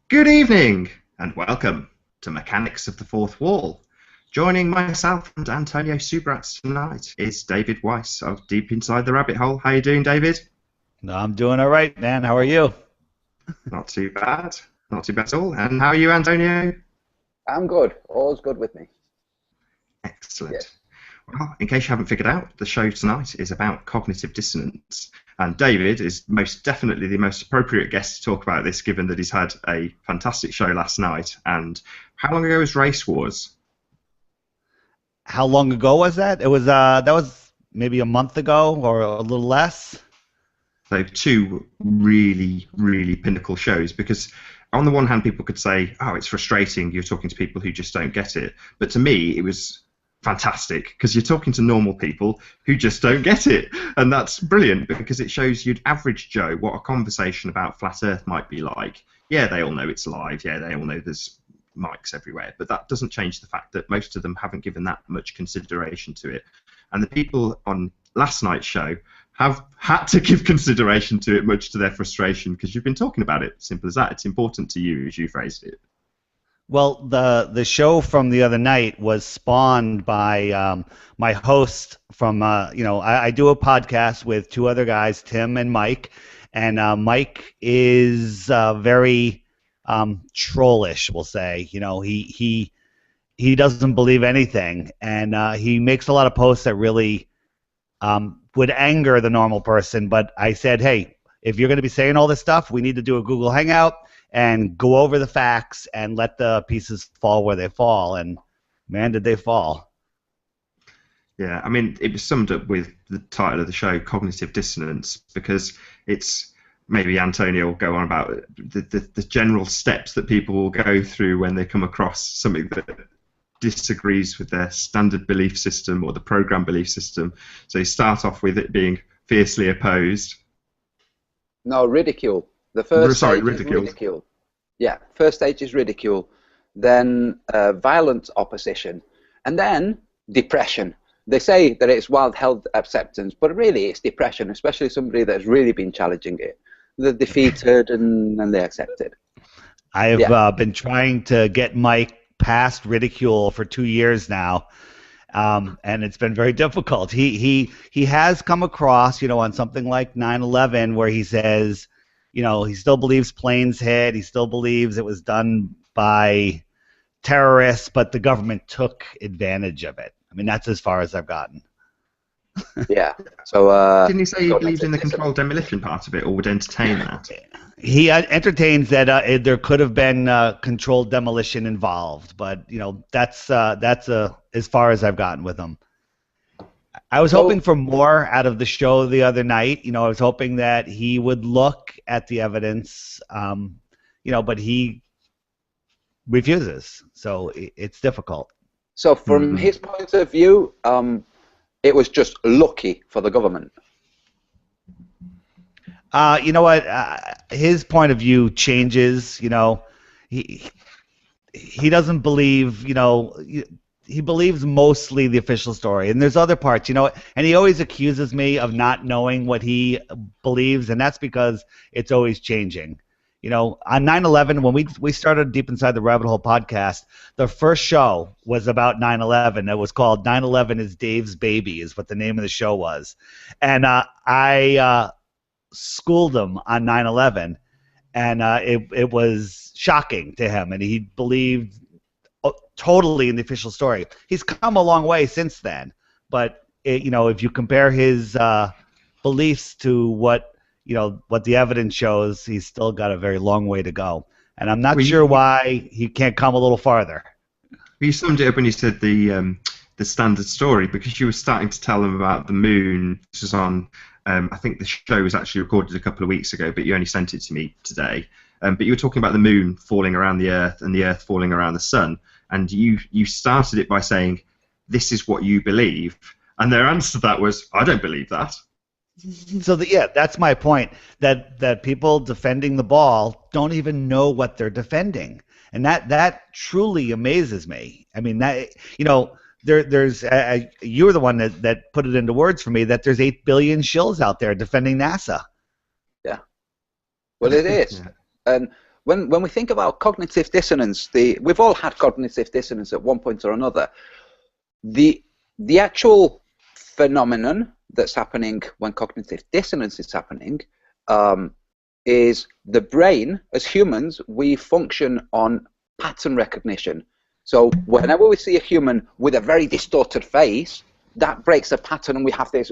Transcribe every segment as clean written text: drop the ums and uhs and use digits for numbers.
Good evening, and welcome to Mechanics of the Fourth Wall. Joining myself and Antonio Subrats tonight is David Weiss of Deep Inside the Rabbit Hole. How you doing, David? No, I'm doing all right, man. How are you? Not too bad. Not too bad at all. And how are you, Antonio? I'm good. All's good with me. Excellent. Yes. Well, in case you haven't figured out, the show tonight is about cognitive dissonance. And David is most definitely the most appropriate guest to talk about this, given that he's had a fantastic show last night. And how long ago was Race Wars? How long ago was that? It was that was maybe a month ago or a little less. So two really, really pinnacle shows, because on the one hand, people could say, oh, it's frustrating, you're talking to people who just don't get it. But to me, it was fantastic, because you're talking to normal people who just don't get it. And that's brilliant, because it shows you average Joe what a conversation about Flat Earth might be like. Yeah, they all know it's live. Yeah, they all know there's mics everywhere. But that doesn't change the fact that most of them haven't given that much consideration to it. And the people on last night's show have had to give consideration to it, much to their frustration, because you've been talking about it. Simple as that. It's important to you, as you phrased it. Well, the show from the other night was spawned by my host from I do a podcast with two other guys, Tim and Mike, and Mike is very trollish, we'll say. You know, he doesn't believe anything, and he makes a lot of posts that really would anger the normal person. But I said, hey, if you're going to be saying all this stuff, we need to do a Google Hangout and go over the facts and let the pieces fall where they fall. And man, did they fall. Yeah, I mean, it was summed up with the title of the show, Cognitive Dissonance, because it's, maybe Antonio will go on about the general steps that people will go through when they come across something that disagrees with their standard belief system or the program belief system. So you start off with it being fiercely opposed. No, ridicule. The first stage ridicule. is ridicule. Yeah, first stage is ridicule, then violent opposition, and then depression. They say that it's wild-held acceptance, but really it's depression, especially somebody that's really been challenging it. They're defeated and they accept it. I have been trying to get Mike past ridicule for 2 years now, and it's been very difficult. He has come across, on something like 9/11, where he says, he still believes planes hit. He still believes it was done by terrorists, but the government took advantage of it. I mean, that's as far as I've gotten. Yeah. So didn't he say he believes in the controlled demolition part of it, or would entertain that? He entertains that there could have been controlled demolition involved, but that's as far as I've gotten with him. I was hoping for more out of the show the other night. I was hoping that he would look at the evidence, but he refuses. So it's difficult. So from his point of view, it was just lucky for the government. You know what? His point of view changes. He doesn't believe. He believes mostly the official story, and there's other parts. And he always accuses me of not knowing what he believes, and that's because it's always changing. On 9/11, when we started Deep Inside the Rabbit Hole podcast, the first show was about 9/11. It was called 9/11 is Dave's Baby, is what the name of the show was. And I schooled him on 9/11, and it was shocking to him, and he believed totally in the official story. He's come a long way since then, but if you compare his beliefs to what the evidence shows, he's still got a very long way to go. And I'm not sure why he can't come a little farther. You summed it up when you said the standard story, because you were starting to tell them about the moon. This was on, I think the show was actually recorded a couple of weeks ago, but you only sent it to me today. But you were talking about the moon falling around the Earth and the Earth falling around the sun, and you started it by saying, this is what you believe. And their answer to that was, I don't believe that. So that's my point. That people defending the ball don't even know what they're defending, and that truly amazes me. I mean, that there's you were the one that put it into words for me that there's 8 billion shills out there defending NASA. Yeah. Well, it is. Yeah. And when we think about cognitive dissonance, we've all had cognitive dissonance at one point or another. The actual phenomenon that's happening when cognitive dissonance is happening is the brain. As humans, we function on pattern recognition. So whenever we see a human with a very distorted face, that breaks a pattern, and we have this,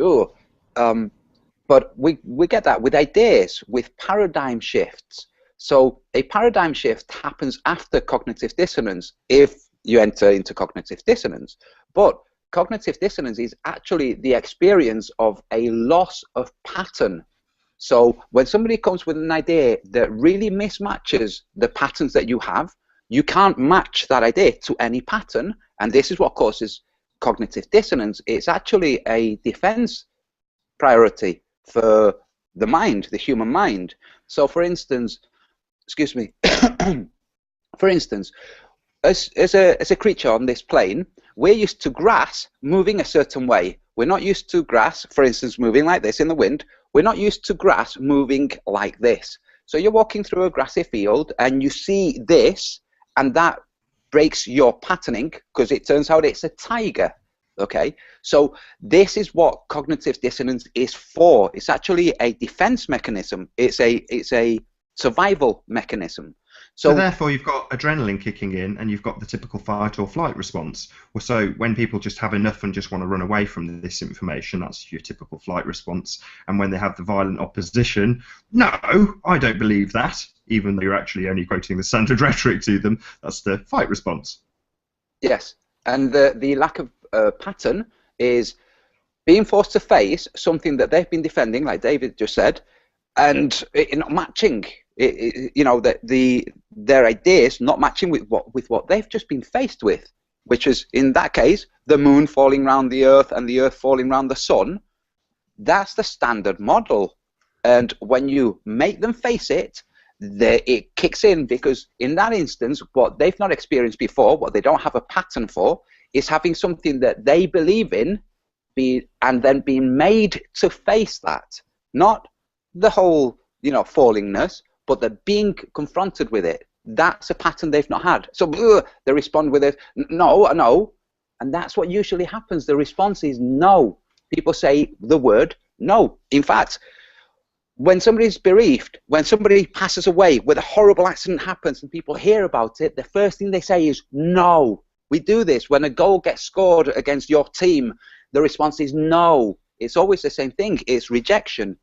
but we get that with ideas, with paradigm shifts. So a paradigm shift happens after cognitive dissonance if you enter into cognitive dissonance. But cognitive dissonance is actually the experience of a loss of pattern. So when somebody comes with an idea that really mismatches the patterns that you have, you can't match that idea to any pattern, and this is what causes cognitive dissonance. It's actually a defense priority for the mind, the human mind. So for instance, excuse me, for instance, as a creature on this plane, we're used to grass moving a certain way. We're not used to grass, for instance, moving like this in the wind. We're not used to grass moving like this. So you're walking through a grassy field and you see this, and that breaks your patterning because it turns out it's a tiger. Okay, so this is what cognitive dissonance is for. It's actually a defense mechanism. It's a survival mechanism. So therefore, you've got adrenaline kicking in, and you've got the typical fight or flight response. Well, so when people just have enough and just want to run away from this information, that's your typical flight response. And when they have the violent opposition, no, I don't believe that, even though you're actually only quoting the standard rhetoric to them, that's the fight response. Yes, and the lack of pattern is being forced to face something that they've been defending, like David just said, and it not matching. You know, that their ideas not matching with what they've just been faced with, which is in that case the moon falling around the earth and the earth falling around the sun. That's the standard model, and when you make them face it, it kicks in, because in that instance, what they've not experienced before, what they don't have a pattern for, is having something that they believe in, and then being made to face that, not the whole, you know, fallingness, but they're being confronted with it. That's a pattern they've not had. So they respond with it, no, and that's what usually happens. The response is no. People say the word no. In fact, when somebody's bereaved, when somebody passes away, when a horrible accident happens and people hear about it, the first thing they say is no. We do this. When a goal gets scored against your team, the response is no. It's always the same thing. It's rejection.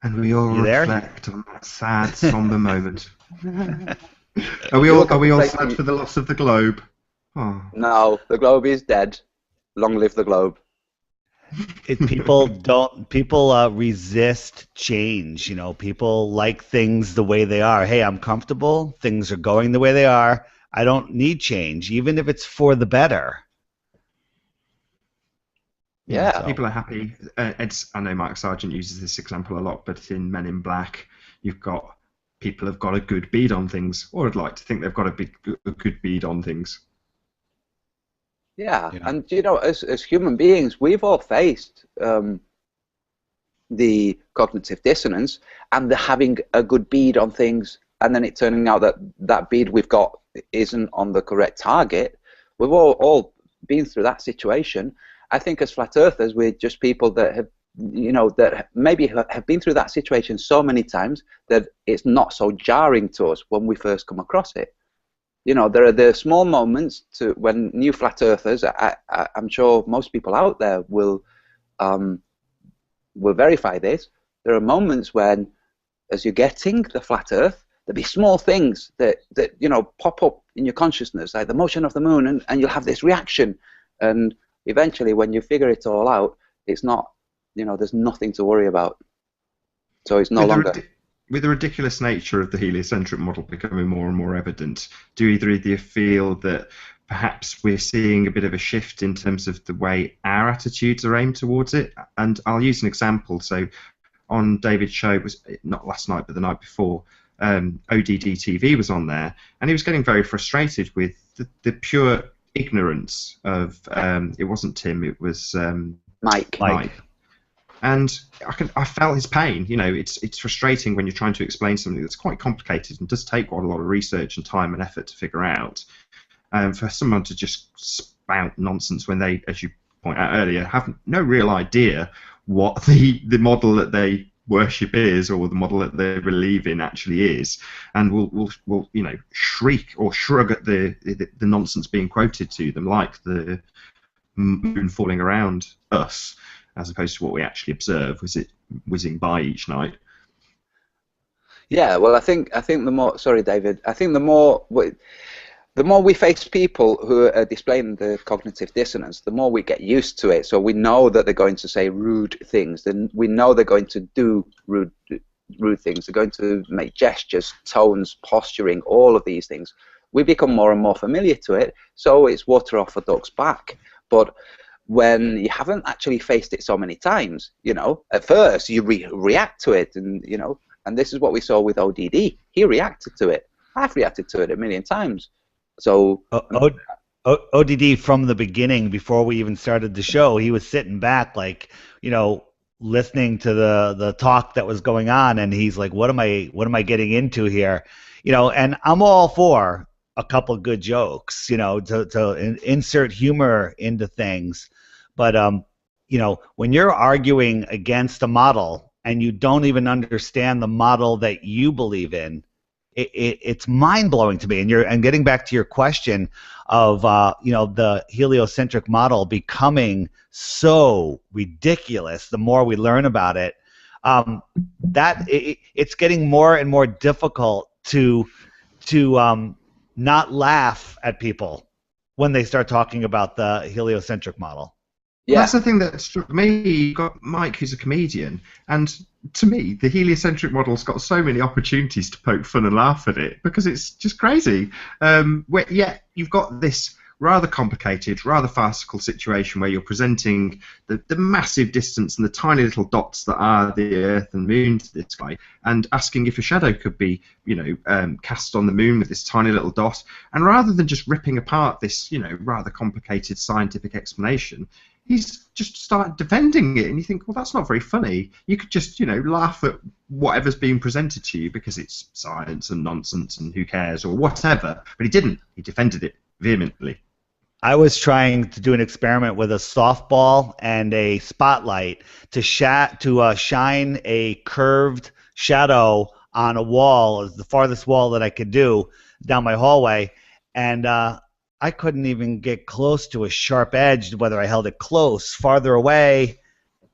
And we all reflect on that sad, somber moment. Are we all sad for the loss of the globe? Oh. No, the globe is dead. Long live the globe. People resist change. You know, people like things the way they are. Hey, I'm comfortable. Things are going the way they are. I don't need change, even if it's for the better. Yeah, so people are happy. I know Mark Sargent uses this example a lot, but in Men in Black, you've got people have got a good bead on things, or would like to think they've got a good bead on things. Yeah, and you know, as human beings, we've all faced the cognitive dissonance and the having a good bead on things, and then it turning out that that bead we've got isn't on the correct target. We've all been through that situation. I think as flat earthers, we're just people that have, you know, that maybe have been through that situation so many times that it's not so jarring to us when we first come across it. You know, there are the small moments when new flat earthers, I'm sure most people out there will verify this. There are moments when, as you're getting the flat earth, there'll be small things that you know, pop up in your consciousness, like the motion of the moon, and you'll have this reaction. And eventually, when you figure it all out, it's not, you know, there's nothing to worry about. So it's no longer. With the ridiculous nature of the heliocentric model becoming more and more evident, do either of you feel that perhaps we're seeing a bit of a shift in terms of the way our attitudes are aimed towards it? And I'll use an example. So on David's show, it was not last night but the night before, ODD TV was on there, and he was getting very frustrated with the pure ignorance of, it wasn't Tim, it was Mike. And I felt his pain. You know, it's frustrating when you're trying to explain something that's quite complicated and does take quite a lot of research and time and effort to figure out. For someone to just spout nonsense when they, as you point out earlier, have no real idea what the model that they worship is, or the model that they believe in actually is, and will you know, shriek or shrug at the nonsense being quoted to them, like the moon falling around us, as opposed to what we actually observe, was it whizzing by each night. Yeah, well, I think the more, sorry, David, I think the more we face people who are displaying the cognitive dissonance, the more we get used to it. So we know that they're going to say rude things. Then we know they're going to do rude things. They're going to make gestures, tones, posturing, all of these things. We become more and more familiar to it. So it's water off a duck's back. But when you haven't actually faced it so many times, you know, at first you react to it, and you know, and this is what we saw with ODD. He reacted to it. I've reacted to it a million times. So ODD from the beginning, before we even started the show, he was sitting back, like, you know, listening to the talk that was going on, and he's like, what am I getting into here? You know, and I'm all for a couple good jokes, you know, to insert humor into things, but you know, when you're arguing against a model and you don't even understand the model that you believe in, it's mind-blowing to me. And getting back to your question of you know, the heliocentric model becoming so ridiculous the more we learn about it, it's getting more and more difficult to not laugh at people when they start talking about the heliocentric model. yeah, That's the thing that struck me. You got Mike, who's a comedian, and to me, the heliocentric model's got so many opportunities to poke fun and laugh at it, because it's just crazy. Yet you've got this rather complicated, rather farcical situation where you're presenting the massive distance and the tiny little dots that are the Earth and Moon to the sky, and asking if a shadow could be, you know, cast on the Moon with this tiny little dot. And rather than just ripping apart this, you know, rather complicated scientific explanation, he's just started defending it, and you think, well, that's not very funny. You could just, you know, laugh at whatever's being presented to you because it's science and nonsense and who cares or whatever. But he didn't. He defended it vehemently. I was trying to do an experiment with a softball and a spotlight to shine a curved shadow on a wall, the farthest wall that I could do down my hallway, and I couldn't even get close to a sharp edge, whether I held it close, farther away.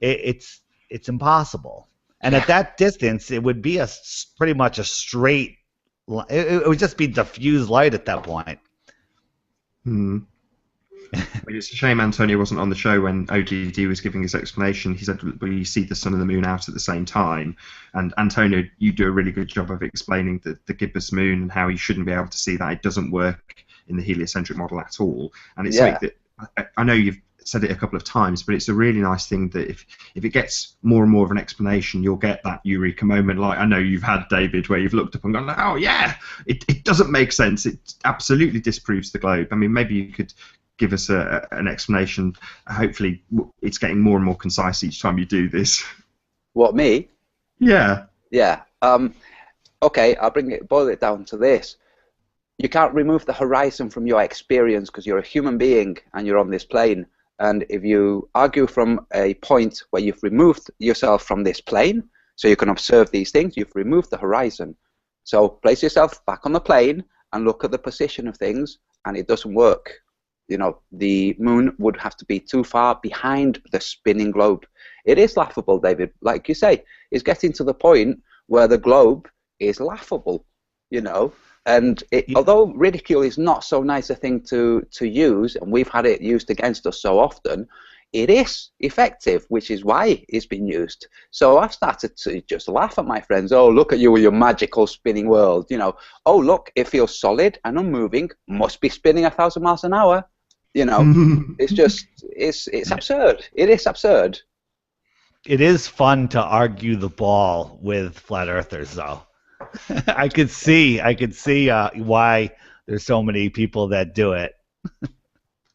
It's impossible. And at that distance, it would be pretty much a straight. It would just be diffused light at that point. Hmm. It's a shame Antonio wasn't on the show when ODD was giving his explanation. He said, well, you see the sun and the moon out at the same time. And Antonio, you do a really good job of explaining the gibbous moon and how you shouldn't be able to see that. It doesn't work in the heliocentric model at all. And it's something that I know you've said it a couple of times, but it's a really nice thing that if it gets more and more of an explanation, you'll get that eureka moment, like I know you've had, David, where you've looked up and gone, oh yeah, it doesn't make sense. It absolutely disproves the globe. I mean, maybe you could give us an explanation. Hopefully it's getting more and more concise each time you do this. What, me? Yeah. Yeah. Okay, I'll boil it down to this. You can't remove the horizon from your experience because you're a human being and you're on this plane. And if you argue from a point where you've removed yourself from this plane, so you can observe these things, you've removed the horizon. So place yourself back on the plane and look at the position of things, and it doesn't work. You know, the moon would have to be too far behind the spinning globe. It is laughable, David. Like you say, it's getting to the point where the globe is laughable, you know. And although ridicule is not so nice a thing to use, and we've had it used against us so often, it is effective, which is why it's been used. So I've started to just laugh at my friends. Oh, look at you with your magical spinning world. You know, oh, look, it feels solid and unmoving. Must be spinning 1,000 miles an hour. You know, it's just, it's absurd. It is absurd. It is fun to argue the ball with flat earthers, though. I could see why there's so many people that do it.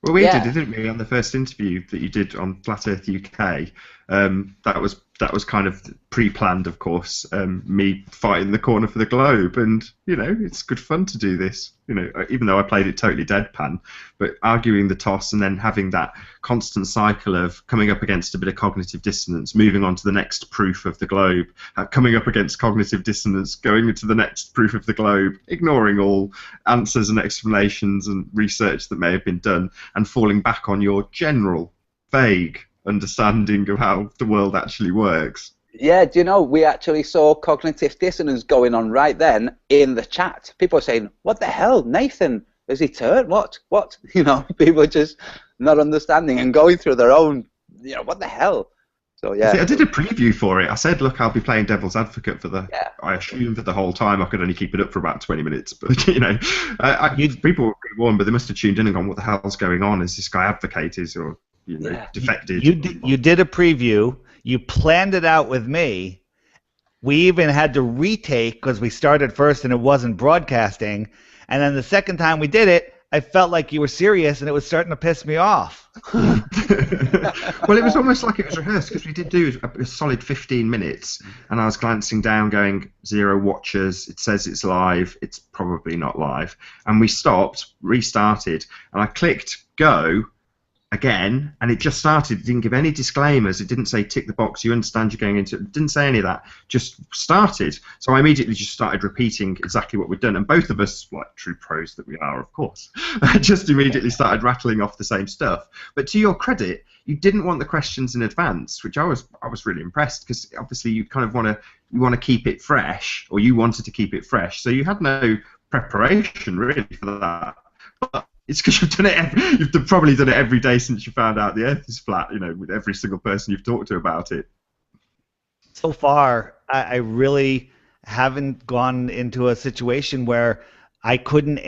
Well, we did, didn't we, on the first interview that you did on Flat Earth UK? That was kind of pre-planned, of course. Me fighting the corner for the globe, and it's good fun to do this. Even though I played it totally deadpan, but arguing the toss and then having that constant cycle of coming up against a bit of cognitive dissonance, moving on to the next proof of the globe, coming up against cognitive dissonance, going into the next proof of the globe, ignoring all answers and explanations and research that may have been done, and falling back on your general, vague understanding of how the world actually works. Yeah, do you know, we actually saw cognitive dissonance going on right then in the chat. People were saying, what the hell, Nathan, has he turned? What? People just not understanding and going through their own, what the hell? So, yeah. I did a preview for it. I said, look, I'll be playing devil's advocate for I assumed that the whole time I could only keep it up for about 20 minutes. But, people were warned, but they must have tuned in and gone, what the hell's going on? Is this guy advocated or, defected? You did a preview. You planned it out with me. We even had to retake because we started first and it wasn't broadcasting. And then the second time we did it, I felt like you were serious and it was starting to piss me off. Well, it was almost like it was rehearsed because we did do a solid 15 minutes and I was glancing down going, 0 watchers, it says it's live, it's probably not live. And we stopped, restarted, and I clicked go again, and it just started. It didn't give any disclaimers. It didn't say tick the box, you understand you're going into it. It didn't say any of that. Just started. So I immediately just started repeating exactly what we'd done. And both of us, like true pros that we are, of course, just immediately started rattling off the same stuff. But to your credit, you didn't want the questions in advance, which I was really impressed because obviously you kind of want to keep it fresh, or you wanted to keep it fresh. So you had no preparation really for that. But it's because you've done it. You've probably done it every day since you found out the Earth is flat. With every single person you've talked to about it. So far, I really haven't gone into a situation where I couldn't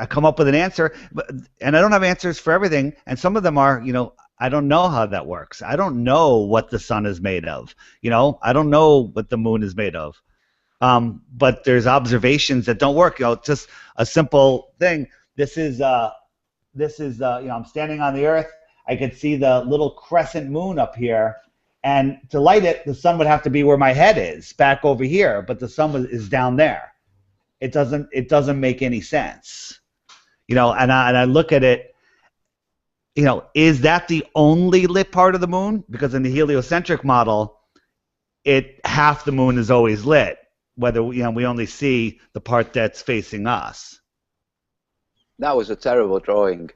come up with an answer, and I don't have answers for everything. And some of them are, I don't know how that works. I don't know what the sun is made of. I don't know what the moon is made of. But there's observations that don't work. Just a simple thing. This is I'm standing on the Earth. I could see the little crescent moon up here, and to light it, the sun would have to be where my head is, back over here. But the sun is down there. It doesn't make any sense, and I look at it. Is that the only lit part of the moon? Because in the heliocentric model, half the moon is always lit. Whether we only see the part that's facing us. That was a terrible drawing.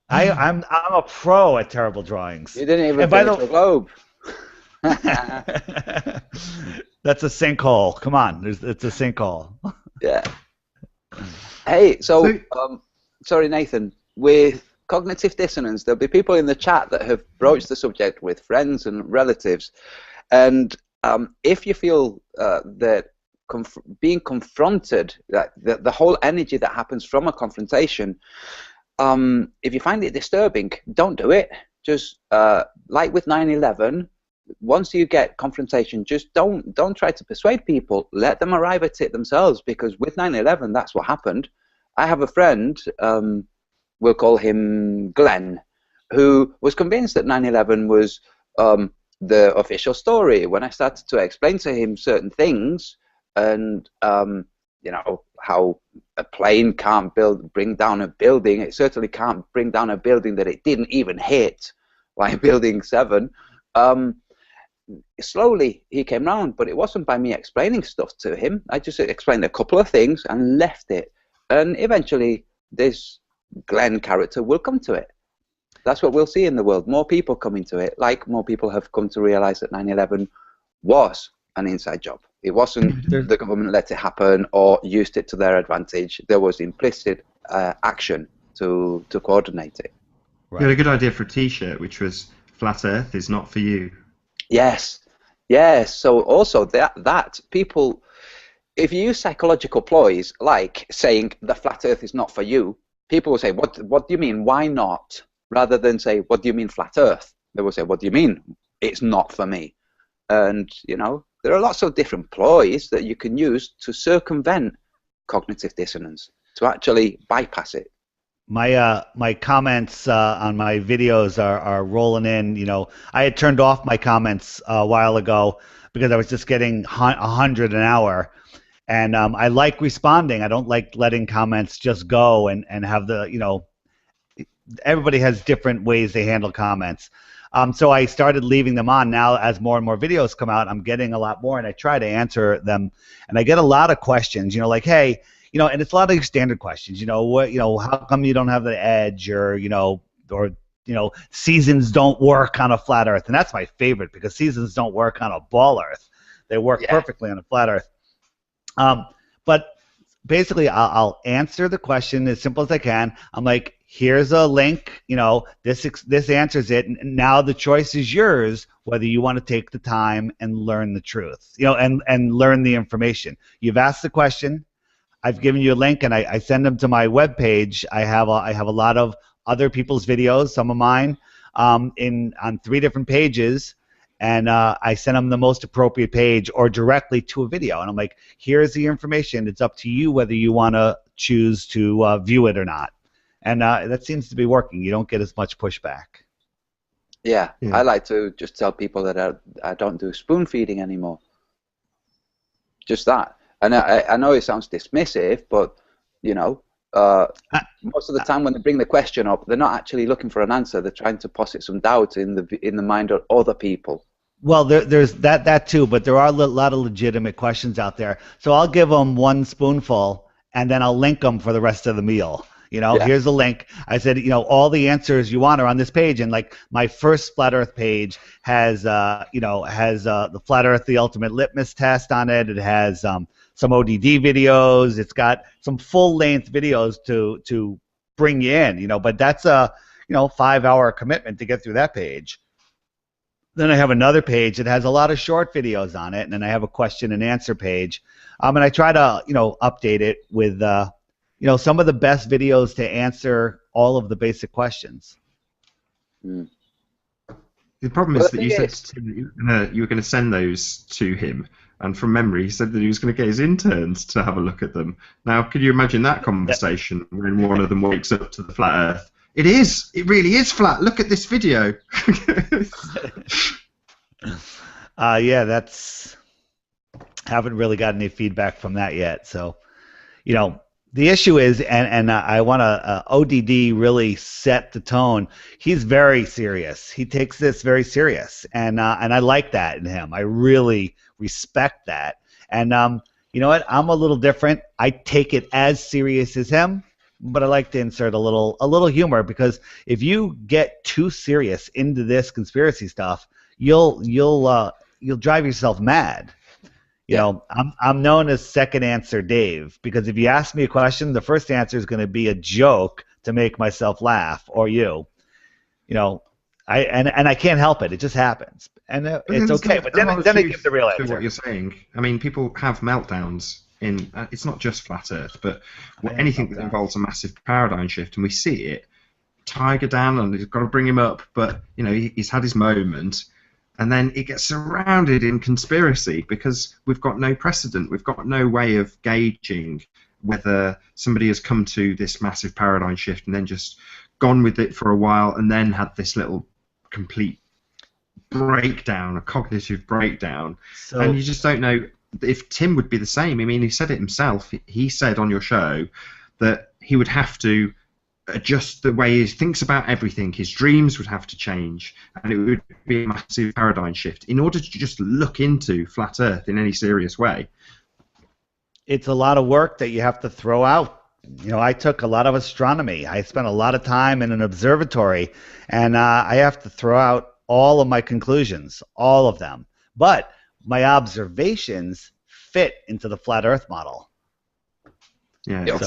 I'm a pro at terrible drawings. You didn't even finish the globe. That's a sinkhole. Come on, it's a sinkhole. Yeah. Hey, so sorry, Nathan. With cognitive dissonance, there'll be people in the chat that have broached the subject with friends and relatives, and if you feel that being confronted, the whole energy that happens from a confrontation, if you find it disturbing, don't do it. Just like with 9/11, once you get confrontation, just don't try to persuade people. Let them arrive at it themselves, because with 9/11, that's what happened. I have a friend, we'll call him Glenn, who was convinced that 9/11 was the official story. When I started to explain to him certain things, and how a plane can't bring down a building, it certainly can't bring down a building that it didn't even hit, like Building 7. Slowly he came round, but it wasn't by me explaining stuff to him. I just explained a couple of things and left it, and eventually this Glenn character will come to it. That's what we'll see in the world. More people coming to it, like more people have come to realize that 9/11 was an inside job. It wasn't the government let it happen or used it to their advantage. There was implicit action to coordinate it. Right. You had a good idea for a T-shirt, which was "Flat Earth is not for you." Yes. So also that people, if you use psychological ploys like saying the flat Earth is not for you, people will say, "What do you mean? Why not?" Rather than say, "What do you mean flat Earth?" They will say, "What do you mean? It's not for me." And there are lots of different ploys that you can use to circumvent cognitive dissonance, to actually bypass it. My comments on my videos are rolling in. You know, I had turned off my comments a while ago because I was just getting 100 an hour, and I like responding. I don't like letting comments just go and have the, you know, everybody has different ways they handle comments. So I started leaving them on. Now, as more and more videos come out, I'm getting a lot more, and I try to answer them. And I get a lot of questions, you know, like, hey, you know, and it's a lot of your standard questions, you know, what, you know, how come you don't have the edge, or, you know, or, you know, seasons don't work on a flat Earth, and that's my favorite because seasons don't work on a ball Earth. They work perfectly on a flat Earth. But basically, I'll answer the question as simple as I can. I'm like, here's a link, you know, this answers it, and now the choice is yours whether you want to take the time and learn the truth, you know, and learn the information. You've asked the question, I've given you a link, and I send them to my webpage. I have a lot of other people's videos, some of mine, on 3 different pages, and I send them the most appropriate page or directly to a video. And I'm like, here's the information. It's up to you whether you want to choose to view it or not. And that seems to be working. You don't get as much pushback. Yeah, I like to just tell people that I don't do spoon feeding anymore. Just that. And I know it sounds dismissive, but, you know, most of the time when they bring the question up, they're not actually looking for an answer. They're trying to posit some doubt in the mind of other people. Well, there's that too, but there are a lot of legitimate questions out there. So I'll give them 1 spoonful, and then I'll link them for the rest of the meal. You know, here's the link. I said, you know, all the answers you want are on this page, and like my first Flat Earth page has, you know, the Flat Earth, the Ultimate Litmus Test on it. It has some ODD videos. It's got some full-length videos to bring you in, you know, but that's a, you know, 5-hour commitment to get through that page. Then I have another page that has a lot of short videos on it, and then I have a question and answer page, and I try to, you know, update it with, you know, some of the best videos to answer all of the basic questions. The problem is that you said to Tim that you were going to send those to him, and from memory he said that he was going to get his interns to have a look at them. Now, could you imagine that conversation when one of them wakes up to the flat Earth? It really is flat. Look at this video. Yeah, haven't really got any feedback from that yet. So, you know, the issue is, and I want to, ODD really set the tone. He's very serious. He takes this very serious, and I like that in him. I really respect that. And you know what? I'm a little different. I take it as serious as him, but I like to insert a little humor, because if you get too serious into this conspiracy stuff, you'll drive yourself mad. You know, I'm known as Second Answer Dave, because if you ask me a question, the first answer is going to be a joke to make myself laugh, or you. You know, I can't help it. It just happens, and it's okay. But then I give the real answer. What you're saying, I mean, people have meltdowns in. It's not just flat Earth, but anything that involves a massive paradigm shift, and we see it. Tiger Dan, and he's got to bring him up, but you know, he's had his moment. And then it gets surrounded in conspiracy because we've got no precedent. We've got no way of gauging whether somebody has come to this massive paradigm shift and then just gone with it for a while and then had this little complete breakdown, a cognitive breakdown. So, and you just don't know if Tim would be the same. I mean, he said it himself. He said on your show that he would have to adjust the way he thinks about everything. His dreams would have to change, and it would be a massive paradigm shift in order to just look into flat Earth in any serious way. It's a lot of work that you have to throw out. You know, I took a lot of astronomy. I spent a lot of time in an observatory, and I have to throw out all of my conclusions, all of them. But my observations fit into the flat Earth model. Yeah, of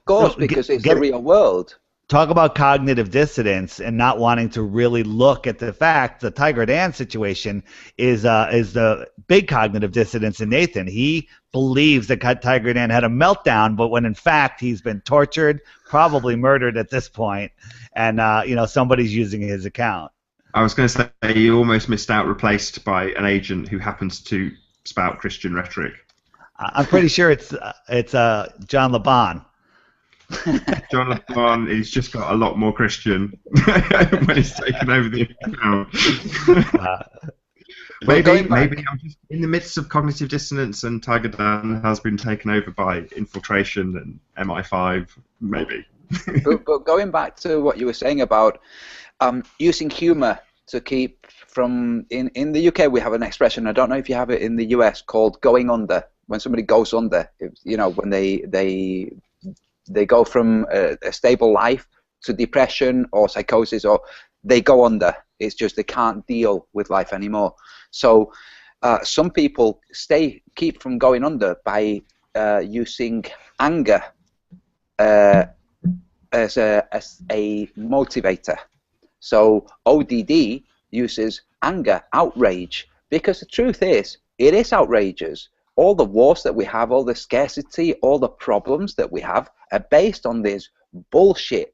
course, because it's the real world. Talk about cognitive dissonance and not wanting to really look at the fact the Tiger Dan situation is the big cognitive dissonance in Nathan. He believes that Tiger Dan had a meltdown, but when in fact he's been tortured, probably murdered at this point, and you know, somebody's using his account. I was going to say you almost missed out, replaced by an agent who happens to spout Christian rhetoric. I'm pretty sure it's John LeBon. John LeBron, he's just got a lot more Christian when he's taken over the account. Maybe I'm just in the midst of cognitive dissonance, and Tiger Dan has been taken over by infiltration and MI5. Maybe. but going back to what you were saying about using humour to keep from in the UK, we have an expression. I don't know if you have it in the US, called "going under." When somebody goes under, when they go from a stable life to depression or psychosis, or they go under. It's just they can't deal with life anymore. So some people keep from going under by using anger as a motivator. So ODD uses anger, outrage, because the truth is, it is outrageous. All the wars that we have, all the scarcity, all the problems that we have are based on this bullshit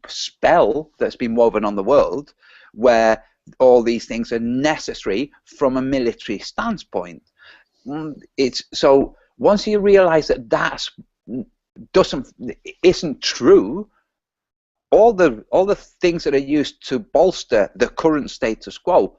spell that's been woven on the world, where all these things are necessary from a military standpoint. So once you realize that isn't true, all the things that are used to bolster the current status quo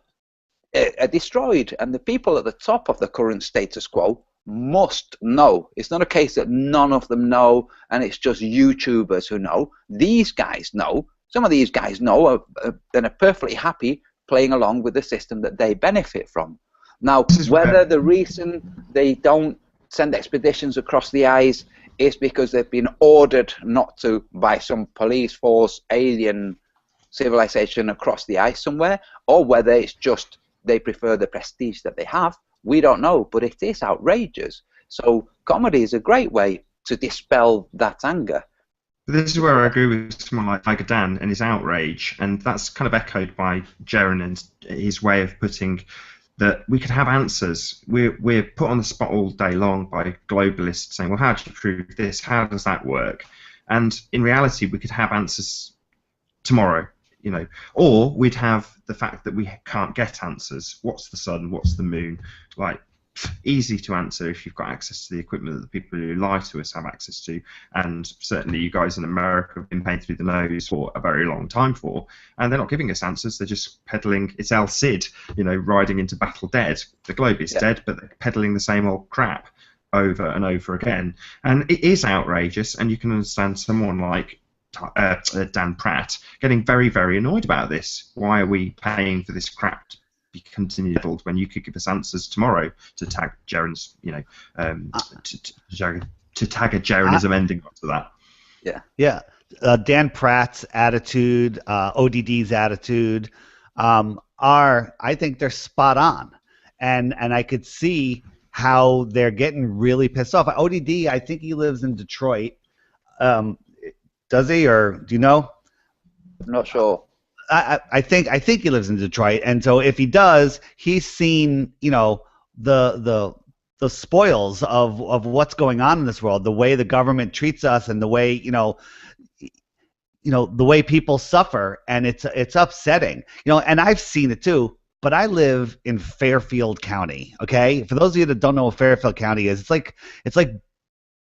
are destroyed, and the people at the top of the current status quo must know. It's not a case that none of them know and it's just YouTubers who know. These guys know. Some of these guys know and are perfectly happy playing along with the system that they benefit from. Now, whether the reason they don't send expeditions across the ice is because they've been ordered not to by some police force, alien civilization across the ice somewhere, or whether it's just they prefer the prestige that they have, we don't know, but it is outrageous. So comedy is a great way to dispel that anger. This is where I agree with someone like Tiger Dan and his outrage, and that's kind of echoed by Jaron and his way of putting that we could have answers. We're put on the spot all day long by globalists saying, well, how do you prove this? How does that work? And in reality, we could have answers tomorrow. Or we'd have the fact that we can't get answers. What's the sun? What's the moon? Like, easy to answer if you've got access to the equipment that the people who lie to us have access to, and certainly you guys in America have been paying through the nose for a very long time for, and they're not giving us answers. They're just peddling. It's El Cid, riding into battle dead. The globe is dead, but they're peddling the same old crap over and over again, and it is outrageous. And you can understand someone like Dan Pratt getting very, very annoyed about this. Why are we paying for this crap to be continued when you could give us answers tomorrow? To tag Jaron's, to tag a Jaronism ending onto that. Yeah. Dan Pratt's attitude, ODD's attitude, I think they're spot on, and I could see how they're getting really pissed off. ODD, I think he lives in Detroit. Does he, or do you know? I'm not sure. I think he lives in Detroit, and so if he does, he's seen the spoils of what's going on in this world, the way the government treats us, and the way the way people suffer, and it's upsetting. And I've seen it too. But I live in Fairfield County. Okay, for those of you that don't know what Fairfield County is, it's like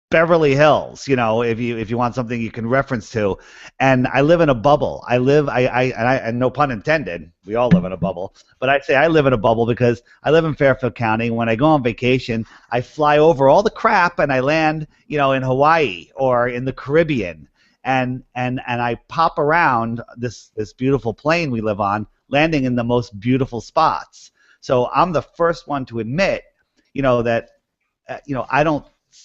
Beverly Hills, if you want something you can reference to. And I live in a bubble. And no pun intended, we all live in a bubble. But I'd say I live in a bubble because I live in Fairfield County. When I go on vacation, I fly over all the crap and I land, in Hawaii or in the Caribbean. And I pop around this beautiful plane we live on, landing in the most beautiful spots. So I'm the first one to admit, that,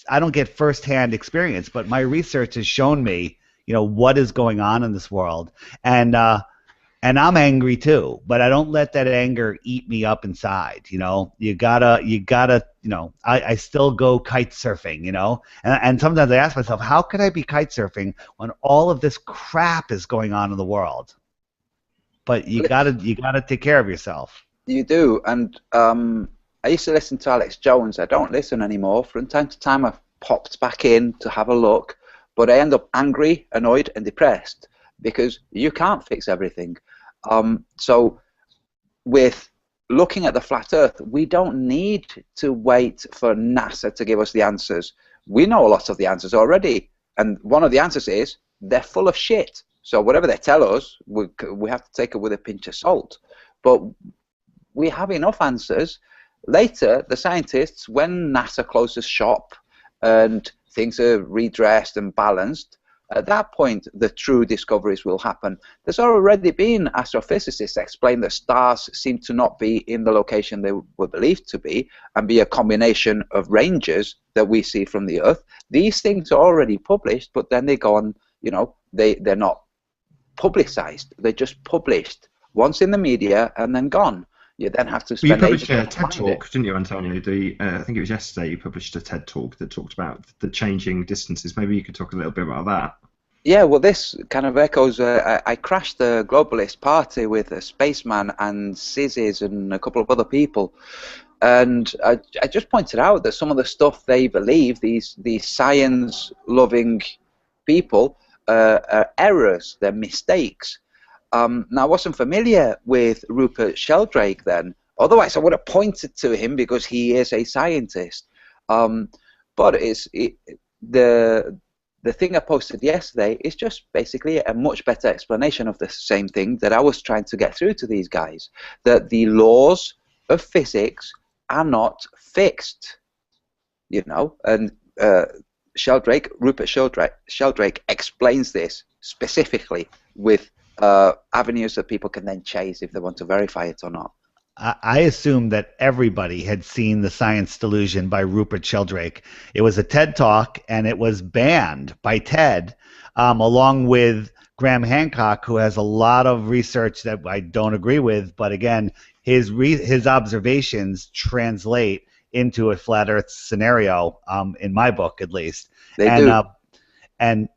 I don't get firsthand experience, but my research has shown me, what is going on in this world, and I'm angry too. But I don't let that anger eat me up inside. You gotta. I still go kite surfing. And sometimes I ask myself, how could I be kite surfing when all of this crap is going on in the world? But you gotta take care of yourself. You do, and I used to listen to Alex Jones. I don't listen anymore. From time to time, I've popped back in to have a look, but I end up angry, annoyed, and depressed because you can't fix everything. So with looking at the flat Earth, we don't need to wait for NASA to give us the answers. We know a lot of the answers already. And one of the answers is they're full of shit. So whatever they tell us, we have to take it with a pinch of salt. But we have enough answers. Later, the scientists, when NASA closes shop and things are redressed and balanced, at that point, the true discoveries will happen. There's already been astrophysicists explain that stars seem to not be in the location they were believed to be and be a combination of ranges that we see from the Earth. These things are already published, but then they go on, they're not publicized. They're just published once in the media and then gone. You then have to spend ages. You published a TED Talk, didn't you, Antonio? I think it was yesterday you published a TED Talk that talked about the changing distances. Maybe you could talk a little bit about that. Yeah, well, this kind of echoes. I crashed the globalist party with a spaceman and Sizzies and a couple of other people, and I just pointed out that some of the stuff they believe, these science-loving people, are errors, they're mistakes. Now, I wasn't familiar with Rupert Sheldrake then. Otherwise, I would have pointed to him because he is a scientist. But the thing I posted yesterday is just basically a much better explanation of the same thing that I was trying to get through to these guys, that the laws of physics are not fixed, and Rupert Sheldrake explains this specifically with avenues that people can then chase if they want to verify it or not. I assume that everybody had seen The Science Delusion by Rupert Sheldrake. It was a TED Talk, and it was banned by TED, along with Graham Hancock, who has a lot of research that I don't agree with, but again, his observations translate into a flat Earth scenario, in my book at least. They do. And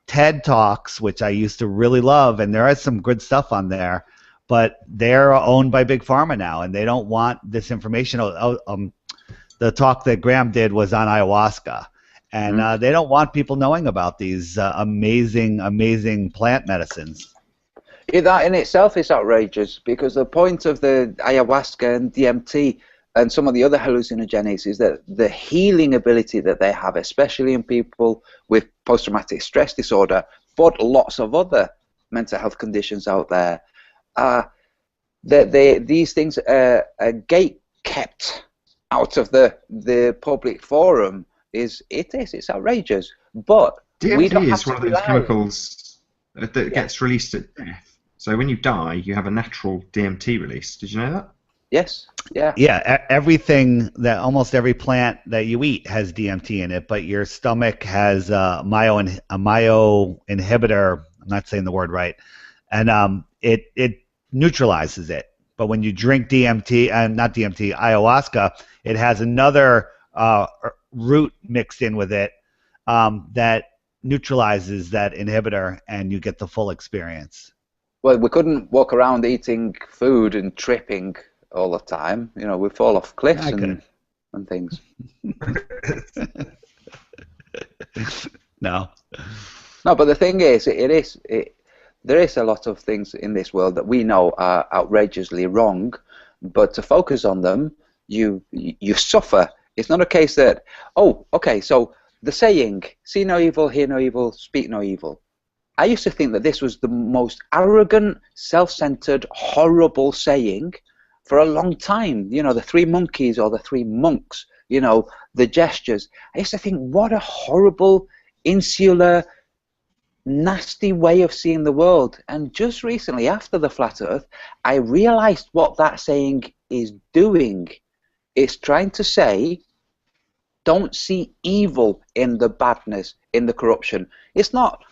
TED Talks, which I used to really love, and there is some good stuff on there, but they're owned by Big Pharma now, and they don't want this information. The talk that Graham did was on ayahuasca, and they don't want people knowing about these amazing, amazing plant medicines. That in itself is outrageous, because the point of the ayahuasca and DMT and some of the other hallucinogenics is that the healing ability that they have, especially in people with post-traumatic stress disorder, but lots of other mental health conditions out there, these things are gate kept out of the public forum. It's outrageous. But DMT we don't have is one to of those rely. chemicals that gets released at death. So when you die, you have a natural DMT release. Did you know that? Yes. Yeah. Yeah, almost every plant that you eat has DMT in it, but your stomach has a myo inhibitor. I'm not saying the word right, and it neutralizes it. But when you drink ayahuasca, it has another root mixed in with it that neutralizes that inhibitor, and you get the full experience. Well, we couldn't walk around eating food and tripping all the time. We fall off cliffs and things. No, but the thing is, there is a lot of things in this world that we know are outrageously wrong, but to focus on them, you suffer. It's not a case that, so the saying, see no evil, hear no evil, speak no evil. I used to think that this was the most arrogant, self-centered, horrible saying for a long time. The three monkeys or the three monks, the gestures. I used to think, what a horrible, insular, nasty way of seeing the world. And just recently, after the Flat Earth, I realized what that saying is doing. It's trying to say, don't see evil in the badness, in the corruption. It's not,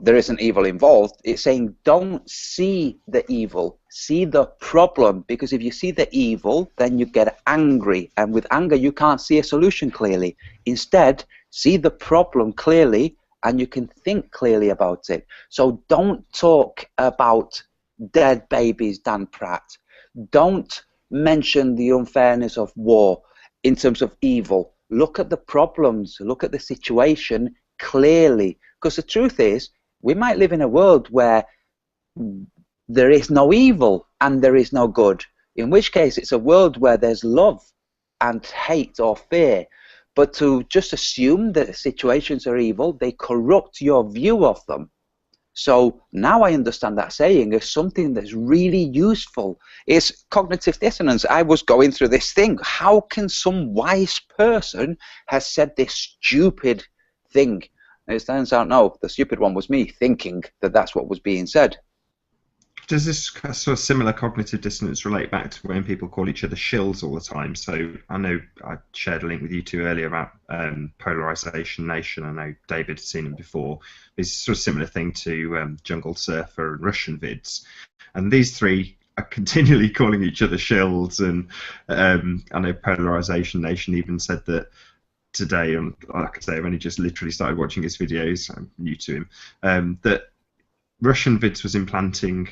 there isn't evil involved. It's saying don't see the evil, see the problem, because if you see the evil, then you get angry, and with anger you can't see a solution clearly. Instead, see the problem clearly, and you can think clearly about it. So don't talk about dead babies, Dan Pratt. Don't mention the unfairness of war in terms of evil. Look at the problems, look at the situation clearly. Because the truth is, we might live in a world where there is no evil and there is no good, in which case it's a world where there's love and hate or fear. But to just assume that situations are evil, they corrupt your view of them. So now I understand that saying as something that's really useful. It's cognitive dissonance. I was going through this thing. How can some wise person has said this stupid thing? And it turns out, no, the stupid one was me thinking that that's what was being said. Does this sort of similar cognitive dissonance relate back to when people call each other shills all the time? So I know I shared a link with you two earlier about Polarization Nation. I know David had seen them before. It's sort of similar thing to Jungle Surfer and Russian vids. And these three are continually calling each other shills. And I know Polarization Nation even said that today, and like I say, I've only just literally started watching his videos. I'm new to him. That Russian vids was implanting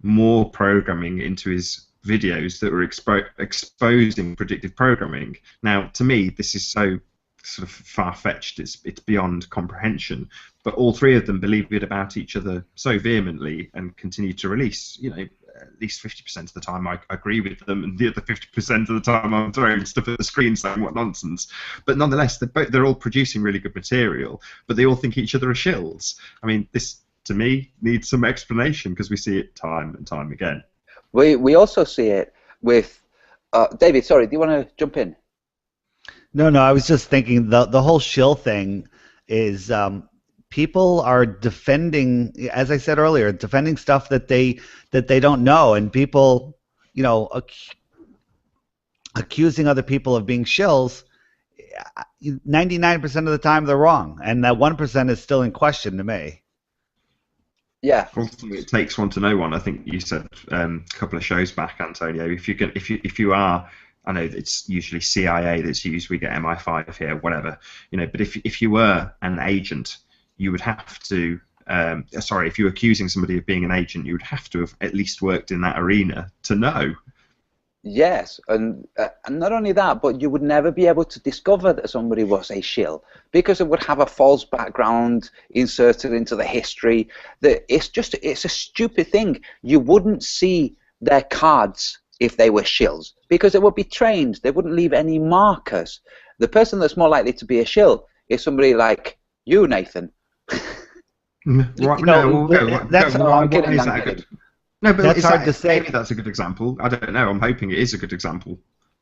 more programming into his videos that were exposing predictive programming. Now, to me, this is so sort of far-fetched. It's beyond comprehension. But all three of them believe it about each other so vehemently and continue to release. You know, at least 50% of the time I agree with them, and the other 50% of the time I'm throwing stuff at the screen saying what nonsense. But nonetheless, they're all producing really good material, but they all think each other are shills. I mean, this, to me, needs some explanation because we see it time and time again. We also see it with David. Sorry, do you want to jump in? No, I was just thinking the whole shill thing is people are defending, as I said earlier, defending stuff that they don't know, and people, you know, accusing other people of being shills. 99% of the time they're wrong, and that 1% is still in question to me. Yeah. Ultimately, it takes one to know one. I think you said a couple of shows back, Antonio. If you are, I know it's usually CIA that's used. We get MI5 here, whatever, you know. But if you were an agent, you would have to. If you're accusing somebody of being an agent, you would have to have at least worked in that arena to know. Yes, and not only that, but you would never be able to discover that somebody was a shill because it would have a false background inserted into the history. That it's a stupid thing. You wouldn't see their cards if they were shills because it would be trained. They wouldn't leave any markers. The person that's more likely to be a shill is somebody like you, Nathan. Right, No, but that's hard to say. Maybe that's a good example. I don't know. I'm hoping it is a good example.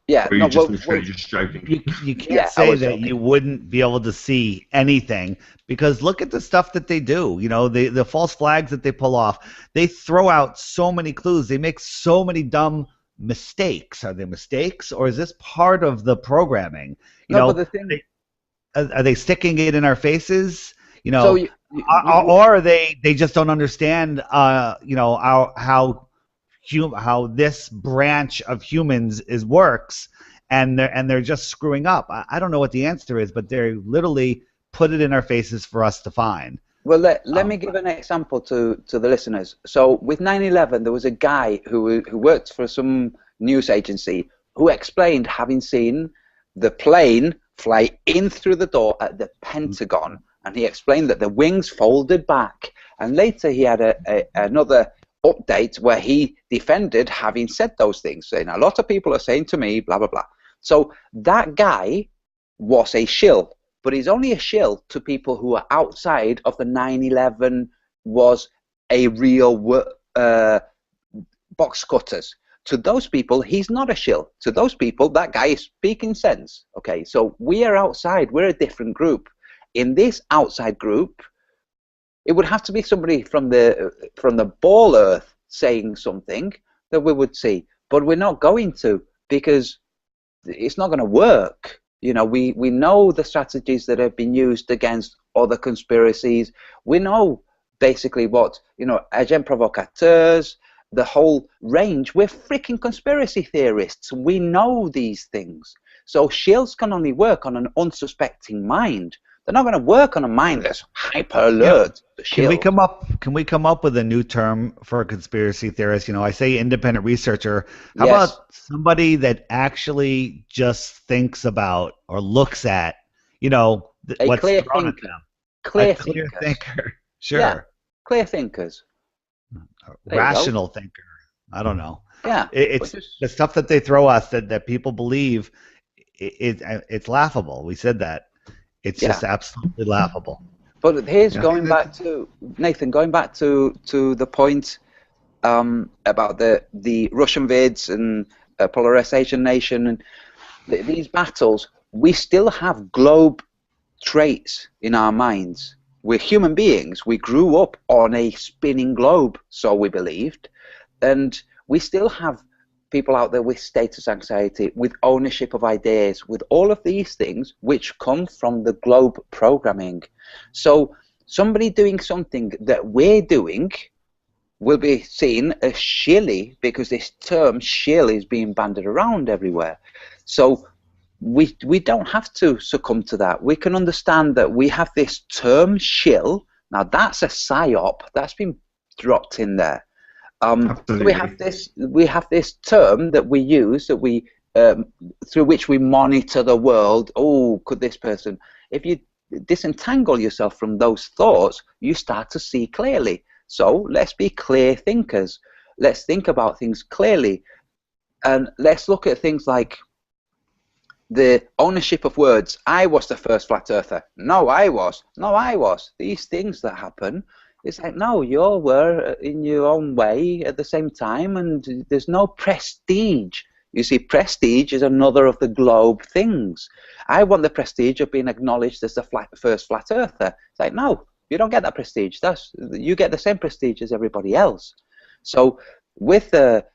Yeah, or you're just joking. You can't say that you wouldn't be able to see anything because look at the stuff that they do. You know, the false flags that they pull off. They throw out so many clues. They make so many dumb mistakes. Are they mistakes or is this part of the programming? But the thing, are they sticking it in our faces? You know, or they just don't understand. How this branch of humans works, and they're just screwing up. I don't know what the answer is, but they literally put it in our faces for us to find. Well, let me give an example to the listeners. So with 9/11, there was a guy who worked for some news agency who explained having seen the plane fly in through the door at the Pentagon. And he explained that the wings folded back. And later he had another update where he defended having said those things, saying a lot of people are saying to me, blah, blah, blah. So that guy was a shill, but he's only a shill to people who are outside of the 9/11 was a real box cutters. To those people, he's not a shill. To those people, that guy is speaking sense. Okay, so we are outside. We're a different group. In this outside group, it would have to be somebody from the ball earth saying something that we would see, but we're not going to because it's not going to work. You know, we know the strategies that have been used against other conspiracies. We know basically what, agent provocateurs, the whole range. We're freaking conspiracy theorists. We know these things. So shills can only work on an unsuspecting mind. They're not going to work on a mind that's hyper alert. Yeah. Can we come up with a new term for a conspiracy theorist? I say independent researcher. How about somebody that actually just thinks about or looks at, what's clear thrown thinker. at them? Clear thinker. Sure. Yeah. Clear thinkers. Rational thinker. I don't know. Yeah. It's the stuff that they throw us that people believe it's laughable. We said that. It's just absolutely laughable. But here's Yeah. going back to Nathan, going back to the point about the Russian vids and polarization nation and these battles. We still have globe traits in our minds. We're human beings. We grew up on a spinning globe, so we believed, and we still have people out there with status anxiety, with ownership of ideas, with all of these things which come from the globe programming. So somebody doing something that we're doing will be seen as shilly, because this term shill is being bandied around everywhere. So we don't have to succumb to that. We can understand that we have this term shill. Now that's a psyop that's been dropped in there. We have this term that we use, that we through which we monitor the world. Oh, could this person? If you disentangle yourself from those thoughts, you start to see clearly. So let's be clear thinkers. Let's think about things clearly, and let's look at things like the ownership of words. I was the first flat earther. No, I was. No, I was. These things that happen, it's like, no, you all were in your own way at the same time, and there's no prestige. You see, prestige is another of the globe things. I want the prestige of being acknowledged as the first flat earther. It's like, no, you don't get that prestige. You get the same prestige as everybody else. So with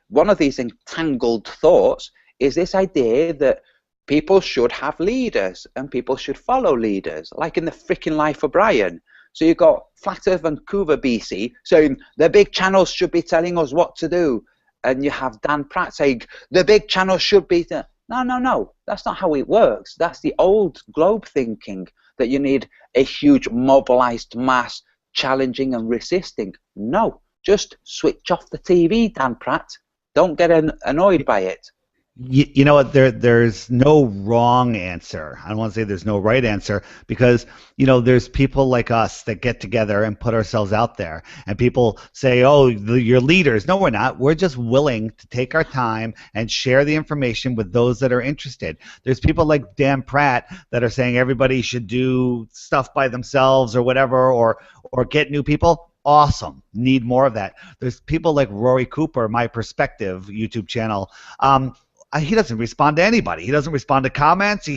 one of these entangled thoughts is this idea that people should have leaders and people should follow leaders, like in the freaking Life of Brian. So you've got Flat Earth Vancouver, BC, saying the big channels should be telling us what to do. And you have Dan Pratt saying the big channels should be... No. That's not how it works. That's the old globe thinking, that you need a huge mobilized mass challenging and resisting. No, just switch off the TV, Dan Pratt. Don't get annoyed by it. You know what? There's no wrong answer. I don't want to say there's no right answer, because there's people like us that get together and put ourselves out there, and people say, "Oh, you're leaders." No, we're not. We're just willing to take our time and share the information with those that are interested. There's people like Dan Pratt that are saying everybody should do stuff by themselves or whatever, or get new people. Awesome. Need more of that. There's people like Rory Cooper, My Perspective YouTube channel. He doesn't respond to anybody. He doesn't respond to comments.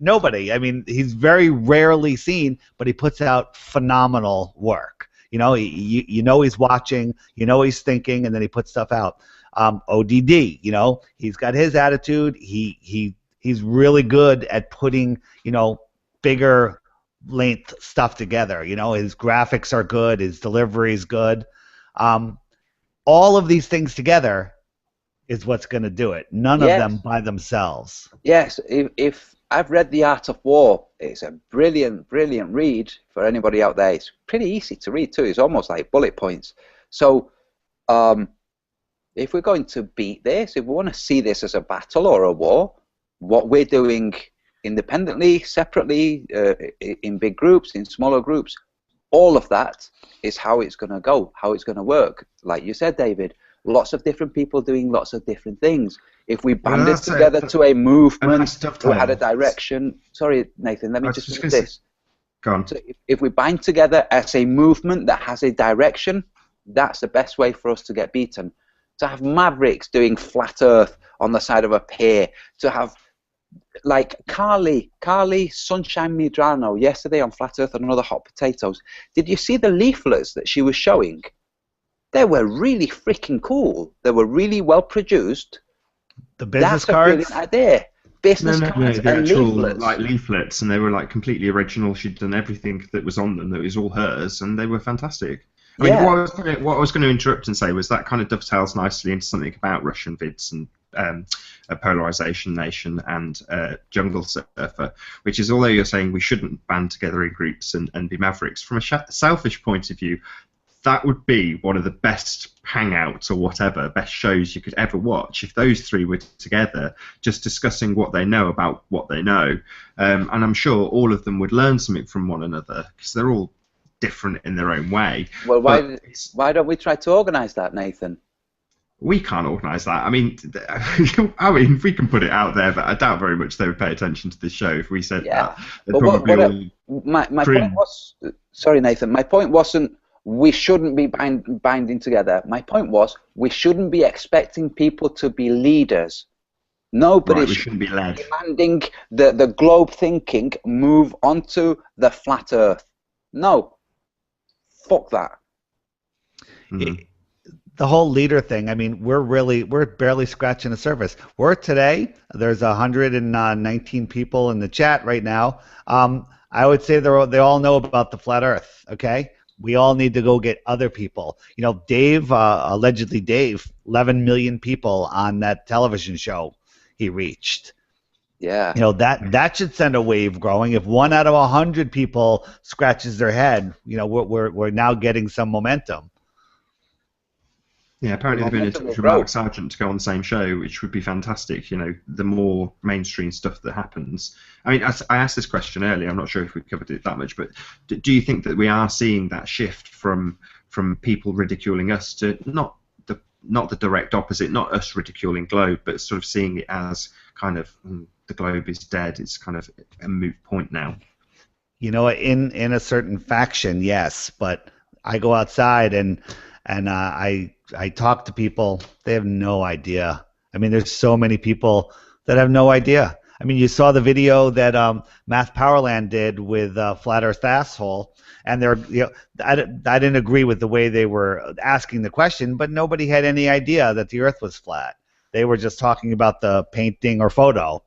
Nobody. I mean, he's very rarely seen, but he puts out phenomenal work. He's watching. He's thinking, and then he puts stuff out. ODD. He's got his attitude. He's really good at putting bigger length stuff together. His graphics are good. His delivery is good. All of these things together is what's going to do it. None of them by themselves. Yes, if I've read The Art of War, it's a brilliant, brilliant read for anybody out there. It's pretty easy to read too. It's almost like bullet points. So if we're going to beat this, if we want to see this as a battle or a war, what we're doing independently, separately, in big groups, in smaller groups, all of that is how it's going to go, how it's going to work. Like you said, David, lots of different people doing lots of different things. If we banded together to a movement who had a direction... Sorry, Nathan, let me just finish this. Go on. So if we bind together as a movement that has a direction, that's the best way for us to get beaten. To have Mavericks doing flat earth on the side of a pier, to have like Carly Sunshine Medrano yesterday on Flat Earth and Another Hot Potatoes. Did you see the leaflets that she was showing? They were really freaking cool. They were really well produced. The business cards? That's a brilliant idea. Business cards the and actual, leaflets. like leaflets, and they were like completely original. She'd done everything that was on them. That was all hers, and they were fantastic. I mean, what I was going to interrupt and say was that kind of dovetails nicely into something about Russian vids and a polarization nation and jungle surfer, which is, although you're saying we shouldn't band together in groups and be mavericks, from a selfish point of view, that would be one of the best hangouts or whatever, best shows you could ever watch if those three were together just discussing what they know about what they know. And I'm sure all of them would learn something from one another because they're all different in their own way. Well, why don't we try to organise that, Nathan? we can't organise that. I mean, we can put it out there, but I doubt very much they would pay attention to this show if we said that. They'd But probably my point was, sorry Nathan, my point wasn't we shouldn't be binding together. My point was we shouldn't be expecting people to be leaders. Nobody shouldn't be led. Demanding the globe thinking move onto the flat Earth. No, fuck that. The whole leader thing. I mean, we're barely scratching the surface. Today there's 119 people in the chat right now. I would say they all know about the flat Earth. Okay, we all need to go get other people. You know, Dave, allegedly Dave, 11 million people on that television show he reached. Yeah. You know, that should send a wave growing. If 1 out of 100 people scratches their head, you know, we're now getting some momentum. Yeah, apparently they've been in touch with Alex Sargent to go on the same show, which would be fantastic. You know, the more mainstream stuff that happens. I mean, I asked this question earlier. I'm not sure if we covered it that much, but do you think that we are seeing that shift from people ridiculing us to not the direct opposite, not us ridiculing Globe, but sort of seeing it as kind of the Globe is dead. It's kind of a moot point now. You know, in a certain faction, yes, but I go outside and I talk to people. They have no idea. I mean, there's so many people that have no idea. I mean, you saw the video that Math Powerland did with Flat Earth Asshole, and I didn't agree with the way they were asking the question, but nobody had any idea that the Earth was flat. They were just talking about the painting or photo.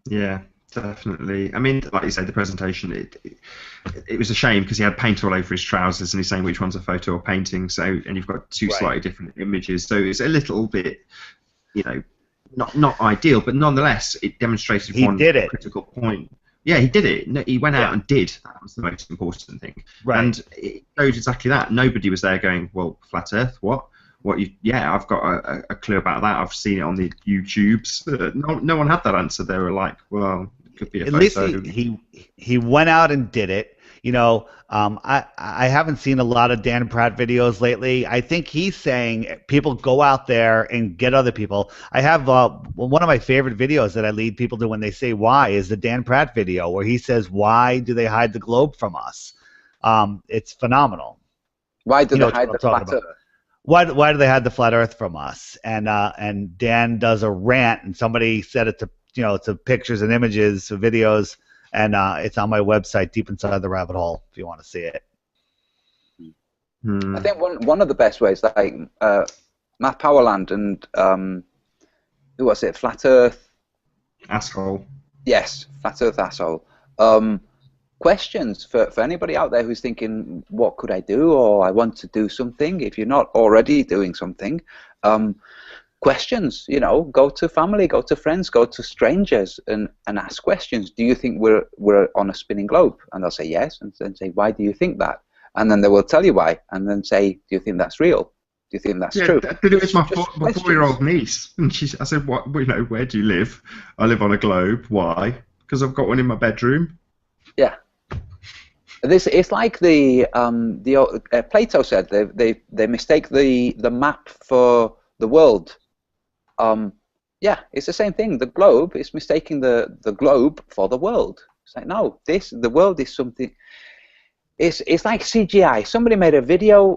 Yeah, definitely. I mean, like you said, the presentation, it was a shame because he had paint all over his trousers and he's saying which one's a photo or painting. So, and you've got two slightly different images. So it's a little bit, you know, not ideal, but nonetheless, it demonstrated one critical point. Yeah, he did it. No, he went out and did. That was the most important thing. Right. And it showed exactly that. Nobody was there going, well, flat Earth, what? Yeah, I've got a clue about that. I've seen it on the YouTubes. No one had that answer. They were like, well, it could be a photo. At least he went out and did it. You know, I haven't seen a lot of Dan Pratt videos lately. I think he's saying people go out there and get other people. I have one of my favorite videos that I lead people to when they say why is the Dan Pratt video where he says, why do they hide the globe from us? It's phenomenal. Why do they hide the flat Earth? Why do they hide the flat Earth from us? And Dan does a rant, and somebody said it to pictures and images, videos. And it's on my website, Deep Inside the Rabbit Hole, if you want to see it. I think one of the best ways, like Matt Powerland and who was it, Flat Earth Asshole. Yes, Flat Earth Asshole. Questions for anybody out there who's thinking, what could I do, or I want to do something. If you're not already doing something, questions, you know, go to family, go to friends, go to strangers and ask questions. Do you think we're on a spinning globe? And they'll say yes, and then say, why do you think that? And then they will tell you why, and then say, do you think that's real? Do you think that's true? I did it with my 4-year-old niece, and I said, "What? You know, where do you live?" I live on a globe. Why? Because I've got one in my bedroom. Yeah. It's like the Plato said they mistake the map for the world. Yeah, it's the same thing. The globe is mistaking the globe for the world. It's like, no, the world is something. It's like CGI. Somebody made a video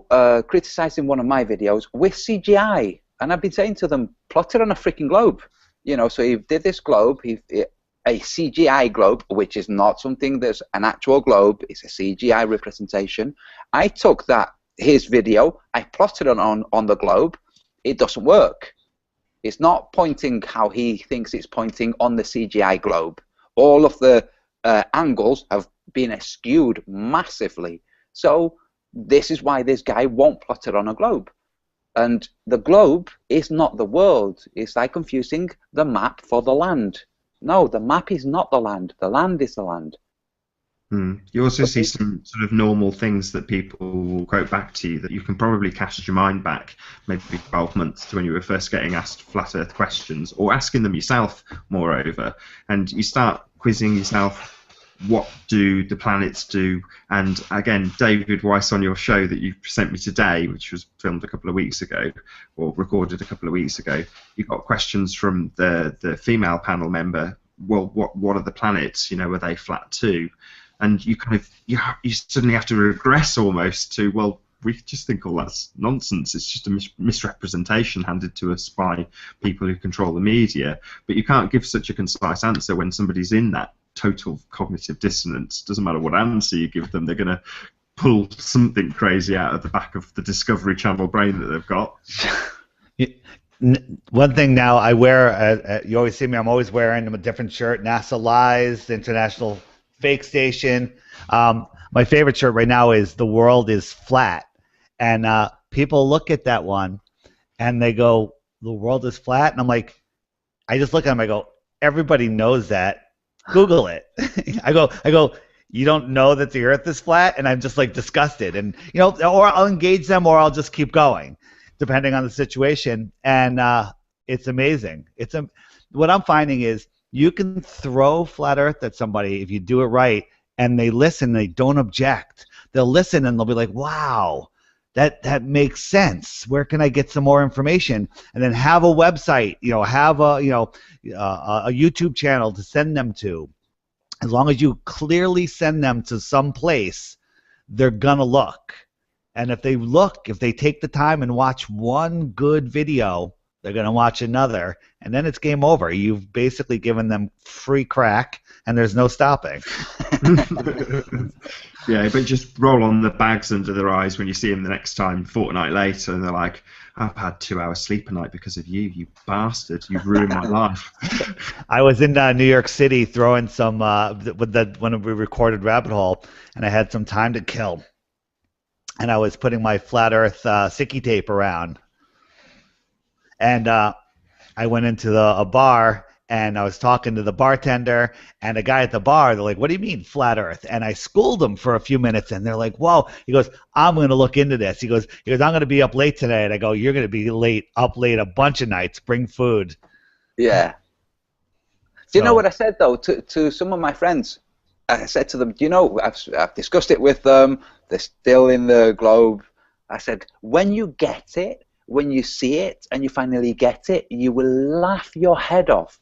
criticizing one of my videos with CGI, and I've been saying to them, plot it on a freaking globe. You know, so he did this globe, a CGI globe, which is not something that's an actual globe. It's a CGI representation. I took his video, I plotted it on the globe. It doesn't work. It's not pointing how he thinks it's pointing on the CGI globe. All of the angles have been skewed massively. So this is why this guy won't plot it on a globe. And the globe is not the world. It's like confusing the map for the land. No, the map is not the land. The land is the land. You also see some sort of normal things that people will quote back to you that you can probably cast your mind back maybe 12 months to when you were first getting asked flat Earth questions, or asking them yourself, moreover. And you start quizzing yourself what do the planets do? And again, David Weiss, on your show that you sent me today, which was filmed a couple of weeks ago, or recorded a couple of weeks ago, you got questions from the female panel member. Well, what are the planets? You know, are they flat too? And you kind of you suddenly have to regress almost to, well, we just think all that's nonsense. It's just a misrepresentation handed to us by people who control the media. But you can't give such a concise answer when somebody's in that total cognitive dissonance. Doesn't matter what answer you give them, they're going to pull something crazy out of the back of the Discovery Channel brain that they've got. One thing now I wear, you always see me, I'm always wearing a different shirt. NASA Lies, the International Fake Station. My favorite shirt right now is The World is Flat. And people look at that one and they go, the world is flat? And I'm like, I just look at them, I go, everybody knows that. Google it. I go, you don't know that the earth is flat? And I'm just like disgusted. And, you know, or I'll engage them or I'll just keep going, depending on the situation. And it's amazing. What I'm finding is you can throw flat earth at somebody if you do it right, and they listen, they don't object. They'll listen and they'll be like, wow, that makes sense. Where can I get some more information? And then have a website, you know, have a YouTube channel to send them to. As long as you clearly send them to some place, they're gonna look. And if they take the time and watch one good video, they're gonna watch another, and then it's game over. You've basically given them free crack, and there's no stopping. Yeah, but just roll on the bags under their eyes when you see them the next time, fortnight later, and they're like, I've had 2 hours sleep a night because of you, you bastard. You've ruined my life. I was in New York City throwing some, when we recorded Rabbit Hole, and I had some time to kill. And I was putting my flat earth sticky tape around. And I went into a bar, and I was talking to the bartender and a guy at the bar. They're like, what do you mean flat earth? And I schooled them for a few minutes, and they're like, whoa. He goes, I'm going to look into this. He goes, I'm going to be up late today. And I go, you're going to be up late a bunch of nights. Bring food. Yeah. Do you know what I said, though, to some of my friends? I said to them, do you know, I've discussed it with them. They're still in the globe. I said, when you get it, when you see it and you finally get it, you will laugh your head off.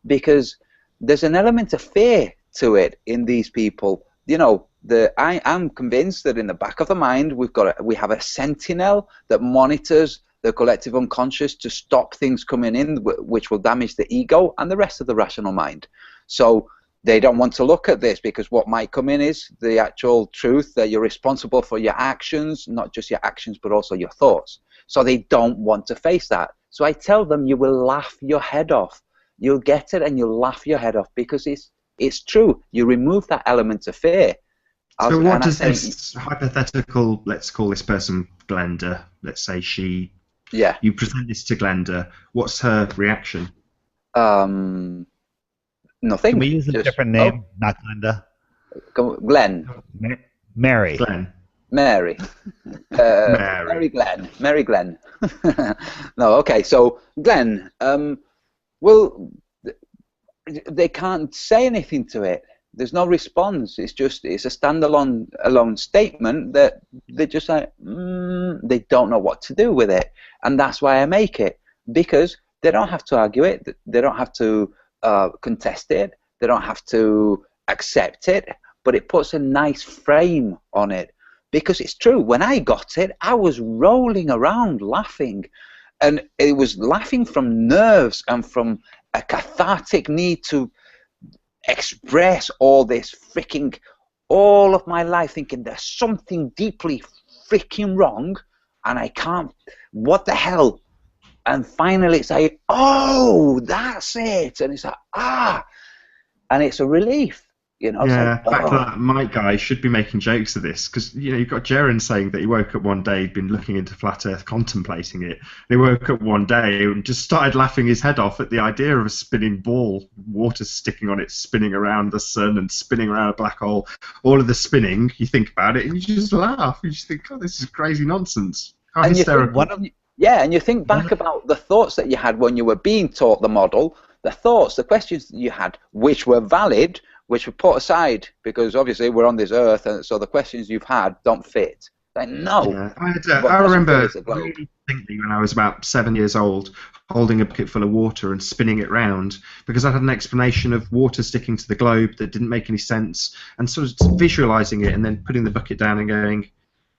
Because there's an element of fear to it in these people. You know, I am convinced that in the back of the mind we have a sentinel that monitors the collective unconscious to stop things coming in which will damage the ego and the rest of the rational mind. So they don't want to look at this because what might come in is the actual truth that you're responsible for your actions, not just your actions but also your thoughts. So they don't want to face that. So I tell them, you will laugh your head off. You'll get it and you'll laugh your head off because it's true. You remove that element of fear. So what does this hypothetical, let's call this person Glenda, let's say you present this to Glenda, what's her reaction? Nothing. Can we use a different name, not Glenda? Glenn. Mary. Glenn. Mary. Mary Glenn. Mary Glenn. No, okay, so Glenn, well, they can't say anything to it. There's no response. It's a standalone statement that they're just like, they don't know what to do with it. And that's why I make it, because they don't have to argue it. They don't have to contest it. They don't have to accept it. But it puts a nice frame on it. Because it's true. When I got it, I was rolling around laughing. And it was laughing from nerves and from a cathartic need to express all this all of my life thinking there's something deeply freaking wrong and I can't, what the hell? And finally it's like, oh, that's it. And it's like, and it's a relief. You know, yeah, like, back to that Mike guy should be making jokes of this because you've got Jaron saying that he woke up one day, he'd been looking into flat Earth, contemplating it. And he woke up one day and just started laughing his head off at the idea of a spinning ball, water sticking on it, spinning around the sun and spinning around a black hole. All of the spinning, you think about it, and you just laugh. You just think, oh, this is crazy nonsense. How hysterical! And you think back about the thoughts that you had when you were being taught the model, the thoughts, the questions that you had, which were valid, which we put aside because obviously we're on this earth, and so the questions you've had don't fit. Like, no. Yeah, What I doesn't fit remember is the globe. really distinctly when I was about 7 years old, holding a bucket full of water and spinning it round because I had an explanation of water sticking to the globe that didn't make any sense, and sort of visualising it and then putting the bucket down and going,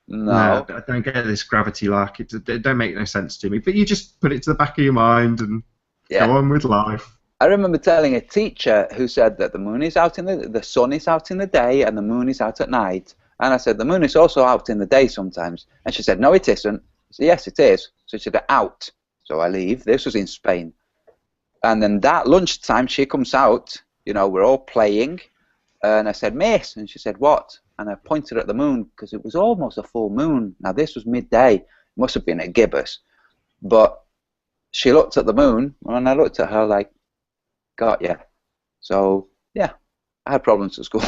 No. I don't get this gravity lark. It don't make no sense to me. But you just put it to the back of your mind and Yeah. go on with life. I remember telling a teacher who said that the moon is out in the sun is out in the day and the moon is out at night. And I said, the moon is also out in the day sometimes. And she said, no, it isn't. I said, yes, it is. So she said, out. So I leave. This was in Spain. And then that lunchtime, she comes out. You know, we're all playing. And I said, miss. And she said, what? And I pointed at the moon because it was almost a full moon. Now, this was midday. It must have been at gibbous. But she looked at the moon, and I looked at her like, got ya. So, yeah, I had problems at school.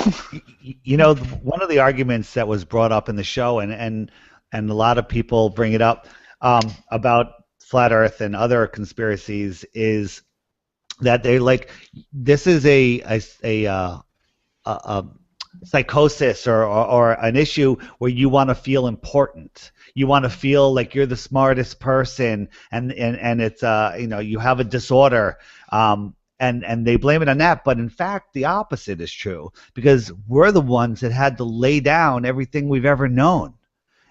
You know, one of the arguments that was brought up in the show, and a lot of people bring it up about flat Earth and other conspiracies, is that they like this is a psychosis or an issue where you want to feel important. You want to feel like you're the smartest person, and it's you know, you have a disorder. And they blame it on that, but in fact the opposite is true, because we're the ones that had to lay down everything we've ever known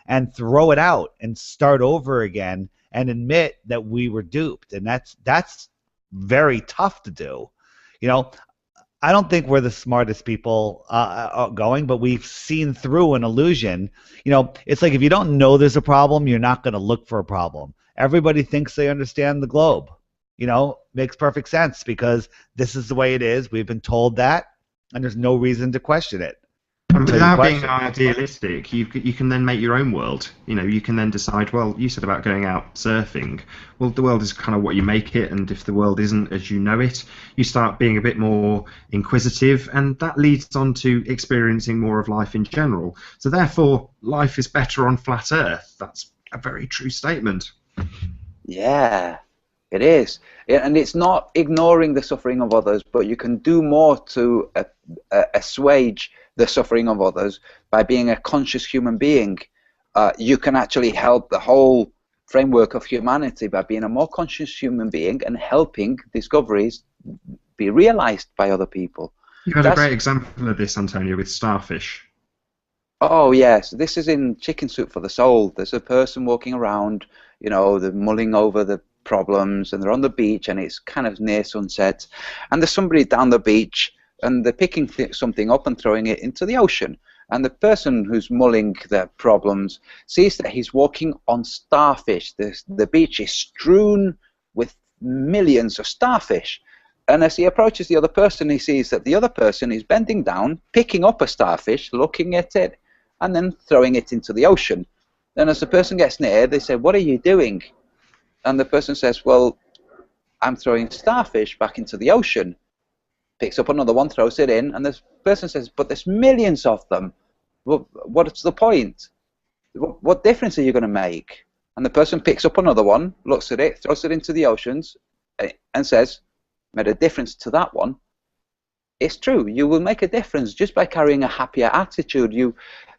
and throw it out and start over again and admit that we were duped, and that's very tough to do. You know, I don't think we're the smartest people going, but we've seen through an illusion. You know, it's like if you don't know there's a problem, you're not going to look for a problem. Everybody thinks they understand the globe. You know, makes perfect sense because this is the way it is. We've been told that, and there's no reason to question it. And without being idealistic, you can then make your own world. You know, you can then decide, well, you said about going out surfing. Well, the world is kind of what you make it, and if the world isn't as you know it, you start being a bit more inquisitive, and that leads on to experiencing more of life in general. So therefore, life is better on flat Earth. That's a very true statement. Yeah. It is, and it's not ignoring the suffering of others, but you can do more to assuage the suffering of others by being a conscious human being. You can actually help the whole framework of humanity by being a more conscious human being and helping discoveries be realized by other people. You had a great example of this, Antonio, with starfish. Oh, yes. This is in Chicken Soup for the Soul. There's a person walking around, you know, they're mulling over the problems, and they're on the beach, and it's kind of near sunset, and there's somebody down the beach, and they're picking something up and throwing it into the ocean, and the person who's mulling their problems sees that he's walking on starfish. The beach is strewn with millions of starfish, and as he approaches the other person, he sees that the other person is bending down, picking up a starfish, looking at it, and then throwing it into the ocean. And as the person gets near, they say, "What are you doing?" And the person says, well, I'm throwing starfish back into the ocean. Picks up another one, throws it in, and the person says, but there's millions of them. What's the point? What difference are you going to make? And the person picks up another one, looks at it, throws it into the oceans, and says, made a difference to that one. It's true. You will make a difference just by carrying a happier attitude. You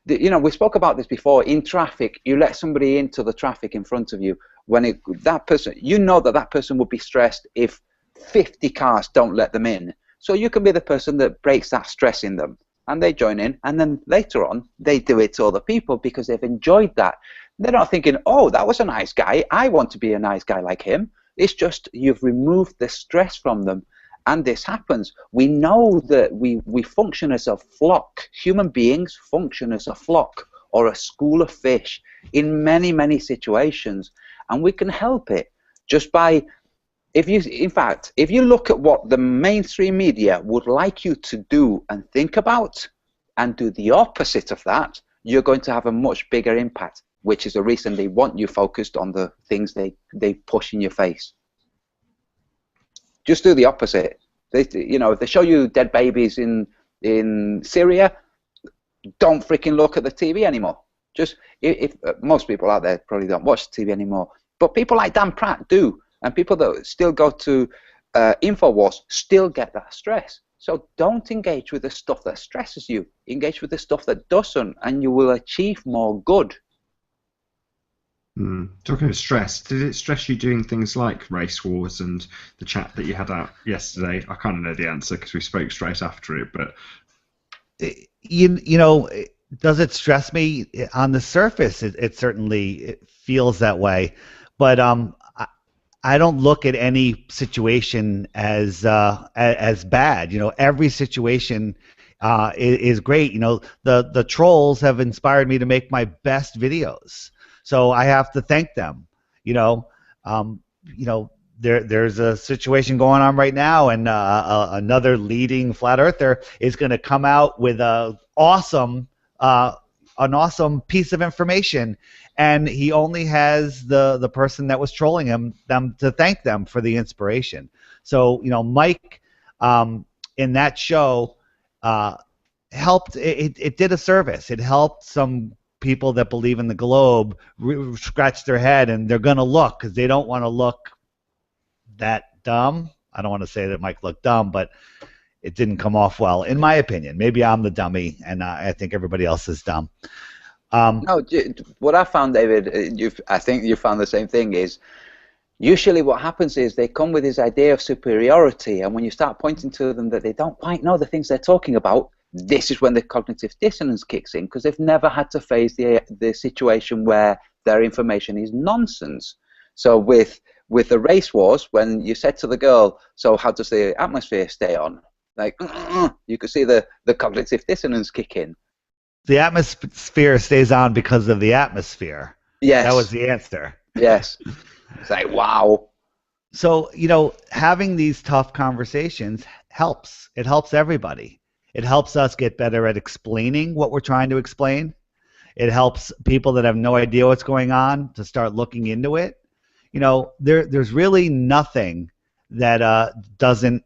know, we spoke about this before. In traffic, you let somebody into the traffic in front of you. When that person, you know that person would be stressed if 50 cars don't let them in. So you can be the person that breaks that stress in them, and they join in, and then later on they do it to other people because they've enjoyed that. They're not thinking, oh, that was a nice guy, I want to be a nice guy like him. It's just you've removed the stress from them, and this happens. We know that we function as a flock. Human beings function as a flock or a school of fish in many, many situations. And we can help it just by, in fact, if you look at what the mainstream media would like you to do and think about and do the opposite of that, you're going to have a much bigger impact, which is the reason they want you focused on the things they push in your face. Just do the opposite. You know, if they show you dead babies in Syria, don't freaking look at the TV anymore. Just if most people out there probably don't watch TV anymore, but people like Dan Pratt do, and people that still go to Infowars still get that stress. So don't engage with the stuff that stresses you. Engage with the stuff that doesn't, and you will achieve more good. Talking of stress, did it stress you doing things like race wars and the chat that you had out yesterday? I kind of know the answer because we spoke straight after it, but you know, does it stress me? On the surface, it certainly feels that way, but I don't look at any situation as bad. You know, every situation is great. You know, the trolls have inspired me to make my best videos, so I have to thank them. You know, there's a situation going on right now, and another leading flat earther is going to come out with an awesome piece of information, and he only has the person that was trolling them to thank them for the inspiration. So, you know, Mike in that show helped. It did a service. It helped some people that believe in the globe scratch their head, and they're going to look because they don't want to look that dumb. I don't want to say that Mike looked dumb, but it didn't come off well, in my opinion. Maybe I'm the dummy, and I think everybody else is dumb. No, what I found, David, I think you found the same thing, is usually what happens is they come with this idea of superiority, and when you start pointing to them that they don't quite know the things they're talking about, this is when the cognitive dissonance kicks in, because they've never had to face the situation where their information is nonsense. So with the race wars, when you said to the girl, so how does the atmosphere stay on? Like, you could see the cognitive dissonance kick in. The atmosphere stays on because of the atmosphere. Yes. That was the answer. Yes. It's like, wow. So, you know, having these tough conversations helps. It helps everybody. It helps us get better at explaining what we're trying to explain. It helps people that have no idea what's going on to start looking into it. You know, there's really nothing that doesn't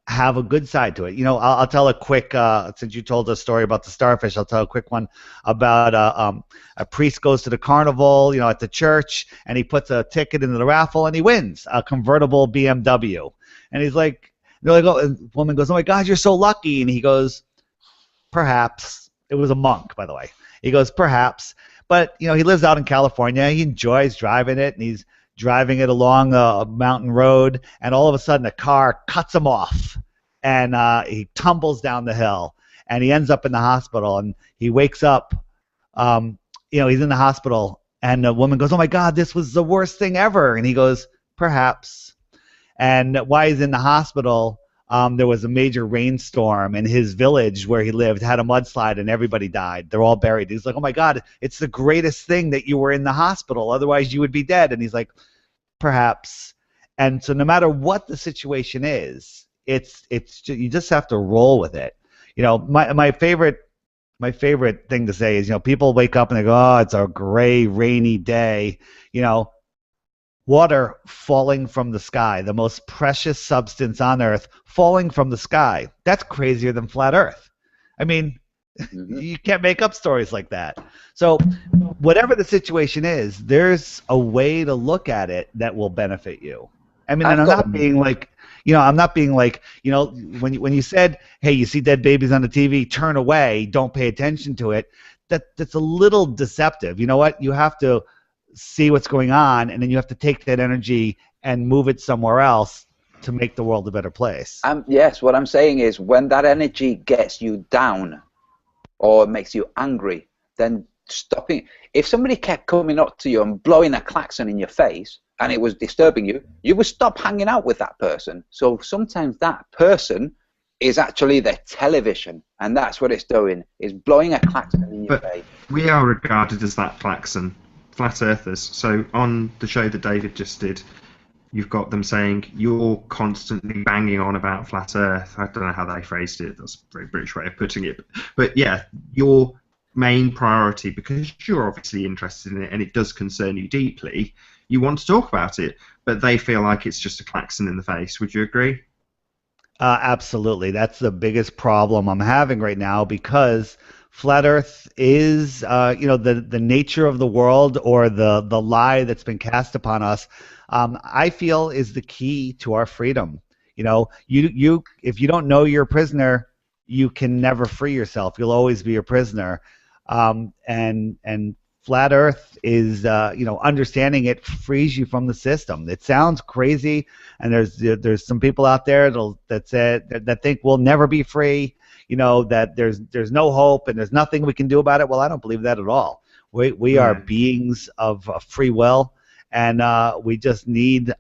have a good side to it. You know, I'll tell a quick, since you told a story about the starfish, I'll tell a quick one about a priest goes to the carnival, you know, at the church, and he puts a ticket into the raffle, and he wins a convertible BMW. And he's like, they're like, oh, and the woman goes, oh my God, you're so lucky. And he goes, perhaps. It was a monk, by the way. He goes, perhaps. But, you know, he lives out in California. He enjoys driving it, and he's driving it along a mountain road, and all of a sudden a car cuts him off, and he tumbles down the hill, and he ends up in the hospital, and he wakes up, you know, he's in the hospital, and the woman goes, oh my God, this was the worst thing ever. And he goes, perhaps. And while he's in the hospital, there was a major rainstorm, and his village where he lived had a mudslide, and everybody died. They're all buried. He's like, oh my God, it's the greatest thing that you were in the hospital. Otherwise, you would be dead. And he's like, perhaps. And so no matter what the situation is, it's you just have to roll with it. You know, my favorite thing to say is, you know, people wake up and they go, oh, it's a gray, rainy day. You know, water falling from the sky, the most precious substance on Earth falling from the sky. That's crazier than flat Earth. I mean, you can't make up stories like that. So whatever the situation is, there's a way to look at it that will benefit you. I mean, and I'm not being like, you know, when you said, hey, you see dead babies on the TV, turn away, don't pay attention to it, that's a little deceptive. You know what? You have to see what's going on, and then you have to take that energy and move it somewhere else to make the world a better place. Yes, what I'm saying is, when that energy gets you down or makes you angry, then stopping. If somebody kept coming up to you and blowing a klaxon in your face and it was disturbing you, you would stop hanging out with that person. So sometimes that person is actually the television, and that's what it's doing, is blowing a klaxon in your face. We are regarded as that klaxon. Flat earthers. So on the show that David just did, you've got them saying you're constantly banging on about flat earth. I don't know how they phrased it. That's a very British way of putting it. But yeah, your main priority, because you're obviously interested in it and it does concern you deeply, you want to talk about it, but they feel like it's just a klaxon in the face. Would you agree? Absolutely. That's the biggest problem I'm having right now, because flat Earth is, you know, the nature of the world, or the lie that's been cast upon us, I feel is the key to our freedom. You know, if you don't know you're a prisoner, you can never free yourself. You'll always be a prisoner. And flat Earth is, understanding it frees you from the system. It sounds crazy, and there's some people out there that think we'll never be free. That there's no hope and there's nothing we can do about it. Well, I don't believe that at all. We are beings of free will, and we just need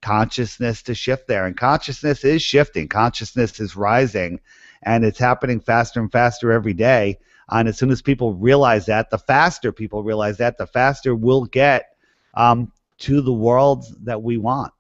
consciousness to shift there. And consciousness is shifting. Consciousness is rising, and it's happening faster and faster every day. And as soon as people realize that, the faster people realize that, the faster we'll get to the world that we want.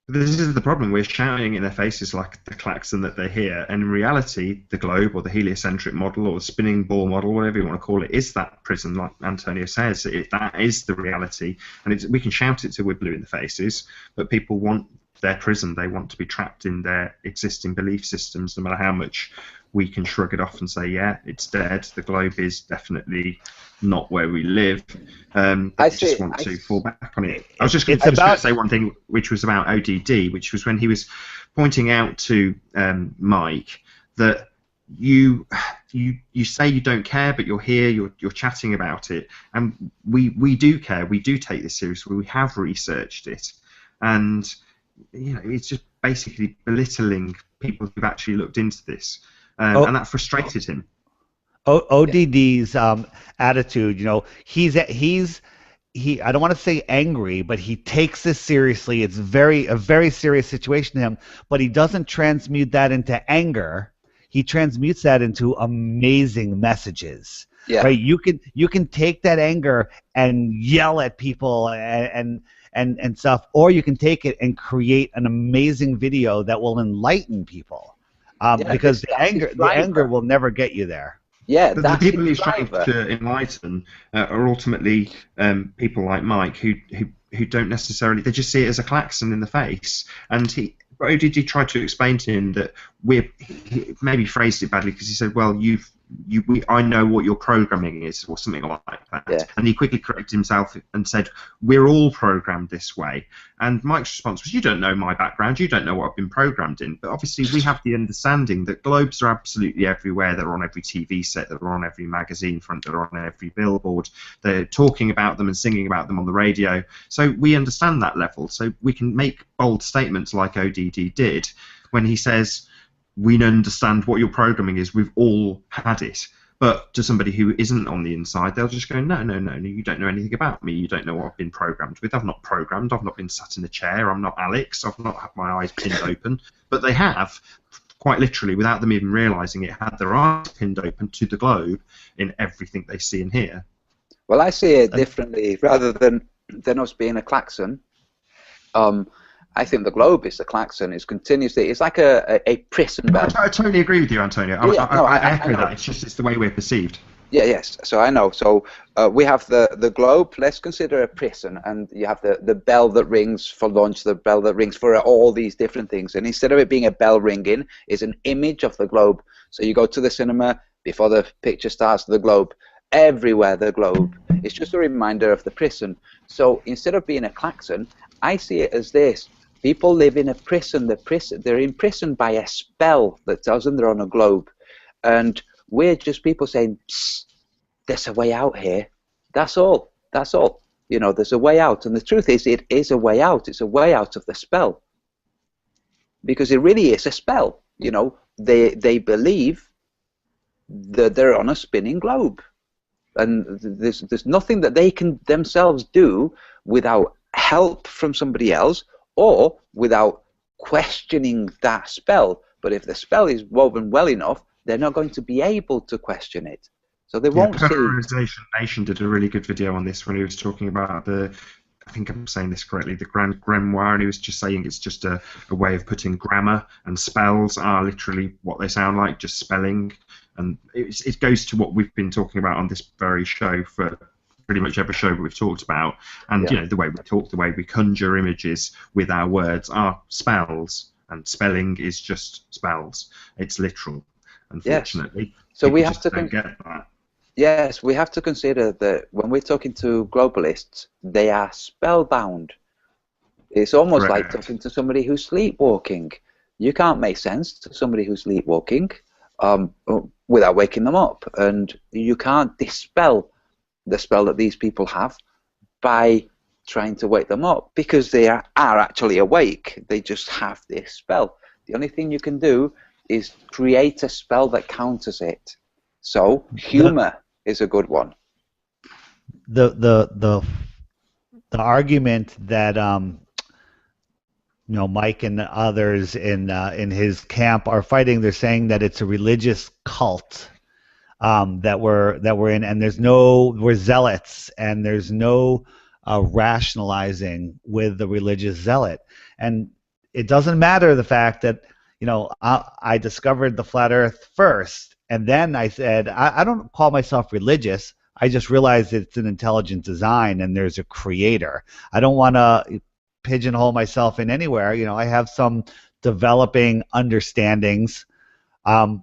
This is the problem. We're shouting in their faces like the klaxon that they hear, and in reality, the globe or the heliocentric model or the spinning ball model, whatever you want to call it, is that prison, like Antonio says. That is the reality, and we can shout it till we're blue in the faces, but people want their prison. They want to be trapped in their existing belief systems, no matter how much we can shrug it off and say, yeah, it's dead. The globe is definitely not where we live. I just want to fall back on it. I was just going to say one thing, which was about ODD, which was when he was pointing out to Mike that you say you don't care, but you're here, you're chatting about it, and we do care. We do take this seriously. We have researched it, and it's just basically belittling people who've actually looked into this. And that frustrated him. ODD's attitude, he I don't want to say angry, but he takes this seriously. It's a very serious situation to him, but he doesn't transmute that into anger. He transmutes that into amazing messages. Yeah. Right? You can take that anger and yell at people and stuff, or you can take it and create an amazing video that will enlighten people. Because the anger will never get you there. Yeah, the people he's trying to enlighten are ultimately people like Mike who don't necessarily, they just see it as a klaxon in the face. And ODD tried to explain to him that he maybe phrased it badly because he said, well, I know what your programming is, or something like that. Yeah. And he quickly corrected himself and said, we're all programmed this way. And Mike's response was, you don't know my background, you don't know what I've been programmed in. But obviously we have the understanding that globes are absolutely everywhere. They're on every TV set, they're on every magazine front, they're on every billboard. They're talking about them and singing about them on the radio. So we understand that level. So we can make bold statements like ODD did when he says, we understand what your programming is, we've all had it. But to somebody who isn't on the inside, they'll just go, no, you don't know anything about me, you don't know what I've been programmed with, I've not programmed, I've not been sat in a chair, I'm not Alex, I've not had my eyes pinned open. But they have, quite literally, without them even realising it, had their eyes pinned open to the globe in everything they see and hear. Well, I see it differently. Rather than us being a klaxon, I think the globe is the klaxon. It's continuously. It's like a prison bell. I totally agree with you, Antonio. I echo that. It's the way we're perceived. Yeah. Yes. So I know. So we have the globe. Let's consider a prison, and you have the bell that rings for lunch, the bell that rings for all these different things. And instead of it being a bell ringing, it's an image of the globe. So you go to the cinema before the picture starts. The globe. Everywhere the globe. It's just a reminder of the prison. So instead of being a klaxon, I see it as this. People live in a prison. They're imprisoned by a spell that tells them they're on a globe. And we're just people saying, psst, there's a way out here. That's all. That's all. There's a way out. And the truth is, it is a way out. It's a way out of the spell. Because it really is a spell. They believe that they're on a spinning globe. And there's nothing that they can themselves do without help from somebody else, or without questioning that spell. But if the spell is woven well enough, they're not going to be able to question it. So they won't see. Polarization Nation did a really good video on this when he was talking about I think I'm saying this correctly, the Grand Grimoire, and he was just saying it's just a way of putting grammar, and spells are literally what they sound like, just spelling. And it goes to what we've been talking about on this very show for pretty much every show that we've talked about. And the way we talk, the way we conjure images with our words are spells, and spelling is just spells. It's literal, unfortunately. Yes. So we have to get that. Yes, we have to consider that when we're talking to globalists, they are spellbound. It's almost like talking to somebody who's sleepwalking. You can't make sense to somebody who's sleepwalking without waking them up, and you can't dispel the spell that these people have by trying to wake them up, because they are actually awake. They just have this spell. The only thing you can do is create a spell that counters it. So humor is a good one. The argument that Mike and others in his camp are fighting, they're saying that it's a religious cult that we're in, and we're zealots, and there's no rationalizing with the religious zealot. And it doesn't matter the fact that I discovered the flat earth first, and then I said I don't call myself religious. I just realized it's an intelligent design and there's a creator. I don't want to pigeonhole myself in anywhere. I have some developing understandings, but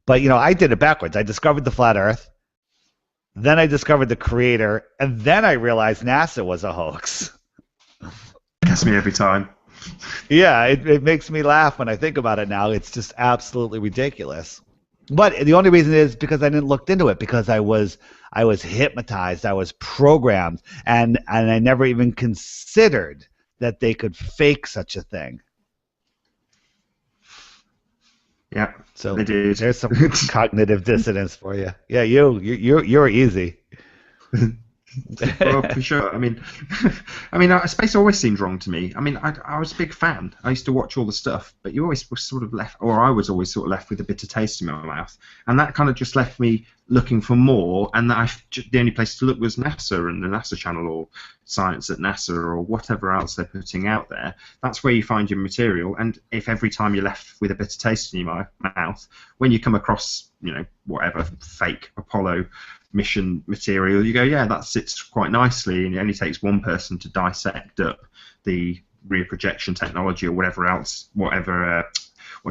I did it backwards. I discovered the flat earth, then I discovered the creator, and then I realized NASA was a hoax. Gets me every time. Yeah, it makes me laugh when I think about it now. It's just absolutely ridiculous. But the only reason is because I didn't look into it, because I was hypnotized, I was programmed, and I never even considered that they could fake such a thing. Yeah, so they did. There's some cognitive dissonance for you. Yeah, you're easy. Well, for sure. I mean, space always seemed wrong to me. I mean, I was a big fan. I used to watch all the stuff, but you always were sort of left, or I was always sort of left with a bitter taste in my mouth, and that kind of just left me looking for more. And the only place to look was NASA and the NASA channel, or Science at NASA, or whatever else they're putting out there. That's where you find your material. And if every time you're left with a bitter taste in your mouth, when you come across, whatever fake Apollo mission material, you go, yeah, that sits quite nicely, and it only takes one person to dissect up the rear projection technology or whatever else, what do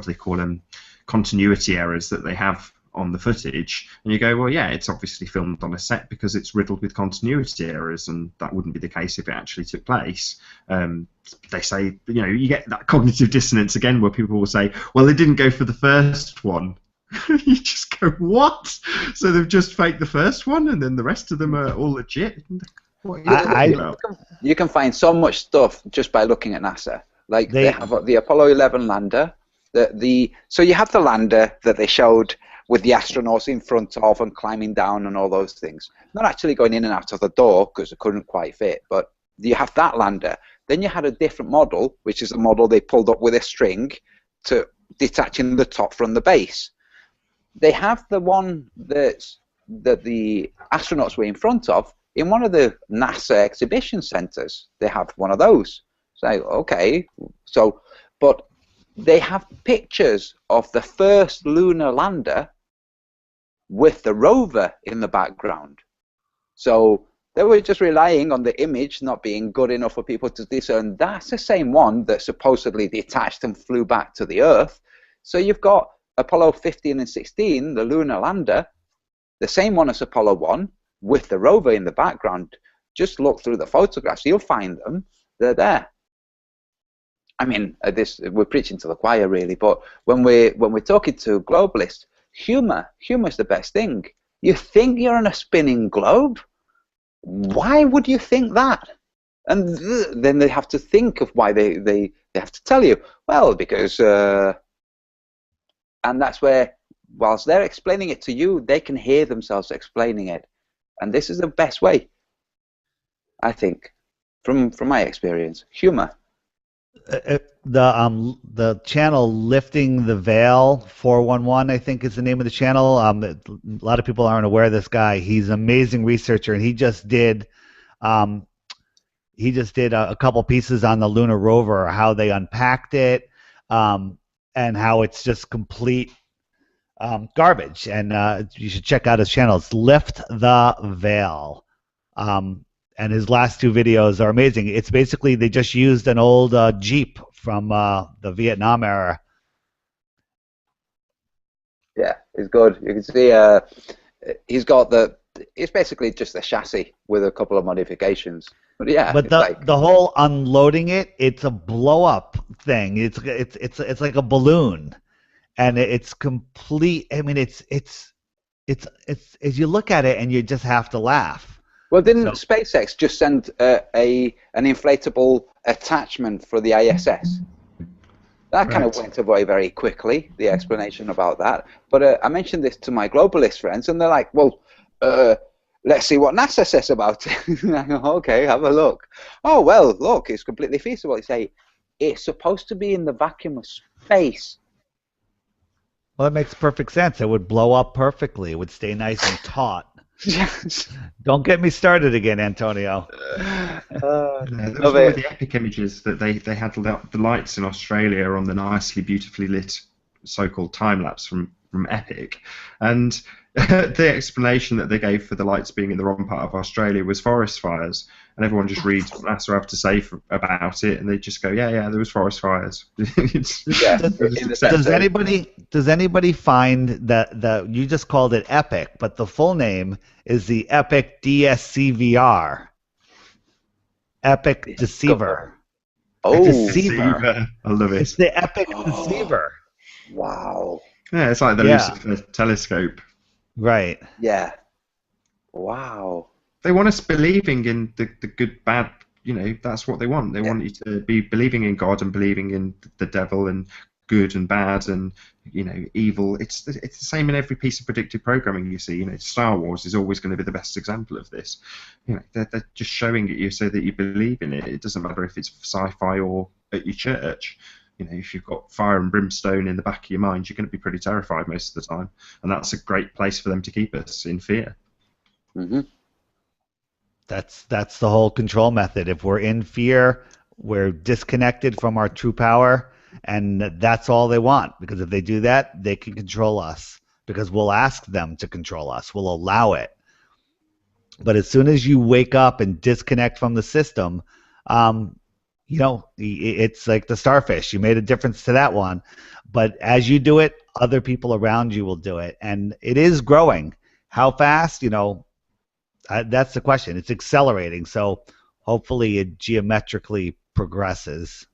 they call them, continuity errors that they have on the footage, and you go, well, yeah, it's obviously filmed on a set because it's riddled with continuity errors, and that wouldn't be the case if it actually took place. They say, you get that cognitive dissonance again, where people will say, well, they didn't go for the first one. You just go, what? So they've just faked the first one, and then the rest of them are all legit? What are you about? You can find so much stuff just by looking at NASA. Like they have the Apollo 11 lander. So you have the lander that they showed with the astronauts in front of and climbing down and all those things. Not actually going in and out of the door because it couldn't quite fit, but you have that lander. Then you had a different model, which is a model they pulled up with a string to detaching the top from the base. They have the one that the astronauts were in front of in one of the NASA exhibition centers. They have one of those. So, okay. But they have pictures of the first lunar lander with the rover in the background. So they were just relying on the image not being good enough for people to discern that's the same one that supposedly detached and flew back to the Earth. So you've got Apollo 15 and 16, the lunar lander, the same one as Apollo 1, with the rover in the background. Just look through the photographs, you'll find them. They're there. I mean, we're preaching to the choir, really, but when we're talking to globalists, humor's the best thing. You think you're on a spinning globe? Why would you think that? And then they have to think of why they have to tell you, well, because... and that's where, whilst they're explaining it to you, they can hear themselves explaining it. And this is the best way, I think, from my experience. Humor. The channel Lifting the Veil 411, I think, is the name of the channel. A lot of people aren't aware of this guy. He's an amazing researcher, and he just did a couple pieces on the lunar rover, how they unpacked it, and how it's just complete garbage. And you should check out his channel. It's Lift the Veil. And his last two videos are amazing. It's basically they just used an old Jeep from the Vietnam era. Yeah, it's good. You can see he's got the it's basically just a chassis with a couple of modifications. But yeah, But it's like, the whole unloading it's a blow up thing. It's like a balloon, and it's complete. I mean, it's as you look at it and you just have to laugh. well, didn't So SpaceX just send an inflatable attachment for the ISS? That kind of Right. went away very quickly, the explanation about that. But I mentioned this to my globalist friends, and they're like, well, let's see what NASA says about it. And I go, okay, have a look. Oh, well, look, it's completely feasible. They say, it's supposed to be in the vacuum of space. well, that makes perfect sense. It would blow up perfectly. It would stay nice and taut. Yes. Don't get me started again, Antonio. There was Love one it. of the epic images that they had the lights in Australia on the nicely, beautifully lit so-called time lapse from Epic, and the explanation that they gave for the lights being in the wrong part of Australia was forest fires, and everyone just reads what NASA have to say about it, and they just go, yeah, there was forest fires. Yeah. Does anybody find that you just called it Epic, but the full name is the Epic DSCVR, Epic Deceiver. Oh, Deceiver. I love It's it. the Epic Oh. Deceiver. wow. Yeah, it's like the Yeah. Lucifer telescope. Right. Yeah. Wow. They want us believing in the good, bad. That's what they want. They want you to be believing in God and believing in the devil and good and bad and evil. It's the same in every piece of predictive programming you see. Star Wars is always going to be the best example of this. They're just showing it you so that you believe in it. It doesn't matter if it's sci-fi or at your church. If you've got fire and brimstone in the back of your mind, you're going to be pretty terrified most of the time, and that's a great place for them to keep us in fear. Mm-hmm. That's the whole control method. If we're in fear, we're disconnected from our true power, and that's all they want. Because if they do that, they can control us. Because we'll ask them to control us. We'll allow it. But as soon as you wake up and disconnect from the system, it's like the starfish. You made a difference to that one. But as you do it, other people around you will do it. And it is growing. How fast? That's the question. It's accelerating. So hopefully it geometrically progresses.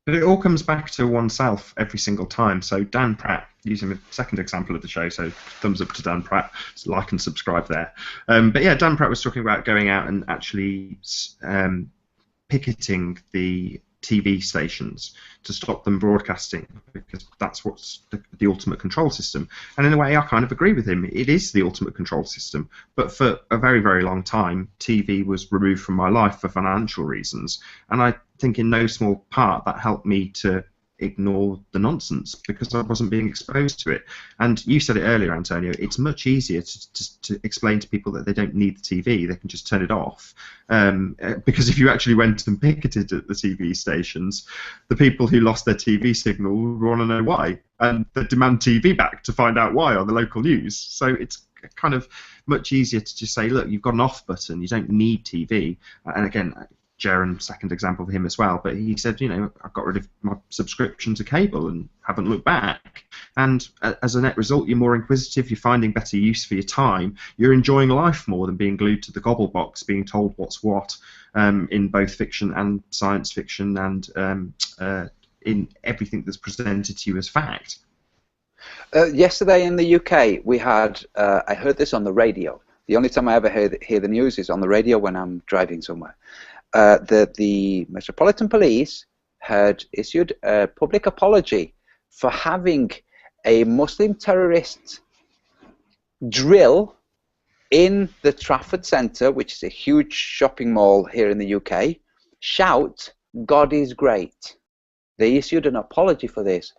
But it all comes back to oneself every single time. So Dan Pratt, using the second example of the show, so thumbs up to Dan Pratt, like and subscribe there. But yeah, Dan Pratt was talking about going out and actually picketing the TV stations to stop them broadcasting, because that's what's the ultimate control system. And in a way, I kind of agree with him. It is the ultimate control system. But for a very, very long time, TV was removed from my life for financial reasons. And I think in no small part that helped me to ignore the nonsense because I wasn't being exposed to it. And you said it earlier, Antonio, it's much easier to explain to people that they don't need the TV, they can just turn it off. Because if you actually went and picketed at the TV stations, the people who lost their TV signal would want to know why, and they demand TV back to find out why on the local news. So it's kind of much easier to just say, look, you've got an off button, you don't need TV. And again, Jaron, second example for him as well, but he said, I've got rid of my subscription to cable and haven't looked back. And as a net result, you're more inquisitive, you're finding better use for your time, you're enjoying life more than being glued to the gobble box, being told what's what in both fiction and science fiction and in everything that's presented to you as fact. Yesterday in the UK, we had, I heard this on the radio. The only time I ever hear the news is on the radio when I'm driving somewhere. The Metropolitan Police had issued a public apology for having a Muslim terrorist drill in the Trafford Centre, which is a huge shopping mall here in the UK, shout, "God is great." They issued an apology for this.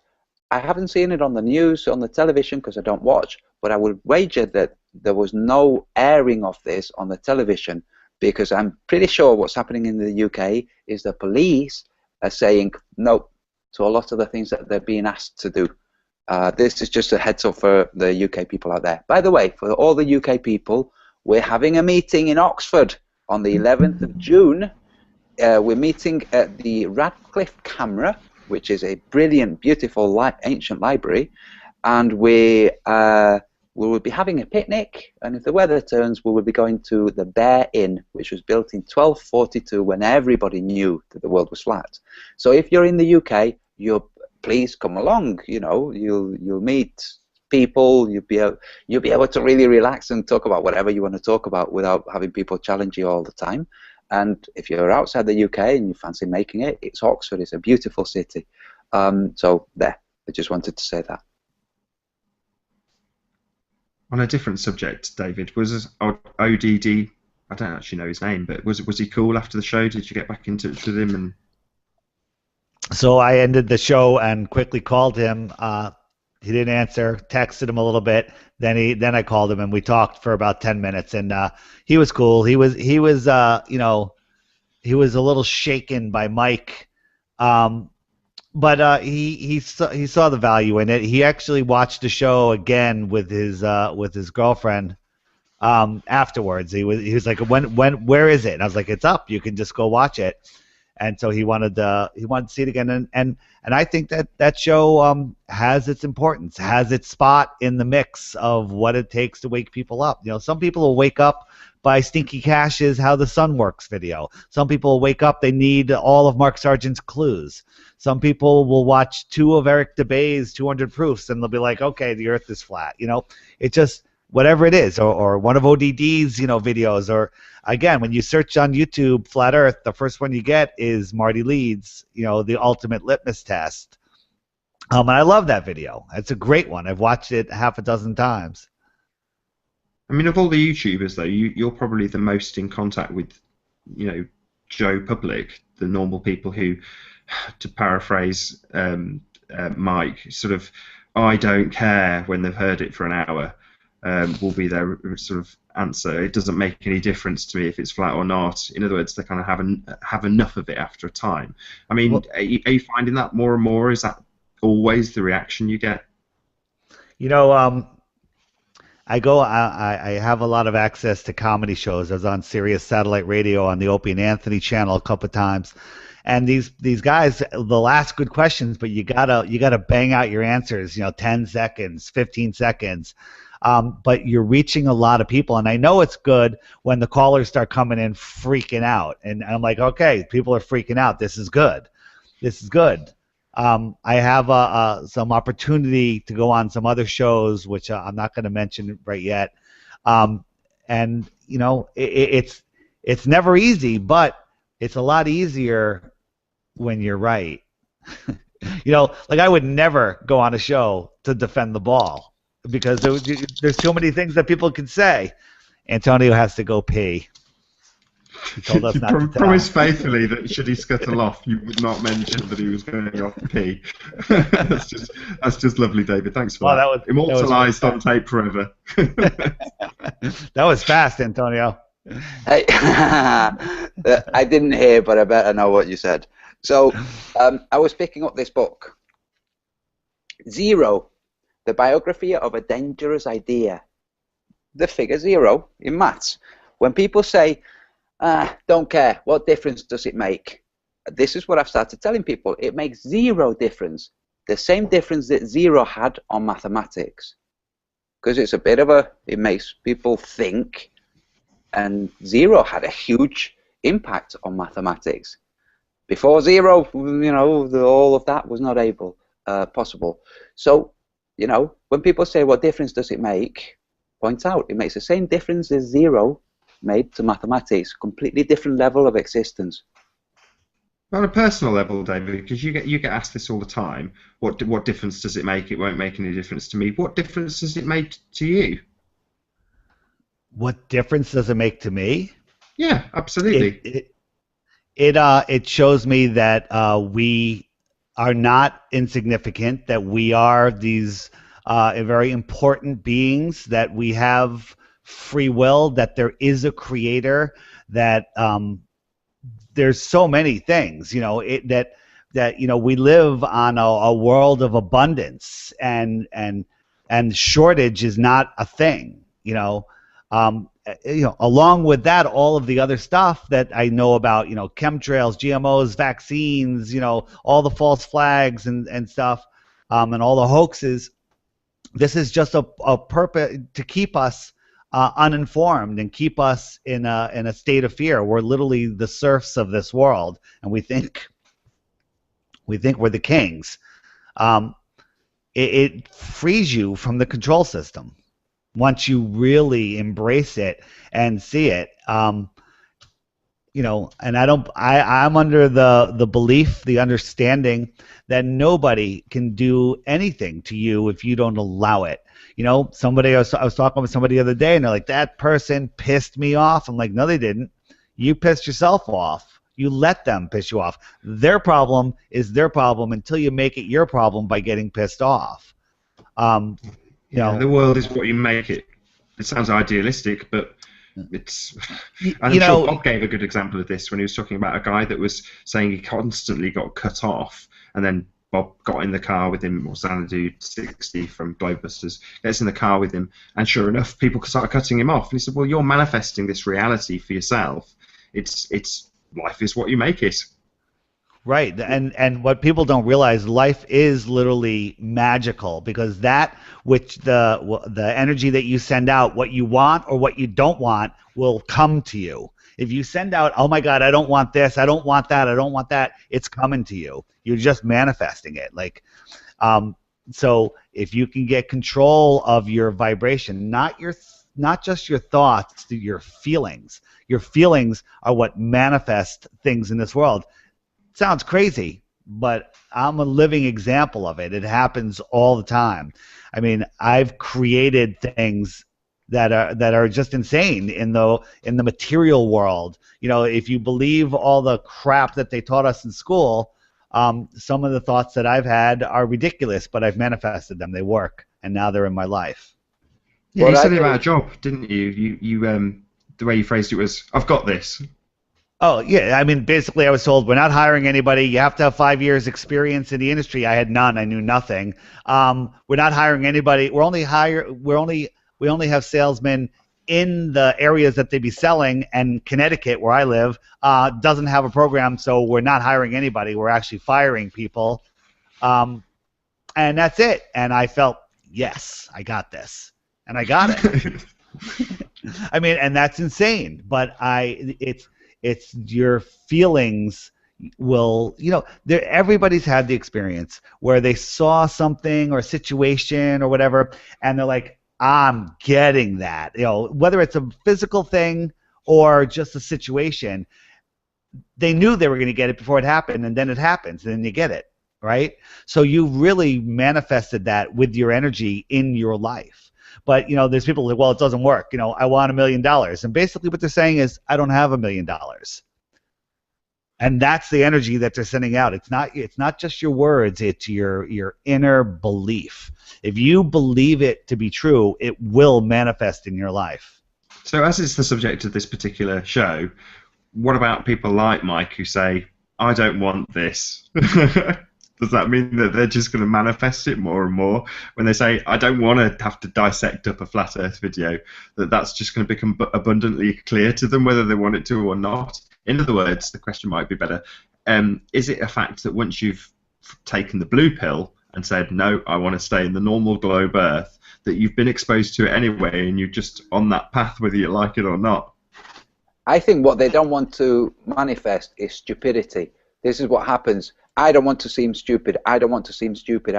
I haven't seen it on the news, on the television, because I don't watch, but I would wager that there was no airing of this on the television, because I'm pretty sure what's happening in the UK is the police are saying no to a lot of the things that they're being asked to do. This is just a heads up for the UK people out there. By the way, for all the UK people, we're having a meeting in Oxford on the 11th of June. We're meeting at the Radcliffe Camera, which is a brilliant, beautiful, ancient library, and we're we will be having a picnic, and if the weather turns, we will be going to the Bear Inn, which was built in 1242 when everybody knew that the world was flat. So if you're in the UK, please come along. You know, you'll meet people. You'll be able to really relax and talk about whatever you want to talk about without having people challenge you all the time. And if you're outside the UK and you fancy making it, it's Oxford. It's a beautiful city. So there, I just wanted to say that. On a different subject, David, was ODD, I don't actually know his name, but was he cool after the show? Did you get back in touch with him? And So I ended the show and quickly called him. He didn't answer. Texted him a little bit. Then I called him and we talked for about 10 minutes. And he was cool. He was he was a little shaken by Mike, but he saw the value in it. He actually watched the show again with his girlfriend afterwards. He was like, where is it? And I was like, it's up. You can just go watch it. And so he wanted to see it again, and I think that show has its importance, has its spot in the mix of what it takes to wake people up. You know, some people will wake up by Stinky Cash's "How the Sun Works" video. Some people will wake up, they need all of Mark Sargent's clues. Some people will watch 2 of Eric DeBay's 200 Proofs, and they'll be like, okay, the Earth is flat. You know, it just whatever it is, or one of ODD's videos, or again, when you search on YouTube flat Earth, the first one you get is Marty Leeds, the ultimate litmus test. And I love that video. It's a great one. I've watched it half a dozen times. I mean, of all the YouTubers, though, you're probably the most in contact with, Joe Public, the normal people who, to paraphrase Mike, sort of, I don't care when they've heard it for an hour. Will be their sort of answer. It doesn't make any difference to me if it's flat or not. In other words, they kind of have enough of it after a time. I mean, are you finding that more and more? Is that always the reaction you get? I have a lot of access to comedy shows. I was on Sirius Satellite Radio on the Opie and Anthony channel a couple of times. And these guys, they'll ask good questions, but you gotta bang out your answers. 10 seconds, 15 seconds. But you're reaching a lot of people, and I know it's good when the callers start coming in freaking out, and I'm like, okay, people are freaking out. This is good. This is good. I have some opportunity to go on some other shows, which I'm not going to mention right yet. And it's never easy, but it's a lot easier when you're right. Like I would never go on a show to defend the ball, because there's too many things that people can say. Antonio has to go pee. He told us not to promised faithfully that should he scuttle off, you would not mention that he was going off to pee. That's just lovely, David. Thanks for that. That was immortalised on tape forever. That was fast, Antonio. Hey, I didn't hear, but I better know what you said. So I was picking up this book, Zero. The biography of a dangerous idea. The figure 0 in maths. When people say, don't care, what difference does it make? This is what I've started telling people. It makes 0 difference. The same difference that 0 had on mathematics. Because it's a bit of it makes people think, and 0 had a huge impact on mathematics. Before 0, all of that was not possible. So, when people say, what difference does it make? Point out, it makes the same difference as 0 made to mathematics. Completely different level of existence. On a personal level, David, because you get asked this all the time. What difference does it make? It won't make any difference to me. What difference does it make to you? What difference does it make to me? Yeah, absolutely. It shows me that we are not insignificant, that we are these very important beings, that we have free will, that there is a creator, that there's so many things, that we live on a world of abundance, and shortage is not a thing, along with that, all of the other stuff that I know about, chemtrails, GMOs, vaccines, all the false flags and stuff, and all the hoaxes. This is just a purpose to keep us uninformed and keep us in a state of fear. We're literally the serfs of this world, and we think we're the kings. Um, it frees you from the control system once you really embrace it and see it. And I'm under the belief, the understanding that nobody can do anything to you if you don't allow it. I was talking with somebody the other day, and they're like, that person pissed me off. I'm like, no, they didn't. You pissed yourself off. You let them piss you off. Their problem is their problem until you make it your problem by getting pissed off. The world is what you make it. It sounds idealistic, but it's. I'm sure Bob gave a good example of this when he was talking about a guy that was saying he constantly got cut off, and then Bob got in the car with him, or Xanadu 60 from Globebusters, gets in the car with him, and sure enough, people started cutting him off. And he said, well, you're manifesting this reality for yourself. It's life is what you make it. Right, and what people don't realize, life is literally magical, because that which the energy that you send out, what you want or what you don't want, will come to you. If you send out, oh my God, I don't want this, I don't want that, I don't want that, it's coming to you. You're just manifesting it. So if you can get control of your vibration, not just your thoughts, your feelings. Your feelings are what manifest things in this world. Sounds crazy, but I'm a living example of it. It happens all the time. I mean, I've created things that are just insane in the material world. If you believe all the crap that they taught us in school, some of the thoughts that I've had are ridiculous, but I've manifested them. They work, and now they're in my life. Yeah, you said about a job, didn't you? You the way you phrased it was, I've got this. Oh, yeah. I mean, basically, I was told, we're not hiring anybody. You have to have 5 years experience in the industry. I had none. I knew nothing. We're not hiring anybody. We only have salesmen in the areas that they'd be selling, and Connecticut, where I live, doesn't have a program, so we're not hiring anybody. We're actually firing people. And that's it. And I felt, yes, I got this. And I got it. I mean, and that's insane. But it's your feelings will, everybody's had the experience where they saw something or a situation or whatever, and they're like, I'm getting that. Whether it's a physical thing or just a situation, they knew they were going to get it before it happened, and then it happens, and then you get it, right? So you really manifested that with your energy in your life. But, there's people like, well, it doesn't work. I want $1 million. And basically what they're saying is, I don't have $1 million. And that's the energy that they're sending out. It's not just your words. It's your inner belief. If you believe it to be true, it will manifest in your life. So as it's the subject of this particular show, what about people like Mike who say, I don't want this? Does that mean that they're just going to manifest it more and more when they say, I don't want to have to dissect up a flat Earth video, that's just going to become abundantly clear to them whether they want it to or not? In other words, the question might be better, is it a fact that once you've taken the blue pill and said, no, I want to stay in the normal globe Earth, that you've been exposed to it anyway and you're just on that path whether you like it or not? I think what they don't want to manifest is stupidity. This is what happens. I don't want to seem stupid. I don't want to seem stupid.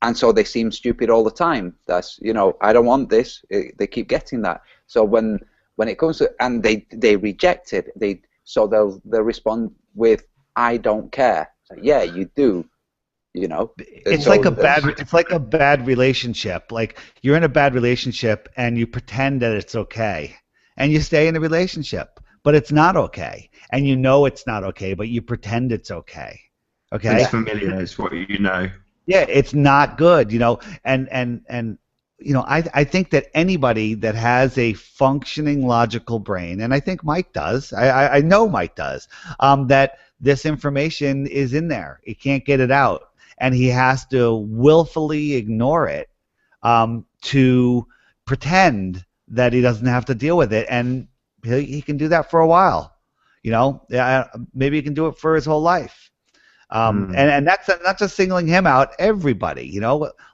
And so they seem stupid all the time. That's, I don't want this. They keep getting that. So when it comes to, and they reject it, they'll respond with, I don't care. So, yeah, you do. It's like a bad relationship. Like, you're in a bad relationship and you pretend that it's okay, and you stay in a relationship, but it's not okay, and it's not okay, but you pretend it's okay. Okay. It's familiar. It's what you know. Yeah, it's not good, and I think that anybody that has a functioning logical brain, and I think Mike does, I know Mike does, that this information is in there. He can't get it out, and he has to willfully ignore it to pretend that he doesn't have to deal with it, and he can do that for a while. Maybe he can do it for his whole life. And that's not just singling him out. Everybody,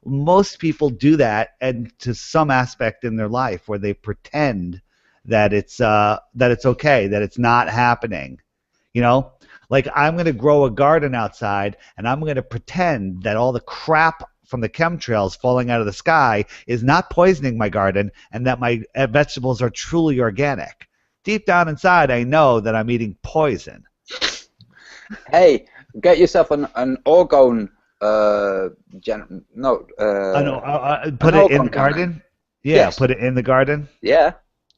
most people do that, and to some aspect in their life where they pretend that it's okay, that it's not happening. Like I'm going to grow a garden outside, and I'm going to pretend that all the crap from the chemtrails falling out of the sky is not poisoning my garden, and that my vegetables are truly organic. Deep down inside, I know that I'm eating poison. Hey, get yourself an orgone. Put an it in the orgone garden. Yeah, Yes. Put it in the garden. Yeah.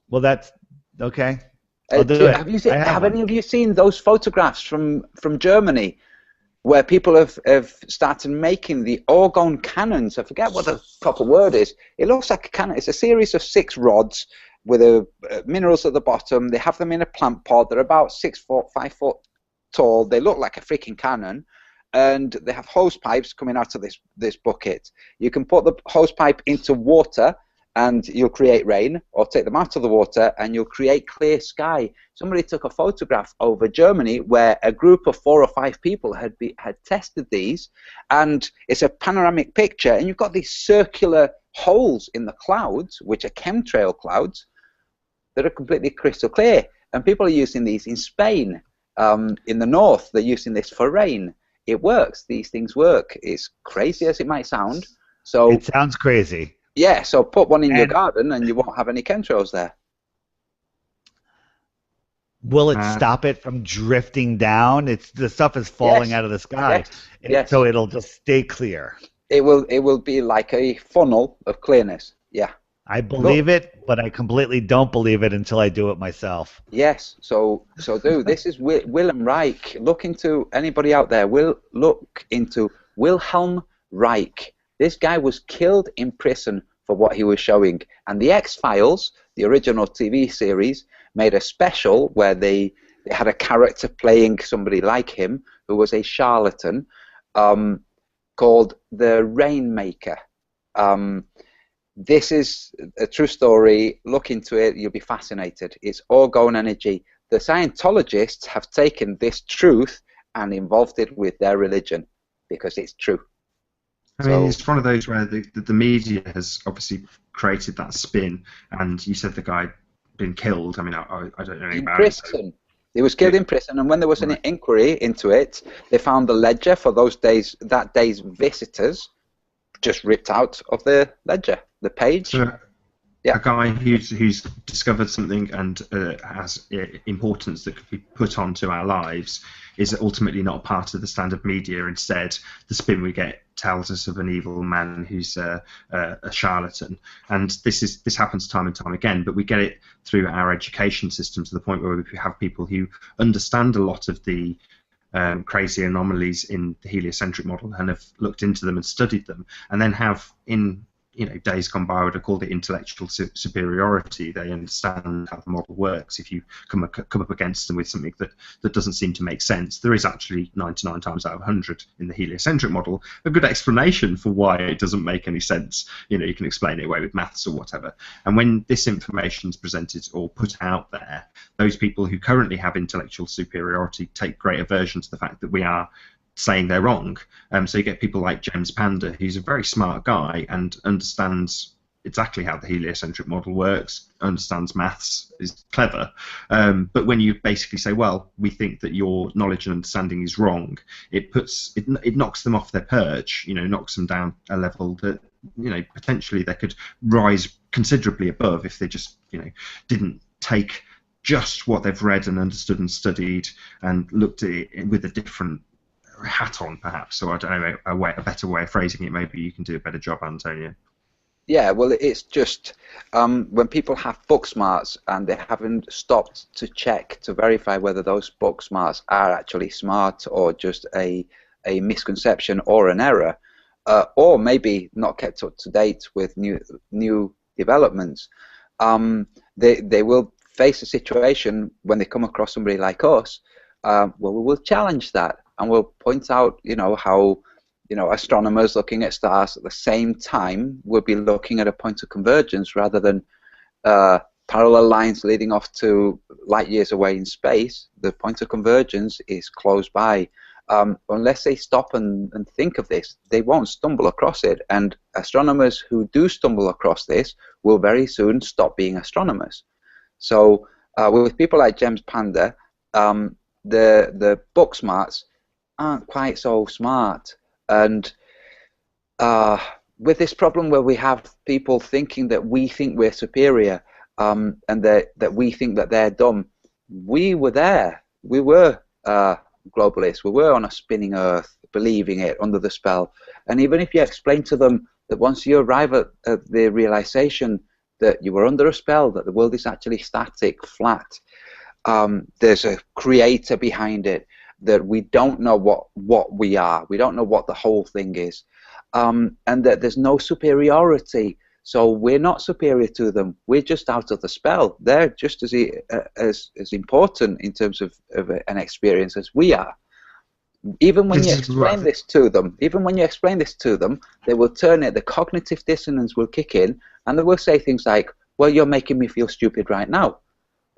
Well, that's okay. I'll do it. Have any of you seen those photographs from Germany, where people have started making the orgone cannons? I forget what the proper word is. It looks like a cannon. It's a series of 6 rods with minerals at the bottom. They have them in a plant pot. They're about 6 foot, 5 foot tall. They look like a freaking cannon, and they have hose pipes coming out of this bucket. You can put the hose pipe into water and you'll create rain, or take them out of the water and you'll create clear sky. Somebody took a photograph over Germany where a group of 4 or 5 people had tested these, and it's a panoramic picture, and you've got these circular holes in the clouds, which are chemtrail clouds, that are completely crystal clear. And people are using these in Spain. In the north, they're using this for rain. It works. These things work. It's crazy as it might sound. So it sounds crazy. Yeah, so put one in your garden and you won't have any chemtrails there. Will it stop it from drifting down? The stuff is falling out of the sky. Yes. So it'll just stay clear. It will be like a funnel of clearness. Yeah. I believe it, but I completely don't believe it until I do it myself. Yes, so this is Wilhelm Reich. Look into anybody out there. Look into Wilhelm Reich. This guy was killed in prison for what he was showing. And the X-Files, the original TV series, made a special where they had a character playing somebody like him who was a charlatan, called the Rainmaker. This is a true story. Look into it. You'll be fascinated. It's orgone energy. The Scientologists have taken this truth and involved it with their religion because it's true. I mean, it's one of those where the media has obviously created that spin, and you said the guy been killed. I mean, I don't know anything about it. So. He was killed in prison, and when there was an inquiry into it, they found the ledger for that day's visitors just ripped out of the ledger, the page. So, a guy who's discovered something and has importance that could be put onto our lives is ultimately not part of the standard media. Instead, the spin we get tells us of an evil man who's a charlatan, and this happens time and time again. But we get it through our education system to the point where we have people who understand a lot of the crazy anomalies in the heliocentric model and have looked into them and studied them, and then have in days gone by, I would have called it intellectual superiority. They understand how the model works. If you come up against them with something that doesn't seem to make sense, there is actually 99 times out of 100 in the heliocentric model a good explanation for why it doesn't make any sense. You can explain it away with maths or whatever. And when this information is presented or put out there, those people who currently have intellectual superiority take great aversion to the fact that we are saying they're wrong. So you get people like James Panda, who's a very smart guy and understands exactly how the heliocentric model works, understands maths, is clever. But when you basically say, well, we think that your knowledge and understanding is wrong, it knocks them off their perch, knocks them down a level that potentially they could rise considerably above if they just didn't take just what they've read and understood and studied and looked at it with a different hat on, perhaps. So I don't know, a better way of phrasing it. Maybe you can do a better job, Antonio. Yeah, well, it's just when people have book smarts and they haven't stopped to check to verify whether those book smarts are actually smart or just a misconception or an error, or maybe not kept up to date with new developments, they will face a situation when they come across somebody like us. Well, we will challenge that. And we'll point out, how, astronomers looking at stars at the same time will be looking at a point of convergence rather than parallel lines leading off to light years away in space. The point of convergence is close by. unless they stop and think of this, they won't stumble across it. And astronomers who do stumble across this will very soon stop being astronomers. So with people like James Panda, the book smarts aren't quite so smart. And with this problem where we have people thinking that we think we're superior, and that we think that they're dumb, we were there. We were globalists. We were on a spinning earth, believing it, under the spell. And even if you explain to them that once you arrive at the realization that you were under a spell, that the world is actually static, flat, there's a creator behind it, that we don't know what we are, we don't know what the whole thing is, and that there's no superiority. So we're not superior to them. We're just out of the spell. They're just as important in terms of an experience as we are. Even when you explain this to them, they will turn it. The cognitive dissonance will kick in, and they will say things like, "Well, you're making me feel stupid right now."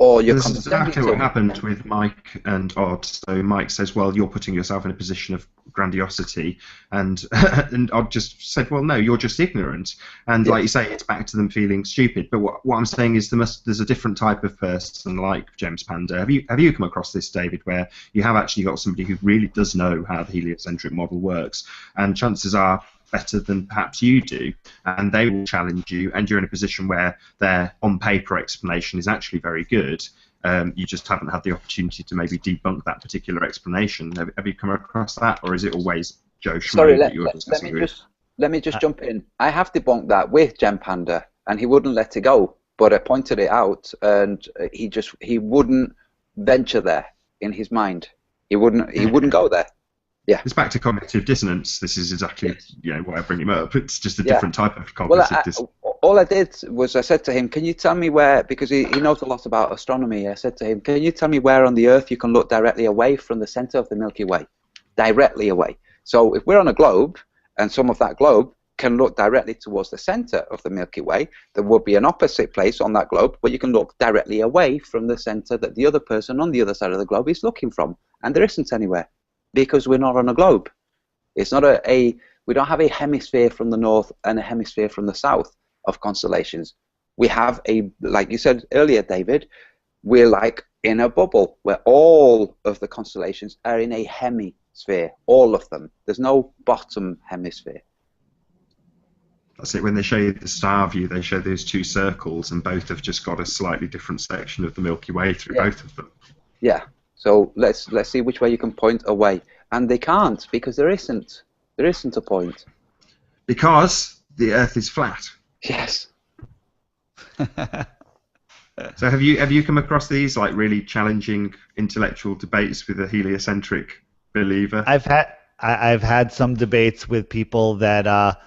Or you're this is exactly what happened with Mike and Odd. So Mike says, well, you're putting yourself in a position of grandiosity, and and Odd just said, well, no, you're just ignorant. And like you say, it's back to them feeling stupid. But what I'm saying is there's a different type of person like James Panda. Have you come across this, David, where you have actually got somebody who really does know how the heliocentric model works, and chances are better than perhaps you do, and they will challenge you, and you're in a position where their on-paper explanation is actually very good. You just haven't had the opportunity to maybe debunk that particular explanation. Have you come across that, or is it always Joe Schmo? Sorry, let me just jump in. I have debunked that with Jem Panda, and he wouldn't let it go. But I pointed it out, and he wouldn't venture there in his mind. He wouldn't go there. Yeah. It's back to cognitive dissonance. This is exactly why I bring him up. It's just a different type of cognitive dissonance. All I did was I said to him, can you tell me where, because he knows a lot about astronomy, I said to him, can you tell me where on the Earth you can look directly away from the center of the Milky Way? Directly away. So if we're on a globe, and some of that globe can look directly towards the center of the Milky Way, there would be an opposite place on that globe where you can look directly away from the center that the other person on the other side of the globe is looking from. And there isn't anywhere, because we're not on a globe. It's not we don't have a hemisphere from the north and a hemisphere from the south of constellations. We have like you said earlier, David, we're like in a bubble where all of the constellations are in a hemisphere, all of them. There's no bottom hemisphere. That's it. When they show you the star view, they show those two circles, and both have just got a slightly different section of the Milky Way through both of them. Yeah. So let's see which way you can point away, and they can't, because there isn't a point. Because the Earth is flat. Yes. So have you come across these like really challenging intellectual debates with a heliocentric believer? I've had some debates with people that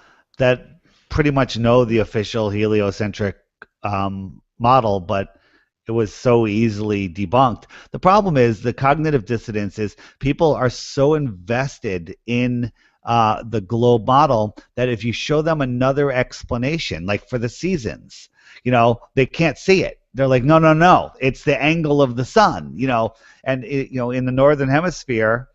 pretty much know the official heliocentric model, but it was so easily debunked. The problem is the cognitive dissonance is people are so invested in the globe model that if you show them another explanation, like for the seasons, they can't see it. They're like, no, it's the angle of the sun, and in the northern hemisphere,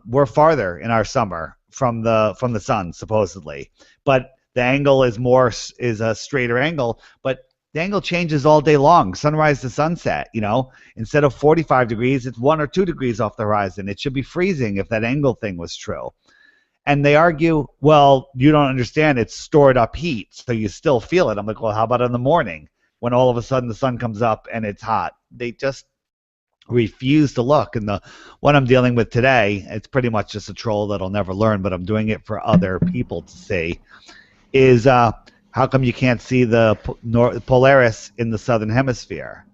we're farther in our summer from the sun supposedly, but the angle is a straighter angle, but the angle changes all day long, sunrise to sunset. Instead of 45 degrees, it's 1 or 2 degrees off the horizon. It should be freezing if that angle thing was true. And they argue, well, you don't understand, it's stored up heat, so you still feel it. I'm like, well, how about in the morning when all of a sudden the sun comes up and it's hot? They just refuse to look. And the one I'm dealing with today, it's pretty much just a troll that'll never learn, but I'm doing it for other people to see, is how come you can't see the Polaris in the southern hemisphere?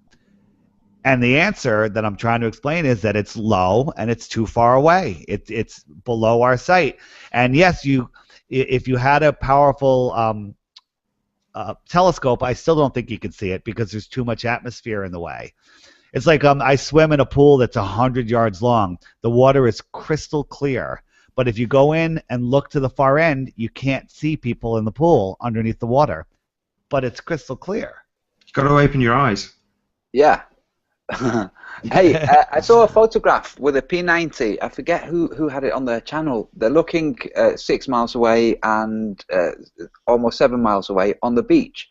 And the answer that I'm trying to explain is that it's low and it's too far away. It's below our sight. And yes, if you had a powerful telescope, I still don't think you could see it because there's too much atmosphere in the way. It's like I swim in a pool that's 100 yards long. The water is crystal clear. But if you go in and look to the far end, you can't see people in the pool underneath the water. But it's crystal clear. You've got to open your eyes. Yeah. Hey, I saw a photograph with a P90. I forget who had it on their channel. They're looking 6 miles away and almost 7 miles away on the beach.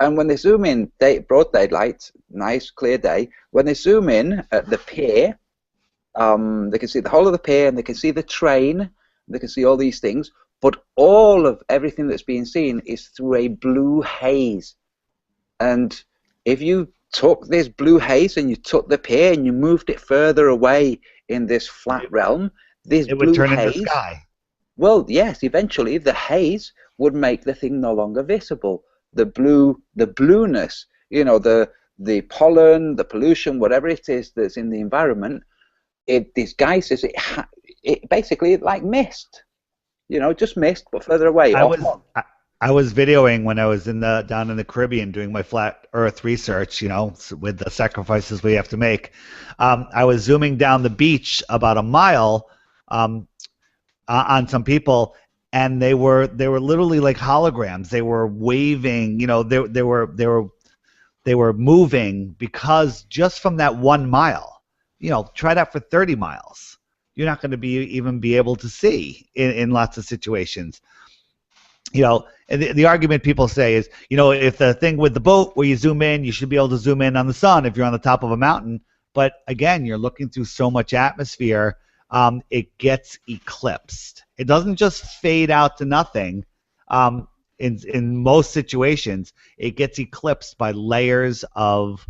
And when they zoom in, broad daylight, nice clear day. When they zoom in at the pier, they can see the whole of the pier, and they can see the train. They can see all these things, but all of everything that's being seen is through a blue haze. And if you took this blue haze and you took the pier and you moved it further away in this flat realm, this It blue would turn haze, into sky. well, yes, eventually the haze would make the thing no longer visible. The blueness, you know, the pollen, the pollution, whatever it is that's in the environment, it disguises it. It basically like mist, you know, just mist, but further away. I was videoing when I was down in the Caribbean doing my flat Earth research, you know, with the sacrifices we have to make. I was zooming down the beach about a mile on some people, and they were literally like holograms. They were waving, you know, they were moving because just from that 1 mile, you know, try that for 30 miles. You're not going to even be able to see in lots of situations. You know, and the argument people say is, you know, if the thing with the boat where you zoom in, you should be able to zoom in on the sun if you're on the top of a mountain. But again, you're looking through so much atmosphere, it gets eclipsed. It doesn't just fade out to nothing. In most situations, it gets eclipsed by layers of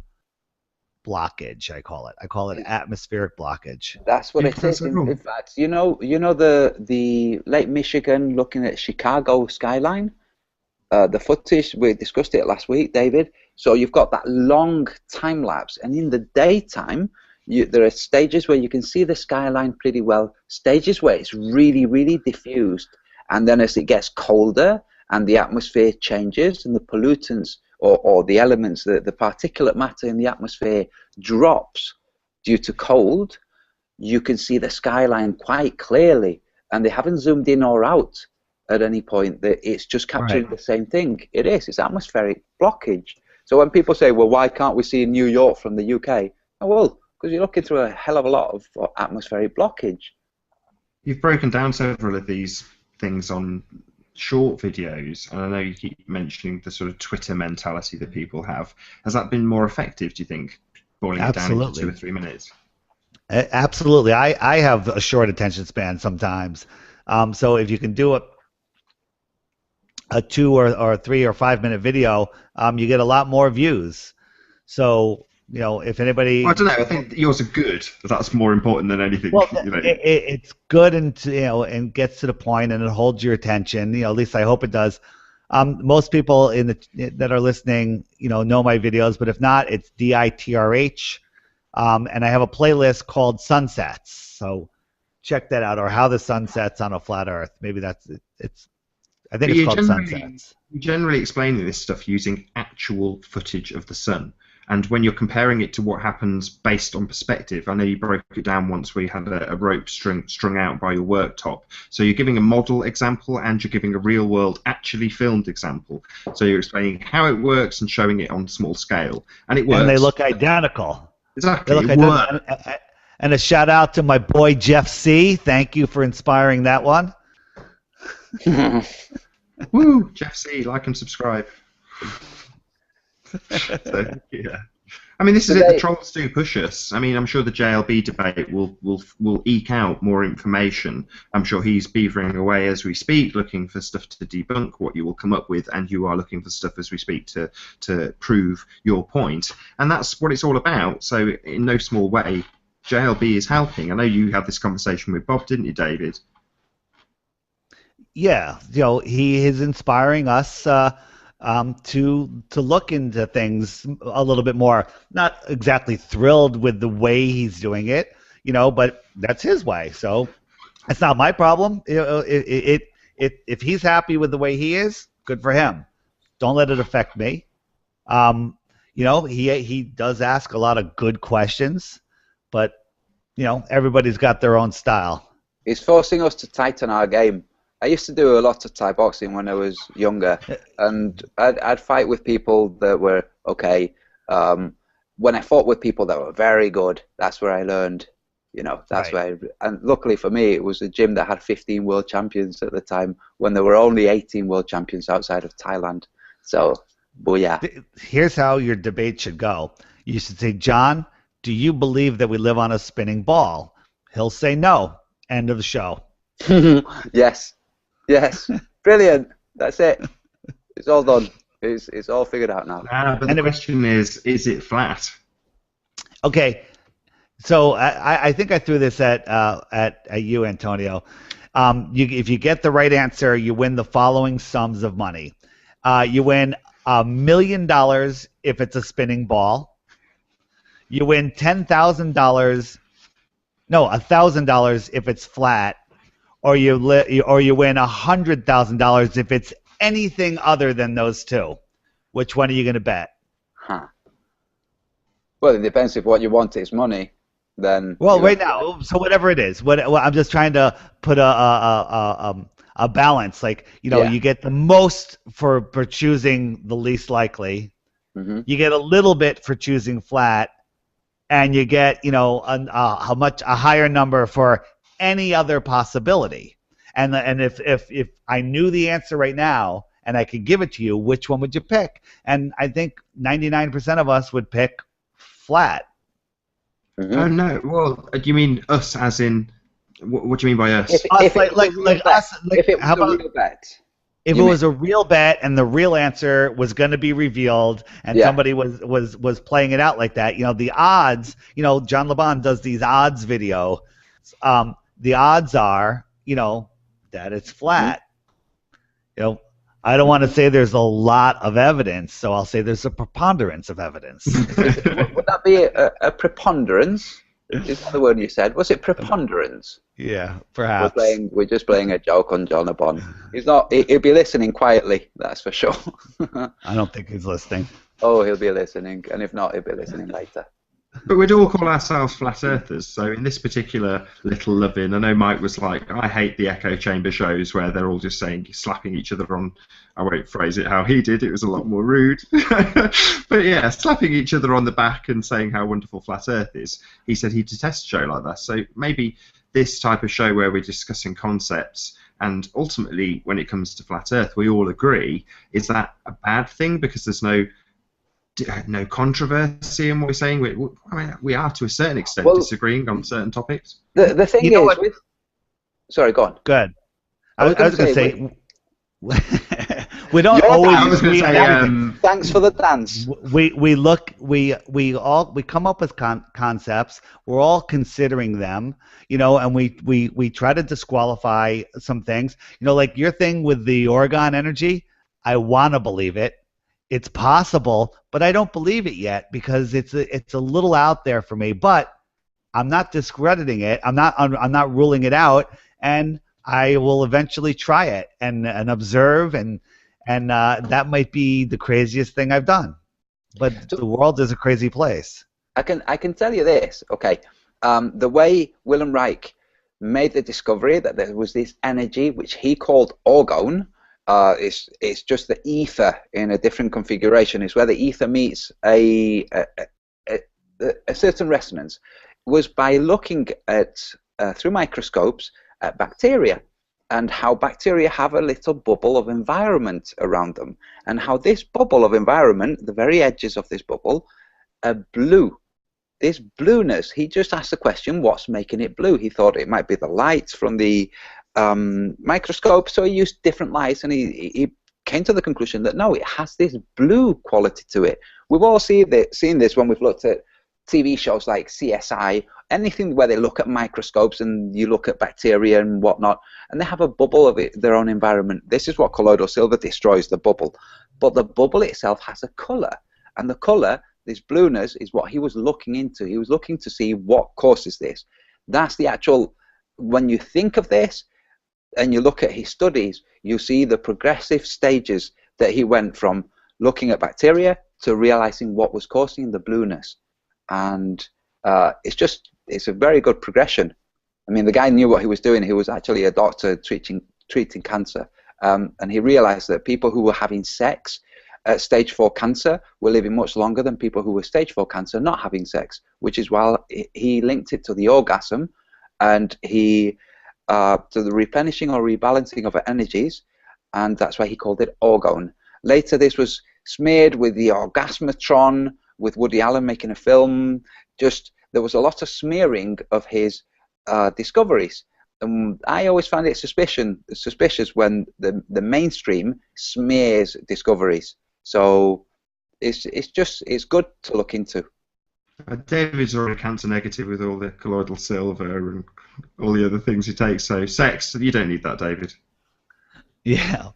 blockage. I call it atmospheric blockage. That's what it is. In fact, you know the Lake Michigan looking at Chicago skyline. The footage, we discussed it last week, David. So you've got that long time lapse, and in the daytime, there are stages where you can see the skyline pretty well. Stages where it's really, really diffused, and then as it gets colder and the atmosphere changes and the pollutants or the elements, the particulate matter in the atmosphere drops due to cold, you can see the skyline quite clearly, and they haven't zoomed in or out at any point. It's just capturing the same thing. It's atmospheric blockage. So when people say, well, why can't we see New York from the UK? Oh, well, because you're looking through a hell of a lot of atmospheric blockage. You've broken down several of these things on short videos, and I know you keep mentioning the sort of Twitter mentality that people have. Has that been more effective, do you think, boiling it down into 2 or 3 minutes? Absolutely. I have a short attention span sometimes. So if you can do a 2 or 3 or 5 minute video, you get a lot more views. So, you know, if anybody... Well, I don't know. I think yours are good. That's more important than anything. Well, you know. it's good and gets to the point, and it holds your attention. You know, at least I hope it does. Most people that are listening, you know my videos, but if not, it's DITRH, and I have a playlist called Sunsets. So check that out, or How the Sun Sets on a Flat Earth. Maybe that's it. I think it's called Sunsets. You're generally explaining this stuff using actual footage of the sun. And when you're comparing it to what happens based on perspective, I know you broke it down once where you had a rope strung out by your worktop. So you're giving a model example and you're giving a real-world, actually filmed example. So you're explaining how it works and showing it on small scale. And it works. And they look identical. Exactly. They look identical. And a shout-out to my boy Jeff C. Thank you for inspiring that one. Woo! Jeff C. Like and subscribe. So, yeah. I mean, this is it. The trolls do push us. I mean, I'm sure the JLB debate will eke out more information. I'm sure he's beavering away as we speak, looking for stuff to debunk what you will come up with, and you are looking for stuff as we speak to prove your point. And that's what it's all about. So, in no small way, JLB is helping. I know you had this conversation with Bob, didn't you, David? Yeah, you know, he is inspiring us to look into things a little bit more. Not exactly thrilled with the way he's doing it, you know, but that's his way. So it's not my problem. If he's happy with the way he is, good for him. Don't let it affect me. You know, he does ask a lot of good questions, but you know, everybody's got their own style. He's forcing us to tighten our game. I used to do a lot of Thai boxing when I was younger, and I'd fight with people that were okay. when I fought with people that were very good, that's where I learned. You know, that's Right. where, and luckily for me, it was a gym that had 15 world champions at the time when there were only 18 world champions outside of Thailand. So, booyah. Here's how your debate should go. You should say, John, do you believe that we live on a spinning ball? He'll say no. End of the show. Yes, yes, brilliant. That's it. It's all done. It's all figured out now. But the question is it flat? Okay, so I think I threw this at you, Antonio. If you get the right answer, you win the following sums of money. You win $1 million if it's a spinning ball. You win $10,000. No, $1,000 if it's flat, or you win $100,000 if it's anything other than those two. Which one are you going to bet? Huh. Well, it depends if what you want is money. Then. Well, right now, so whatever it is, I'm just trying to put a balance. Like, you know, you get the most for choosing the least likely. Mm-hmm. You get a little bit for choosing flat, and you get, you know, a higher number for any other possibility. And if I knew the answer right now and I could give it to you, which one would you pick? And I think 99% of us would pick flat. Mm-hmm. Oh no. Well, do you mean us as in? What do you mean by us? If it was a real bet and the real answer was going to be revealed, and somebody was playing it out like that, you know, the odds, you know, John LeBon does these odds video. The odds are, you know, that it's flat. Mm-hmm. You know, I don't want to say there's a lot of evidence, so I'll say there's a preponderance of evidence. Would that be a preponderance? Is that the word you said? Was it preponderance? Yeah, perhaps. We're just playing a joke on John LeBon. He's not. He'll be listening quietly. That's for sure. I don't think he's listening. Oh, he'll be listening, and if not, he'll be listening later. But we'd all call ourselves flat earthers. So in this particular little love-in, I know Mike was like, I hate the echo chamber shows where they're all just slapping each other on. I won't phrase it how he did. It was a lot more rude. But yeah, slapping each other on the back and saying how wonderful flat earth is. He said he detests a show like that. So maybe this type of show where we're discussing concepts and ultimately when it comes to flat earth, we all agree, is that a bad thing because there's no controversy in what we're saying. We are to a certain extent disagreeing on certain topics. The thing is, sorry, go on. Good. I was going to say, we don't always agree on everything. Thanks for the dance. We come up with concepts. We're all considering them, you know, and we try to disqualify some things. You know, like your thing with the Oregon energy. I want to believe it. It's possible, but I don't believe it yet because it's a little out there for me. But I'm not discrediting it. I'm not ruling it out, and I will eventually try it and observe, and that might be the craziest thing I've done. But the world is a crazy place. I can tell you this, okay? The way Wilhelm Reich made the discovery that there was this energy which he called orgone. It's just the ether in a different configuration. It's where the ether meets a certain resonance. Was by looking at through microscopes at bacteria and how bacteria have a little bubble of environment around them, and how this bubble of environment, the very edges of this bubble, are blue. This blueness, he just asked the question, what's making it blue? He thought it might be the light from the microscope, so he used different lights, and he came to the conclusion that no, it has this blue quality to it. We've all seen this when we've looked at TV shows like CSI, anything where they look at microscopes and you look at bacteria and whatnot, and they have a bubble of their own environment. This is what colloidal silver destroys, the bubble. But the bubble itself has a color, and the color, this blueness, is what he was looking into. He was looking to see what causes this. That's the actual, when you think of this and you look at his studies, you see the progressive stages that he went from looking at bacteria to realizing what was causing the blueness. And it's a very good progression. I mean, the guy knew what he was doing. He was actually a doctor treating cancer. And he realized that people who were having sex stage 4 cancer were living much longer than people who were stage 4 cancer not having sex, which is why he linked it to the orgasm and to the replenishing or rebalancing of energies, and that's why he called it orgone. Later, this was smeared with the orgasmatron, with Woody Allen making a film. There was a lot of smearing of his discoveries. I always find it suspicious when the mainstream smears discoveries. So it's good to look into. David's already cancer negative with all the colloidal silver and all the other things he takes. So sex, you don't need that, David. Yeah,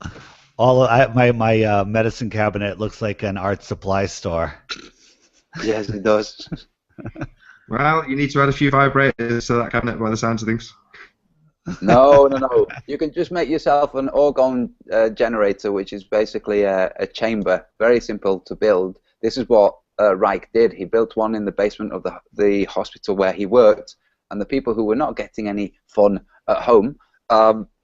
my medicine cabinet looks like an art supply store. Yes, it does. Well, you need to add a few vibrators to that cabinet by the sounds of things. No. You can just make yourself an orgone generator, which is basically a chamber. Very simple to build. This is what Reich did. He built one in the basement of the hospital where he worked, and the people who were not getting any fun at home,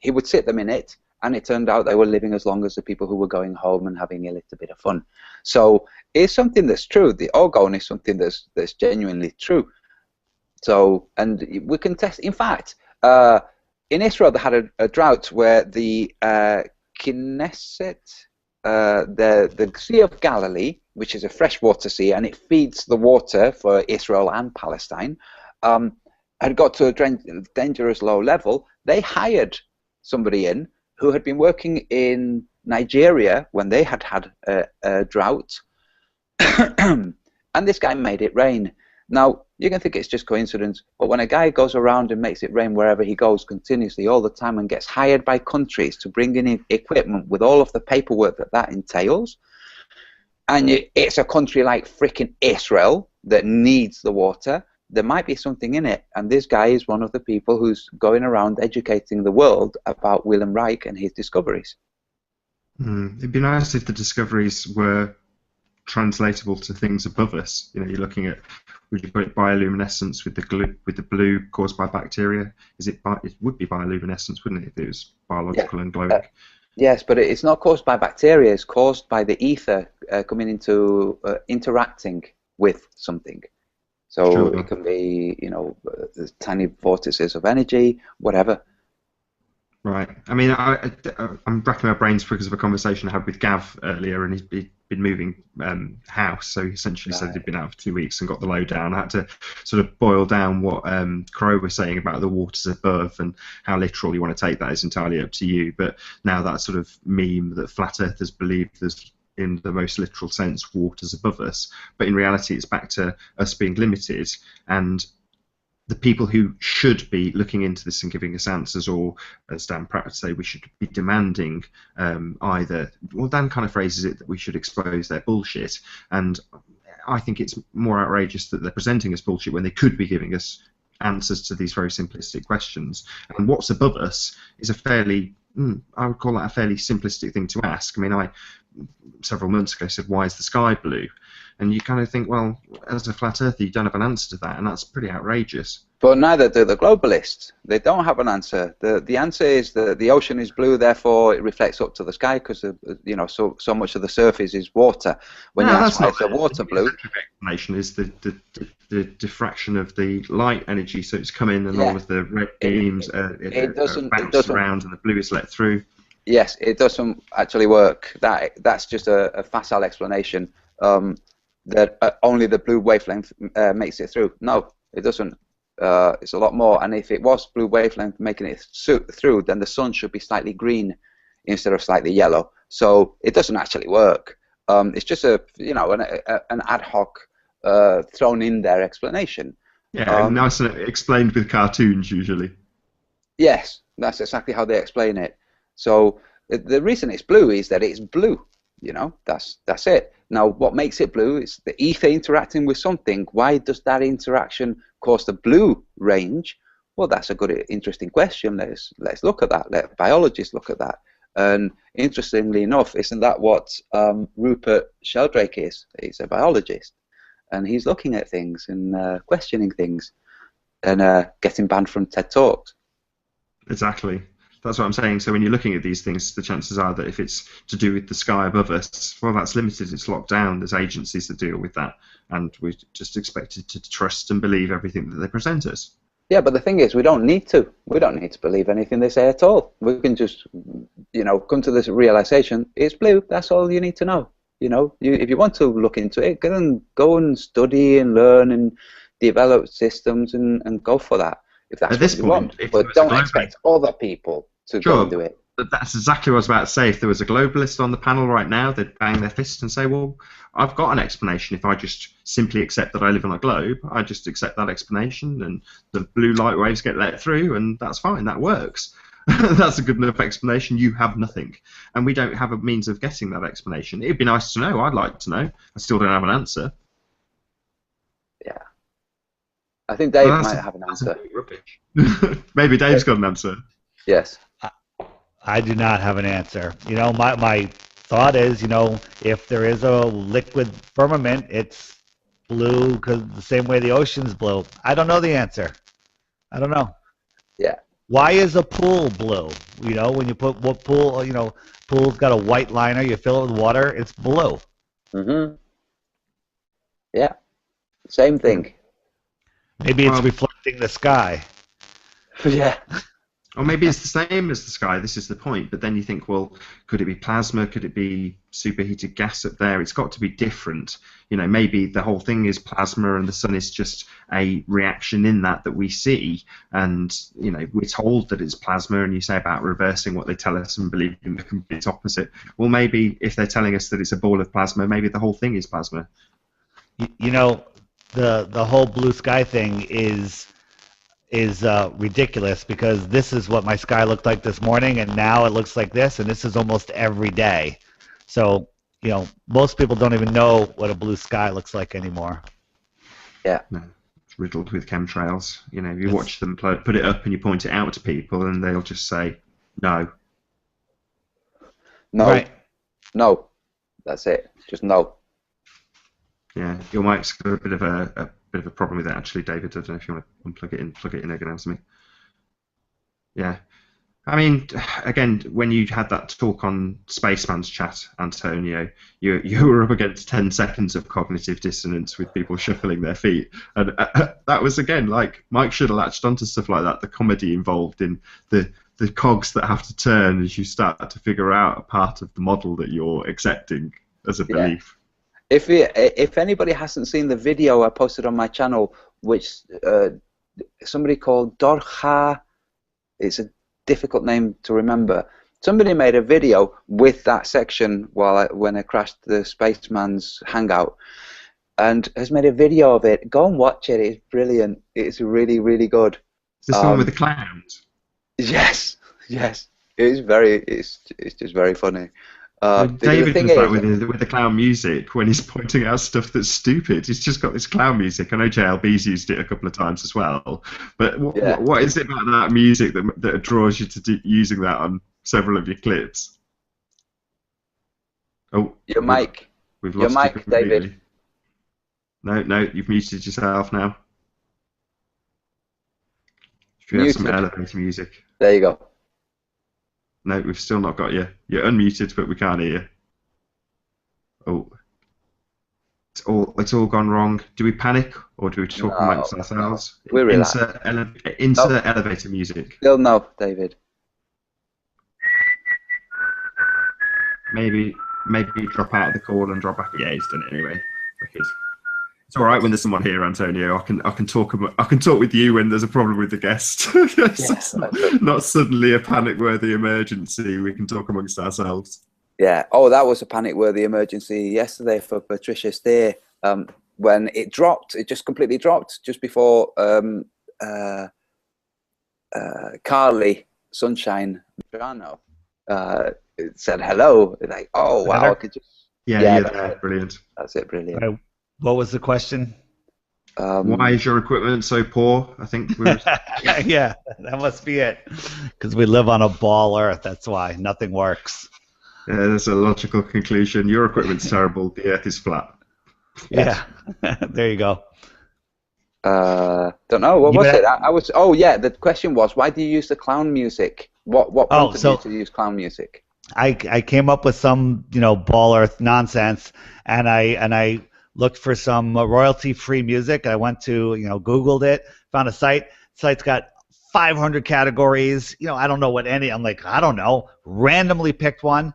he would sit them in it, and it turned out they were living as long as the people who were going home and having a little bit of fun. So it's something that's true. The orgone is something that's genuinely true. So, and we can test. In fact, in Israel, they had a drought where the Knesset, the Sea of Galilee, which is a freshwater sea, and it feeds the water for Israel and Palestine, had got to a dangerous low level. They hired somebody in who had been working in Nigeria when they had a drought, and this guy made it rain. Now, you can think it's just coincidence, but when a guy goes around and makes it rain wherever he goes continuously all the time and gets hired by countries to bring in equipment with all of the paperwork that entails, and it's a country like freaking Israel that needs the water, there might be something in it. And this guy is one of the people who's going around educating the world about Wilhelm Reich and his discoveries. It'd be nice if the discoveries were translatable to things above us. You know, you're looking at, would you put it bioluminescence with the blue caused by bacteria? It would be bioluminescence, wouldn't it, if it was biological and glowing? Yes, but it's not caused by bacteria. It's caused by the ether coming into interacting with something. So sure. It can be, tiny vortices of energy, whatever. Right. I mean, I'm racking my brains because of a conversation I had with Gav earlier, and he'd been moving house, so he essentially said he'd been out for 2 weeks and got the lowdown. I had to sort of boil down what Crow was saying about the waters above and how literal you want to take that is entirely up to you. But now that sort of meme that flat earthers believe there's, in the most literal sense, waters above us, but in reality it's back to us being limited, and the people who should be looking into this and giving us answers, or as Dan Pratt would say, we should be demanding either, well, Dan kind of phrases it that we should expose their bullshit, and I think it's more outrageous that they're presenting us bullshit when they could be giving us answers to these very simplistic questions. And what's above us is a fairly, I would call that a fairly simplistic thing to ask. I mean, several months ago said, why is the sky blue? And you kind of think, well, as a flat earther, you don't have an answer to that, and that's pretty outrageous. But neither do the globalists. They don't have an answer. The answer is that the ocean is blue, therefore it reflects up to the sky because so much of the surface is water. When you ask why is the water blue, the explanation is the diffraction of the light energy, so it's coming and all of the red beams bounce around and the blue is let through. Yes, it doesn't actually work. That's just a facile explanation. That only the blue wavelength makes it through. No, it doesn't. It's a lot more. And if it was blue wavelength making it through, then the sun should be slightly green instead of slightly yellow. So it doesn't actually work. It's just an ad hoc thrown in there explanation. Yeah, nice and explained with cartoons usually. Yes, that's exactly how they explain it. So the reason it's blue is that it's blue. That's it. Now, what makes it blue is the ether interacting with something. Why does that interaction cause the blue range? Well, that's a good, interesting question. Let's look at that. Let biologists look at that. And interestingly enough, isn't that what Rupert Sheldrake is? He's a biologist, and he's looking at things and questioning things, and getting banned from TED Talks. Exactly. That's what I'm saying. So when you're looking at these things, the chances are that if it's to do with the sky above us, well, that's limited. It's locked down. There's agencies that deal with that, and we're just expected to trust and believe everything that they present us. Yeah, but the thing is, we don't need to. We don't need to believe anything they say at all. We can just, come to this realization. It's blue. That's all you need to know. If you want to look into it, go and study and learn and develop systems and go for that. If that's what you want. But don't expect other people to go and do it. That's exactly what I was about to say. If there was a globalist on the panel right now, they'd bang their fist and say, well, I've got an explanation. If I just simply accept that I live on a globe, I just accept that explanation, and the blue light waves get let through, and that's fine. That works. That's a good enough explanation. You have nothing. And we don't have a means of getting that explanation. It'd be nice to know. I'd like to know. I still don't have an answer. Yeah. I think Dave might have an answer. Rubbish. Maybe Dave's got an answer. Yes. I do not have an answer. My thought is, if there is a liquid firmament, it's blue because the same way the ocean's blue. I don't know the answer. I don't know. Yeah. Why is a pool blue? When you put what pool, pool's got a white liner, you fill it with water, it's blue. Mm-hmm. Yeah. Same thing. Maybe it's reflecting the sky. Yeah. Or maybe it's the same as the sky. This is the point. But then you think, well, could it be plasma? Could it be superheated gas up there? It's got to be different. Maybe the whole thing is plasma and the sun is just a reaction in that we see. And, we're told that it's plasma, and you say about reversing what they tell us and believing the complete opposite. Well, maybe if they're telling us that it's a ball of plasma, maybe the whole thing is plasma. The whole blue sky thing is ridiculous, because this is what my sky looked like this morning, and now it looks like this, and this is almost every day. So, most people don't even know what a blue sky looks like anymore. Yeah. No, it's riddled with chemtrails. You watch them put it up and you point it out to people, and they'll just say, no. No. Right. No. That's it. Just no. Yeah, your mic's got a bit of a problem with that, actually, David. I don't know if you want to unplug it in, plug it in again or something. Yeah. I mean, again, when you had that talk on Spaceman's Chat, Antonio, you were up against 10 seconds of cognitive dissonance with people shuffling their feet. And that was, again, like, Mike should have latched onto stuff like that, the comedy involved in the cogs that have to turn as you start to figure out a part of the model that you're accepting as a belief. If anybody hasn't seen the video I posted on my channel, which somebody called Dorja, it's a difficult name to remember. Somebody made a video with that section when I crashed the Spaceman's Hangout, and has made a video of it. Go and watch it. It's brilliant. It's really, really good. Is this the one with the clowns? Yes, yes. It's just very funny. David does that with the clown music when he's pointing out stuff that's stupid. He's just got this clown music. I know JLB's used it a couple of times as well. But what is it about that music that draws you to using that on several of your clips? Oh, your mic. We've lost your mic, David. No, you've muted yourself now. If you have some elevator music. There you go. No, we've still not got you. You're unmuted, but we can't hear you. Oh, it's all gone wrong. Do we panic, or do we talk amongst ourselves? We're insert elevator music. Still no, David. Maybe drop out of the call and drop back. Yeah, he's done it anyway. It's all right when there's someone here, Antonio. I can talk with you when there's a problem with the guest. Yes, not suddenly a panic-worthy emergency. We can talk amongst ourselves. Yeah. Oh, that was a panic-worthy emergency yesterday for Patricia Steer. When it dropped, it just completely dropped just before Carly Sunshine Madrano said hello. Like, oh wow, I could just yeah, brilliant. That's it, brilliant. What was the question? Why is your equipment so poor? I think we were... Yeah, that must be it. Because we live on a ball Earth. That's why nothing works. Yeah, that's a logical conclusion. Your equipment's terrible. The Earth is flat. Yeah, there you go. Don't know. What was it? I was. Oh yeah, the question was, why do you use the clown music What Oh, prompted so you to use clown music? I came up with some, ball earth nonsense, and I looked for some royalty-free music. I went to, Googled it, found a site. Site's got 500 categories. I don't know what any. I'm like, I don't know. Randomly picked one.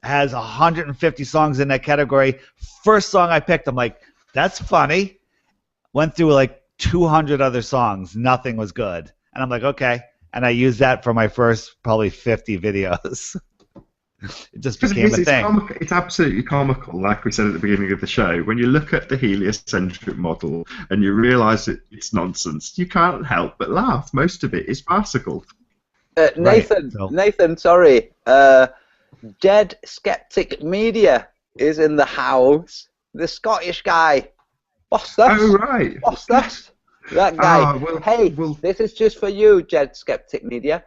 Has 150 songs in that category. First song I picked, I'm like, that's funny. Went through like 200 other songs. Nothing was good. And I'm like, okay. And I used that for my first probably 50 videos. It just Because became a it's thing. comical, it's absolutely comical, like we said at the beginning of the show. When you look at the heliocentric model and you realise it's nonsense, you can't help but laugh. Most of it is farcical. Nathan, so- Nathan, sorry. Jed Skeptic Media is in the house. The Scottish guy. What's that? Oh, right. What's that? That guy. Oh, well, hey, well- this is just for you, Jed Skeptic Media.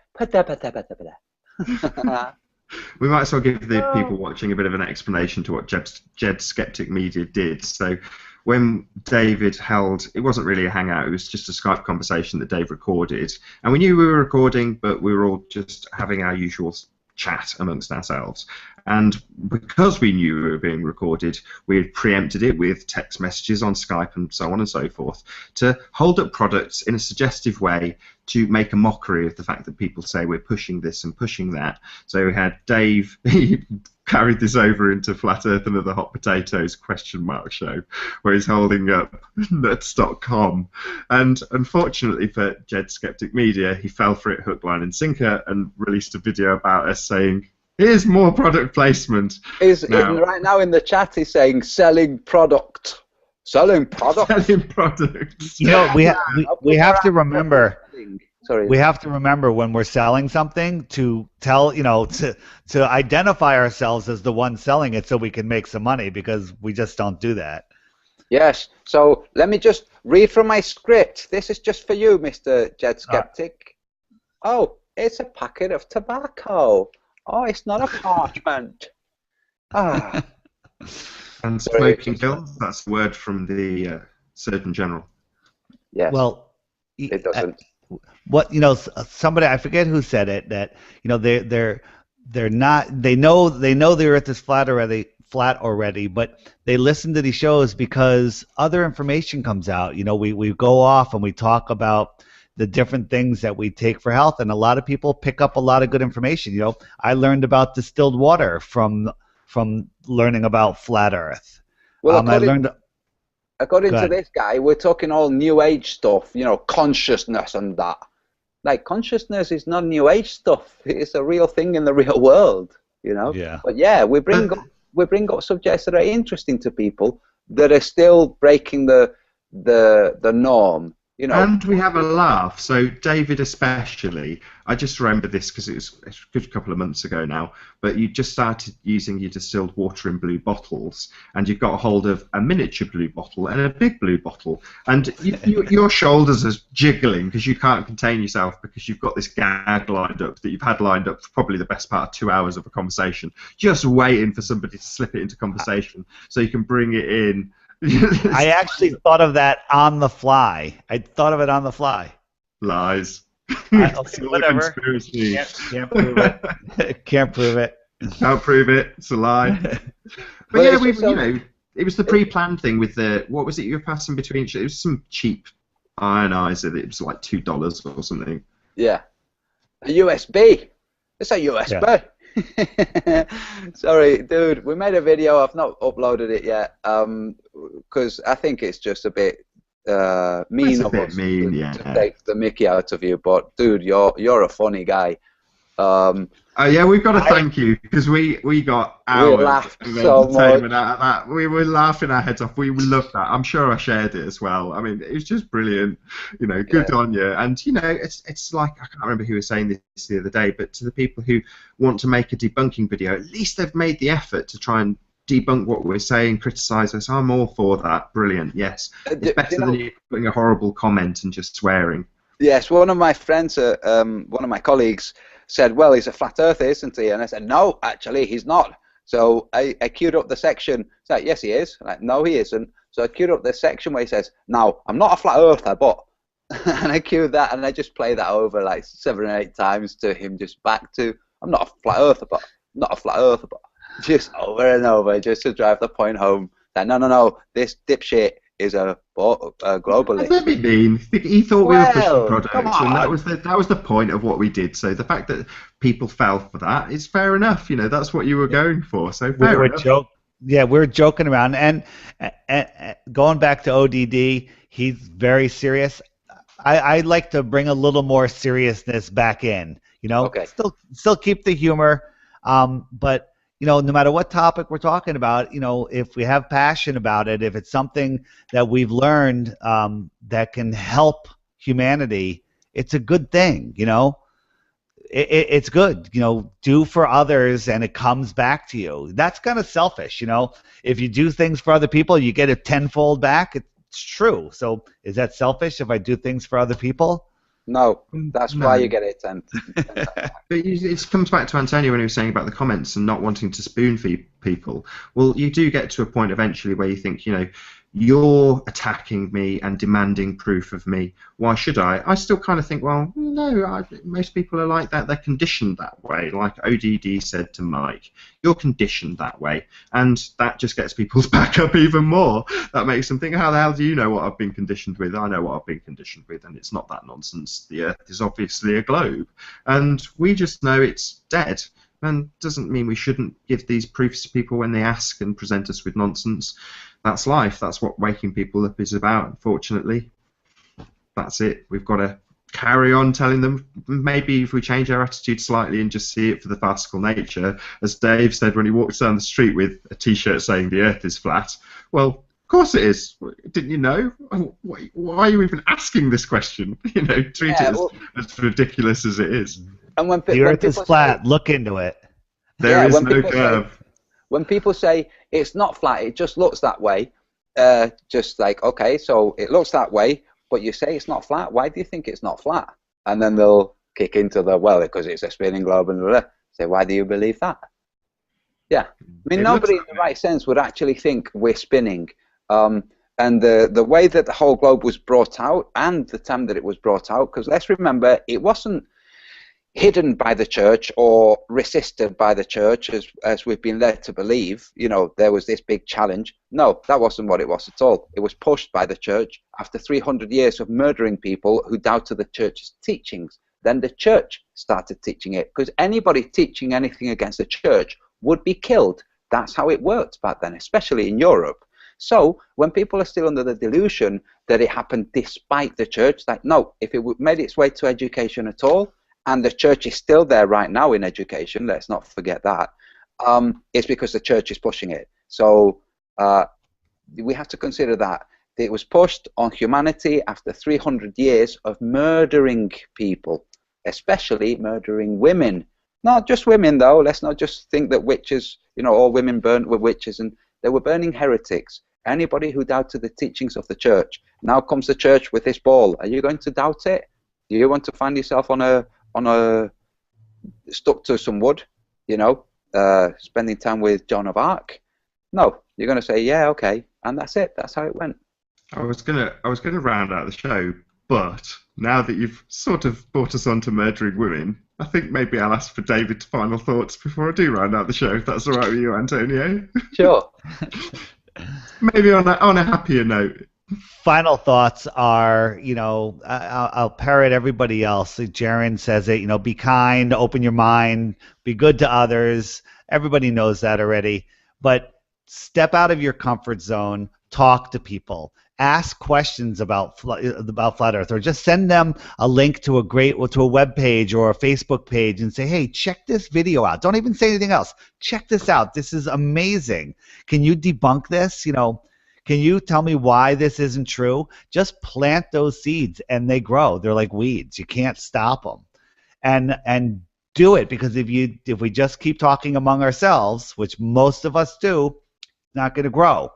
We might as well give the people watching a bit of an explanation to what Jed Skeptic Media did. So when David held, it wasn't really a hangout, it was just a Skype conversation that Dave recorded. And we knew we were recording, but we were all just having our usual chat amongst ourselves. And because we knew we were being recorded, we had preempted it with text messages on Skype and so on and so forth to hold up products in a suggestive way to make a mockery of the fact that people say we're pushing this and pushing that. So we had Dave, he carried this over into Flat Earth and Other Hot Potatoes ? Show, where he's holding up nuts.com. And unfortunately for Jed Skeptic Media, he fell for it hook, line and sinker and released a video about us saying, here's more product placement. Right now in the chat he's saying selling product. Selling product. Selling products. We have to remember. Sorry. We have to remember when we're selling something to tell, to identify ourselves as the one selling it so we can make some money, because we just don't do that. Yes. So let me just read from my script. This is just for you, Mr. Jed Skeptic. Oh, it's a packet of tobacco. Oh, it's not a parchment. Ah. And smoking guns, that's a word from the Surgeon General. Yes. Well, it doesn't. Somebody, I forget who said it, that they're not, they know the Earth is flat already, but they listen to these shows because other information comes out. We go off and we talk about the different things that we take for health, and a lot of people pick up a lot of good information. I learned about distilled water from learning about flat Earth. Well, according Go to ahead. this guy, we're talking all New Age stuff, consciousness and that. Like, consciousness is not New Age stuff. It's a real thing in the real world, Yeah. But yeah, we bring up subjects that are interesting to people that are still breaking the norm. And we have a laugh. So David especially, I just remember this because it was a good couple of months ago now, but you just started using your distilled water in blue bottles, and you've got a hold of a miniature blue bottle and a big blue bottle, and your shoulders are jiggling because you can't contain yourself because you've got this gag lined up that you've had lined up for probably the best part of 2 hours of a conversation, just waiting for somebody to slip it into conversation so you can bring it in. I actually thought of that on the fly. I thought of it on the fly. Lies. Okay, whatever. Conspiracy. Can't prove it. Can't prove it. Can't prove it. It's a lie. But yeah, it was the pre-planned thing with the, what was it you were passing between? It was some cheap ionizer. It was like $2 or something. Yeah. A USB. It's a USB. Yeah. Sorry, dude. We made a video. I've not uploaded it yet because I think it's just a bit mean of us to take the mickey out of you. But dude, you're a funny guy. Yeah, we've got to thank you because we got hours of entertainment out of that. We were laughing our heads off. We loved that. I'm sure I shared it as well. I mean, it was just brilliant. Good on you. And it's like, I can't remember who was saying this the other day, but to the people who want to make a debunking video, at least they've made the effort to try and debunk what we're saying, criticise us. I'm all for that. Brilliant. Yes, it's better than you putting a horrible comment and just swearing. Yes, one of my friends, one of my colleagues, said, well, he's a flat earther, isn't he? And I said, no, actually, he's not. So I queued up the section. It's like, yes, he is. Like, no, he isn't. So I queued up the section where he says, now, I'm not a flat earther, but and I cue that, and I just play that over like 7 or 8 times to him, just back to, I'm not a flat earther, but not a flat earther, but just over and over, just to drive the point home that no, this dipshit is a globalist. Let me mean. He thought we were pushing Well, come products, and on. that was the point of what we did. So the fact that people fell for that is fair enough. You know, that's what you were going for. So We fair were enough. we were joking around, and going back to ODD, he's very serious. I like to bring a little more seriousness back in. You know, Okay. still keep the humor, but you know, no matter what topic we're talking about, you know, if we have passion about it, if it's something that we've learned that can help humanity, it's a good thing. You know, it's good. You know, do for others, and it comes back to you. That's kind of selfish. You know, if you do things for other people, you get it tenfold back. It's true. So is that selfish if I do things for other people? No, that's No. why you get it 10. But it comes back to Antonio when he was saying about the comments and not wanting to spoon feed people. Well, you do get to a point eventually where you think, you know, you're attacking me and demanding proof of me. Why should I? I still kind of think, well, no, most people are like that. They're conditioned that way. Like ODD said to Mike, you're conditioned that way. And that just gets people's back up even more. That makes them think, how the hell do you know what I've been conditioned with? I know what I've been conditioned with, and it's not that nonsense. The Earth is obviously a globe. And we just know it's dead. And doesn't mean we shouldn't give these proofs to people when they ask and present us with nonsense. That's life. That's what waking people up is about, unfortunately. That's it. We've got to carry on telling them. Maybe if we change our attitude slightly and just see it for the farcical nature, as Dave said when he walks down the street with a T-shirt saying the Earth is flat. Well, of course it is. Didn't you know? Why are you even asking this question? You know, treat it as ridiculous as it is. And when The Earth is flat. Look into it. There is no curve. When people say it's not flat, it just looks that way, just like, okay, so it looks that way, but you say it's not flat. Why do you think it's not flat? And then they'll kick into the, well, because it's a spinning globe, and blah, blah. Say, why do you believe that? Yeah. I mean, nobody in the right sense would actually think we're spinning. And the way that the whole globe was brought out, and the time that it was brought out, because let's remember, it wasn't hidden by the church or resisted by the church as we've been led to believe. You know, there was this big challenge. No, that wasn't what it was at all. It was pushed by the church after 300 years of murdering people who doubted the church's teachings. Then the church started teaching it, because anybody teaching anything against the church would be killed. That's how it worked back then, especially in Europe. So when people are still under the delusion that it happened despite the church, like, no, if it made its way to education at all, and the church is still there right now in education, let's not forget that, it's because the church is pushing it. So we have to consider that it was pushed on humanity after 300 years of murdering people, especially murdering women. Not just women, though. Let's not just think that witches, you know, all women burnt were witches, and they were burning heretics. Anybody who doubted the teachings of the church. Now comes the church with this ball. Are you going to doubt it? Do you want to find yourself on a stuck to some wood, you know, spending time with Joan of Arc? No, you're going to say, yeah, okay, and that's it. That's how it went. I was gonna round out the show, but now that you've sort of brought us on to murdering women, I think maybe I'll ask for David's final thoughts before I do round out the show, if that's all right with you, Antonio. Sure. Maybe on a happier note. Final thoughts are, you know, I'll parrot everybody else. Jaron says it, you know, be kind, open your mind, be good to others. Everybody knows that already. But step out of your comfort zone, talk to people, ask questions about Flat Earth, or just send them a link to a web page or a Facebook page and say, hey, check this video out. Don't even say anything else. Check this out. This is amazing. Can you debunk this? You know, can you tell me why this isn't true? Just plant those seeds and they grow. They're like weeds. You can't stop them. And do it, because if we just keep talking among ourselves, which most of us do, it's not going to grow.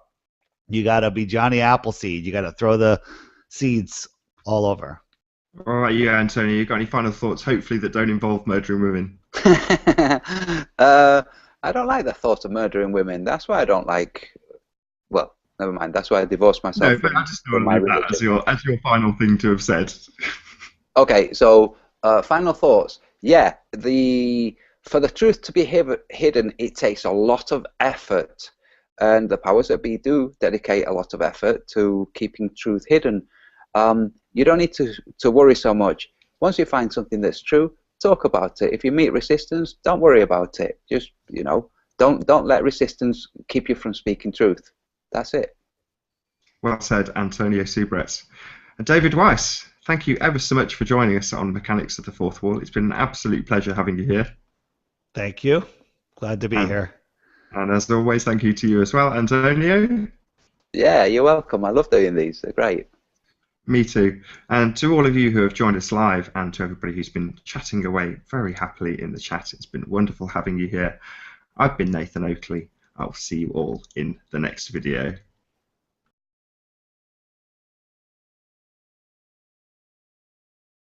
You got to be Johnny Appleseed. You got to throw the seeds all over. All right, yeah, Antonio, you got any final thoughts, hopefully that don't involve murdering women? I don't like the thought of murdering women. That's why I don't like, well, never mind. That's why I divorced myself No, but I just from want to my leave that religion. as your final thing to have said. Okay, so final thoughts. Yeah, for the truth to be hidden, it takes a lot of effort, and the powers that be do dedicate a lot of effort to keeping truth hidden. You don't need to worry so much. Once you find something that's true, talk about it. If you meet resistance, don't worry about it. Just don't let resistance keep you from speaking truth. That's it. Well said, Antonio Subret. And David Weiss, thank you ever so much for joining us on Mechanics of the Fourth Wall. It's been an absolute pleasure having you here. Thank you. Glad to be here. And as always, thank you to you as well, Antonio. Yeah, you're welcome. I love doing these. They're great. Me too. And to all of you who have joined us live, and to everybody who's been chatting away very happily in the chat, it's been wonderful having you here. I've been Nathan Oakley. I'll see you all in the next video.